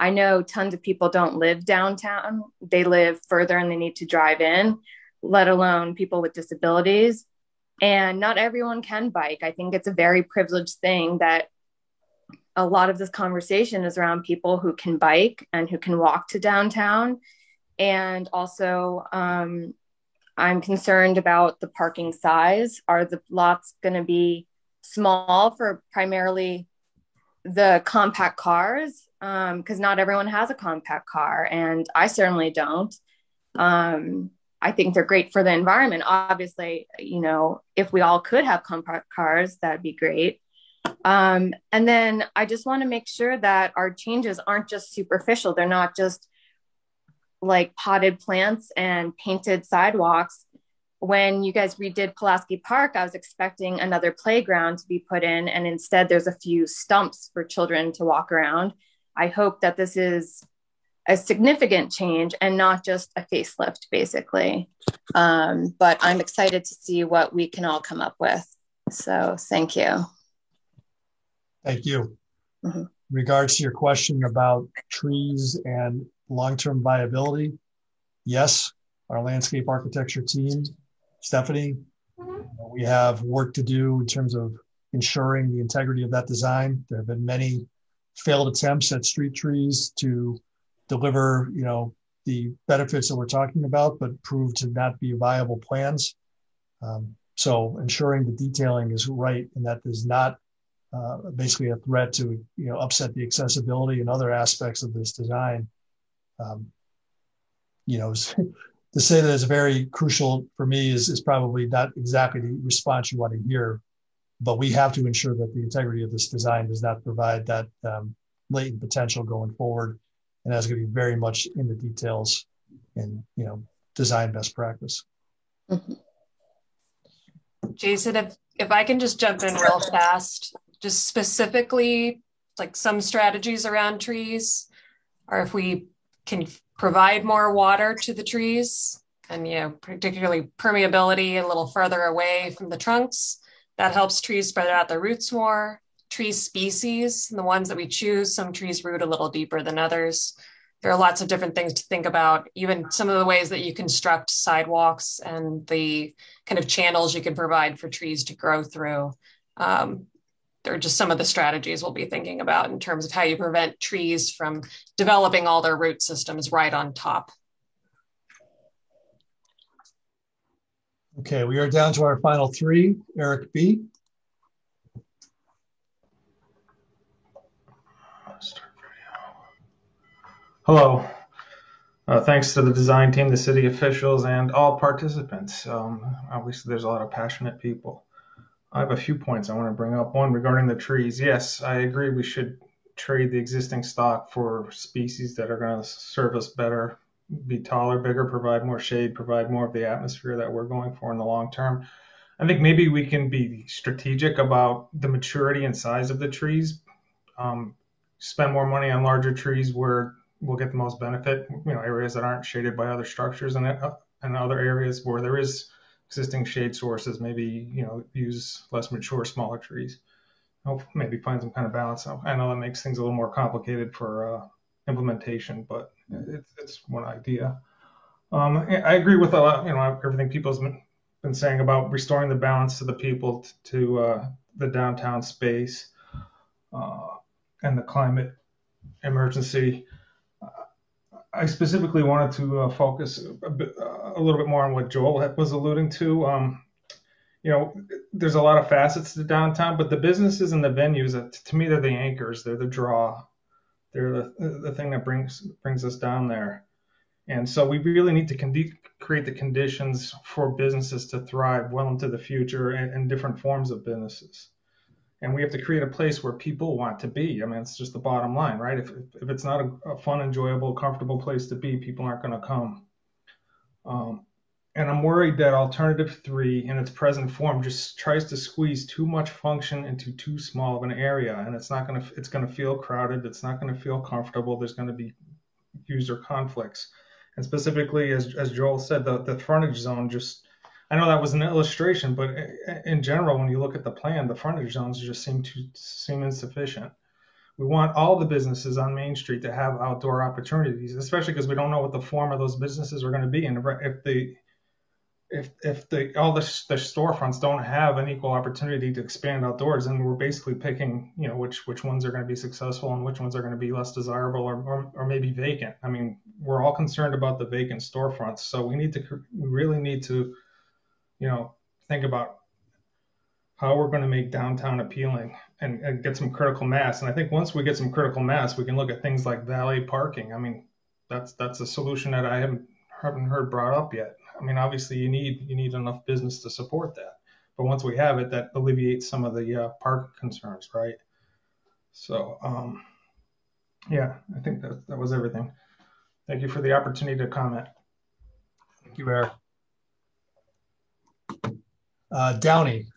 I know tons of people don't live downtown. They live further and they need to drive in, let alone people with disabilities. And not everyone can bike. I think it's a very privileged thing that a lot of this conversation is around people who can bike and who can walk to downtown. And also, I'm concerned about the parking size. Are the lots going to be small for primarily the compact cars? Because not everyone has a compact car, and I certainly don't. I think they're great for the environment. Obviously, you know, if we all could have compact cars, that'd be great. And then I just want to make sure that our changes aren't just superficial. They're not just like potted plants and painted sidewalks. When you guys redid Pulaski Park, I was expecting another playground to be put in, and instead there's a few stumps for children to walk around. I hope that this is a significant change and not just a facelift, basically. But I'm excited to see what we can all come up with. So thank you. Thank you. Mm-hmm. In regards to your question about trees and long-term viability, yes, our landscape architecture team, Stephanie, we have work to do in terms of ensuring the integrity of that design. There have been many failed attempts at street trees to deliver, you know, the benefits that we're talking about, but proved to not be viable plans. So ensuring the detailing is right and that there's not basically a threat to, you know, upset the accessibility and other aspects of this design. You know, to say that it's very crucial for me is probably not exactly the response you want to hear, but we have to ensure that the integrity of this design does not provide that latent potential going forward. And that's going to be very much in the details and, you know, design best practice. Mm-hmm. Jason, if I can just jump in real fast, just specifically like some strategies around trees, or if we can provide more water to the trees, and particularly permeability a little further away from the trunks. That helps trees spread out their roots more. Tree species, the ones that we choose, some trees root a little deeper than others. There are lots of different things to think about, even some of the ways that you construct sidewalks and the kind of channels you can provide for trees to grow through. They're just some of the strategies we'll be thinking about in terms of how you prevent trees from developing all their root systems right on top. Okay, we are down to our final three. Eric B. Hello. Thanks to the design team, the city officials, and all participants. Obviously, there's a lot of passionate people. I have a few points I want to bring up. One, regarding the trees. Yes, I agree we should trade the existing stock for species that are going to serve us better, be taller, bigger, provide more shade, provide more of the atmosphere that we're going for in the long term. I think maybe we can be strategic about the maturity and size of the trees, spend more money on larger trees where we'll get the most benefit, areas that aren't shaded by other structures, and other areas where there is existing shade sources, maybe, use less mature, smaller trees. Hope maybe find some kind of balance. I know that makes things a little more complicated for implementation, but it's one idea. I agree with a lot, everything people's been saying about restoring the balance to the people, to the downtown space, and the climate emergency. I specifically wanted to focus a little bit more on what Joel was alluding to. There's a lot of facets to downtown, but the businesses and the venues, to me, they're the anchors. They're the draw. They're the thing that brings us down there. And so we really need to create the conditions for businesses to thrive well into the future, and different forms of businesses. And we have to create a place where people want to be. I mean, it's just the bottom line, right? If it's not a fun, enjoyable, comfortable place to be, people aren't going to come. And I'm worried that Alternative 3 in its present form just tries to squeeze too much function into too small of an area. And it's going to feel crowded. It's not going to feel comfortable. There's going to be user conflicts. And specifically, as Joel said, the frontage zone I know that was an illustration, but in general, when you look at the plan, the frontage zones just seem insufficient. We want all the businesses on Main Street to have outdoor opportunities, especially because we don't know what the form of those businesses are going to be. And if all the storefronts don't have an equal opportunity to expand outdoors, then we're basically picking, which ones are going to be successful and which ones are going to be less desirable or maybe vacant. I mean, we're all concerned about the vacant storefronts, so we really need to think about how we're going to make downtown appealing and get some critical mass. And I think once we get some critical mass, we can look at things like valet parking. I mean, that's a solution that I haven't heard brought up yet. I mean, obviously you need enough business to support that. But once we have it, that alleviates some of the park concerns, right? So, I think that was everything. Thank you for the opportunity to comment. Thank you, Eric. Downey.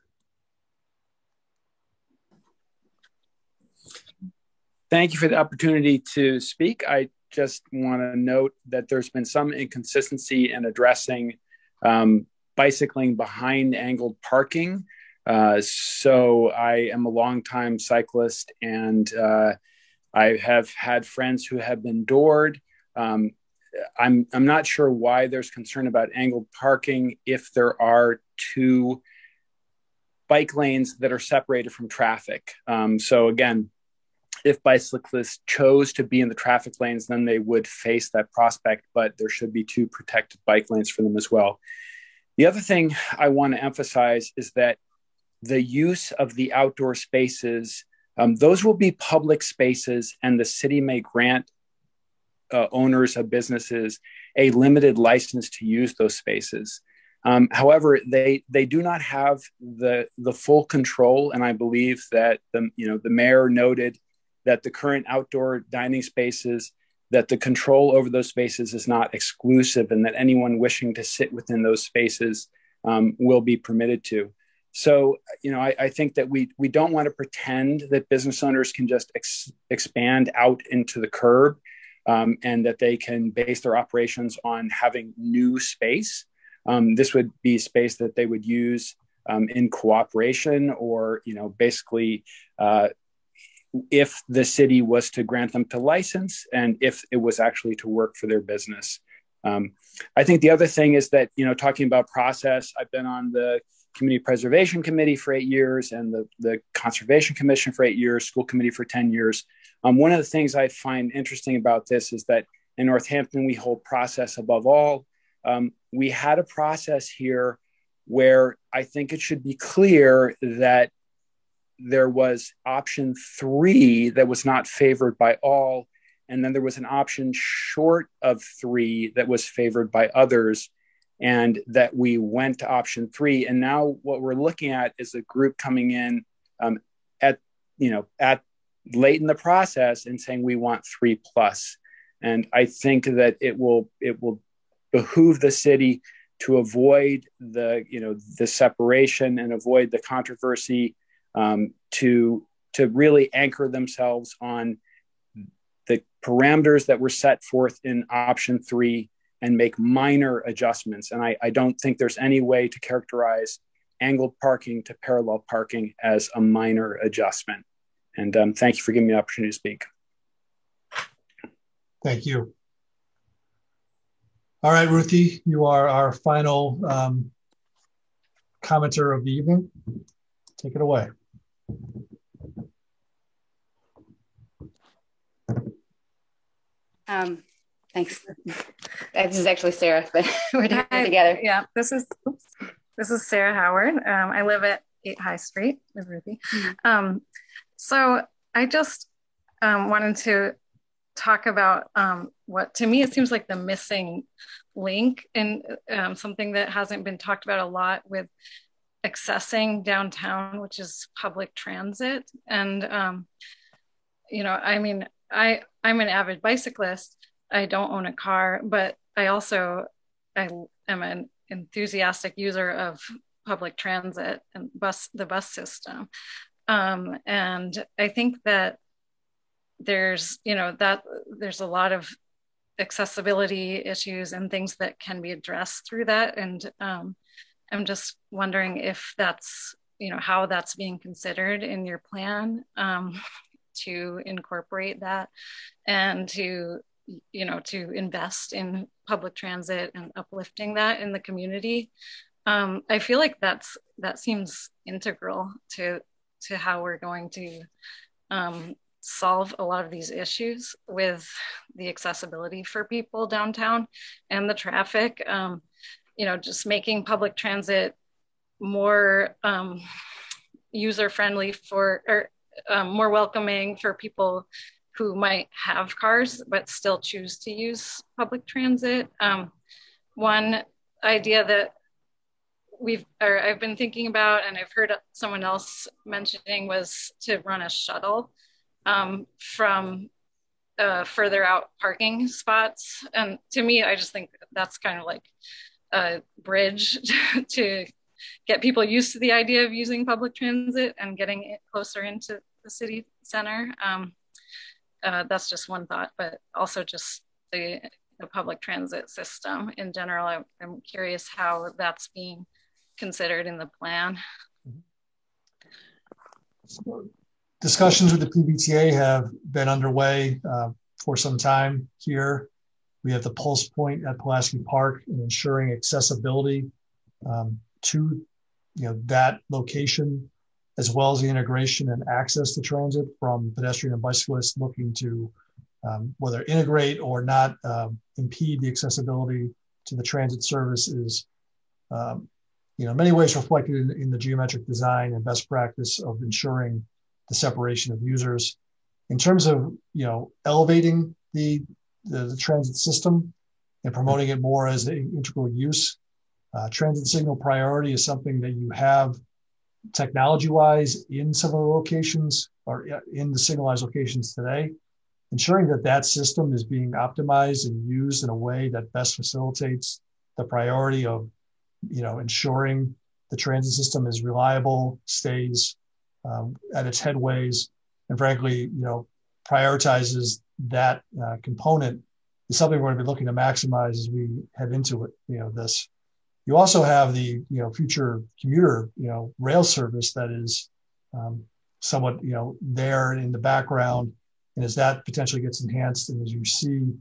Thank you for the opportunity to speak. I just want to note that there's been some inconsistency in addressing bicycling behind angled parking. So I am a longtime cyclist, and I have had friends who have been doored. I'm not sure why there's concern about angled parking if there are two bike lanes that are separated from traffic. So again, if bicyclists chose to be in the traffic lanes, then they would face that prospect, but there should be two protected bike lanes for them as well. The other thing I want to emphasize is that the use of the outdoor spaces, those will be public spaces, and the city may grant owners of businesses a limited license to use those spaces. However, they do not have the full control, and I believe that the mayor noted that the current outdoor dining spaces, that the control over those spaces is not exclusive, and that anyone wishing to sit within those spaces will be permitted to. So, I think that we don't want to pretend that business owners can just expand out into the curb. and that they can base their operations on having new space. This would be space that they would use in cooperation, or basically if the city was to grant them to license, and if it was actually to work for their business. I think the other thing is that, talking about process, I've been on the Community Preservation Committee for 8 years and the Conservation Commission for 8 years, School Committee for 10 years. One of the things I find interesting about this is that in Northampton, we hold process above all. We had a process here where I think it should be clear that there was option 3 that was not favored by all, and then there was an option short of 3 that was favored by others, and that we went to option 3. And now what we're looking at is a group coming in at late in the process and saying we want 3+. And I think that it will behoove the city to avoid the separation and avoid the controversy, to really anchor themselves on the parameters that were set forth in option 3 and make minor adjustments. And I don't think there's any way to characterize angled parking to parallel parking as a minor adjustment. And thank you for giving me the opportunity to speak. Thank you. All right, Ruthie, you are our final commenter of the evening. Take it away. Thanks. This is actually Sarah, but we're doing it together. Yeah, this is Sarah Howard. I live at 8 High Street with Ruthie. So I just wanted to talk about what, to me, it seems like the missing link in something that hasn't been talked about a lot with accessing downtown, which is public transit. And, I'm an avid bicyclist. I don't own a car, but I am an enthusiastic user of public transit and the bus system. And I think that there's a lot of accessibility issues and things that can be addressed through that. And I'm just wondering if that's, how that's being considered in your plan to incorporate that and to invest in public transit and uplifting that in the community. I feel like that seems integral to how we're going to solve a lot of these issues with the accessibility for people downtown and the traffic. Just making public transit more user-friendly or more welcoming for people who might have cars but still choose to use public transit. One idea that I've been thinking about, and I've heard someone else mentioning, was to run a shuttle from further out parking spots. And to me, I just think that's kind of like a bridge to get people used to the idea of using public transit and getting it closer into the city center. That's just one thought, but also just the public transit system in general. I'm curious how that's being considered in the plan. Discussions with the PBTA have been underway for some time here. We have the pulse point at Pulaski Park and ensuring accessibility to that location, as well as the integration and access to transit from pedestrian and bicyclists looking to whether integrate or not impede the accessibility to the transit service is, in many ways reflected in the geometric design and best practice of ensuring the separation of users. In terms of, elevating the transit system and promoting it more as an integral use, transit signal priority is something that you have technology-wise in some of the locations or in the signalized locations today. Ensuring that system is being optimized and used in a way that best facilitates the priority of, ensuring the transit system is reliable, stays at its headways, and frankly, prioritizes that component is something we're going to be looking to maximize as we head into it. This. You also have the future commuter rail service that is somewhat there in the background, and as that potentially gets enhanced, and as you see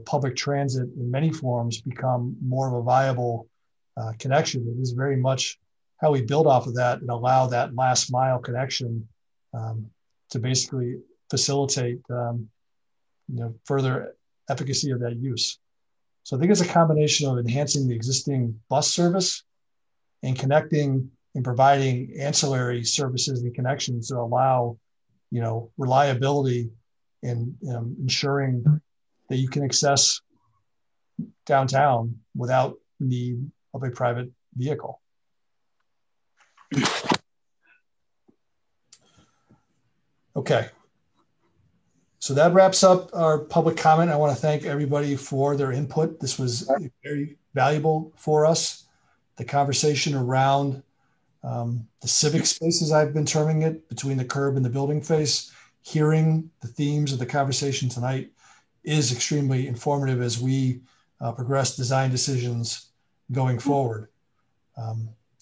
public transit in many forms become more of a viable connection, it is very much how we build off of that and allow that last mile connection to basically facilitate further efficacy of that use. So I think it's a combination of enhancing the existing bus service and connecting and providing ancillary services and connections to allow, reliability and ensuring that you can access downtown without need of a private vehicle. Okay. So that wraps up our public comment. I want to thank everybody for their input. This was very valuable for us. The conversation around the civic spaces, I've been terming it, between the curb and the building face, hearing the themes of the conversation tonight is extremely informative as we progress design decisions going forward.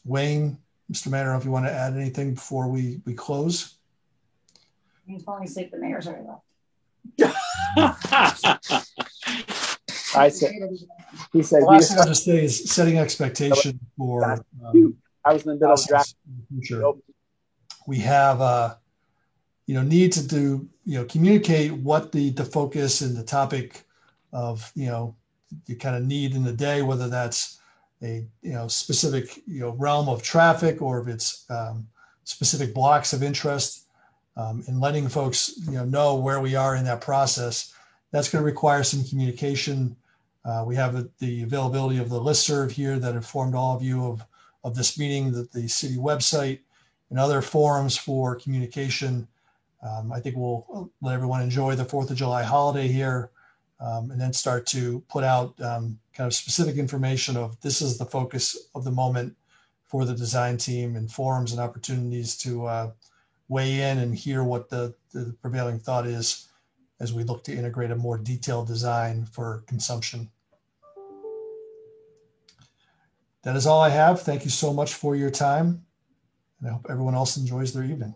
Wayne, Mr. Mayor, I don't know if you want to add anything before we close. He's falling asleep. The mayor's already left. I said. He said. The last thing I'll just say is setting expectation for. I was in the middle of draft. Future. We have, need to do, communicate what the focus and the topic of, you kind of need in the day, whether that's a specific realm of traffic or if it's specific blocks of interest. And letting folks know where we are in that process. That's going to require some communication. We have the availability of the listserv here that informed all of you of this meeting, the city website, and other forums for communication. I think we'll let everyone enjoy the 4th of July holiday here, and then start to put out kind of specific information of this is the focus of the moment for the design team, and forums and opportunities to weigh in and hear what the prevailing thought is as we look to integrate a more detailed design for consumption. That is all I have. Thank you so much for your time, and I hope everyone else enjoys their evening.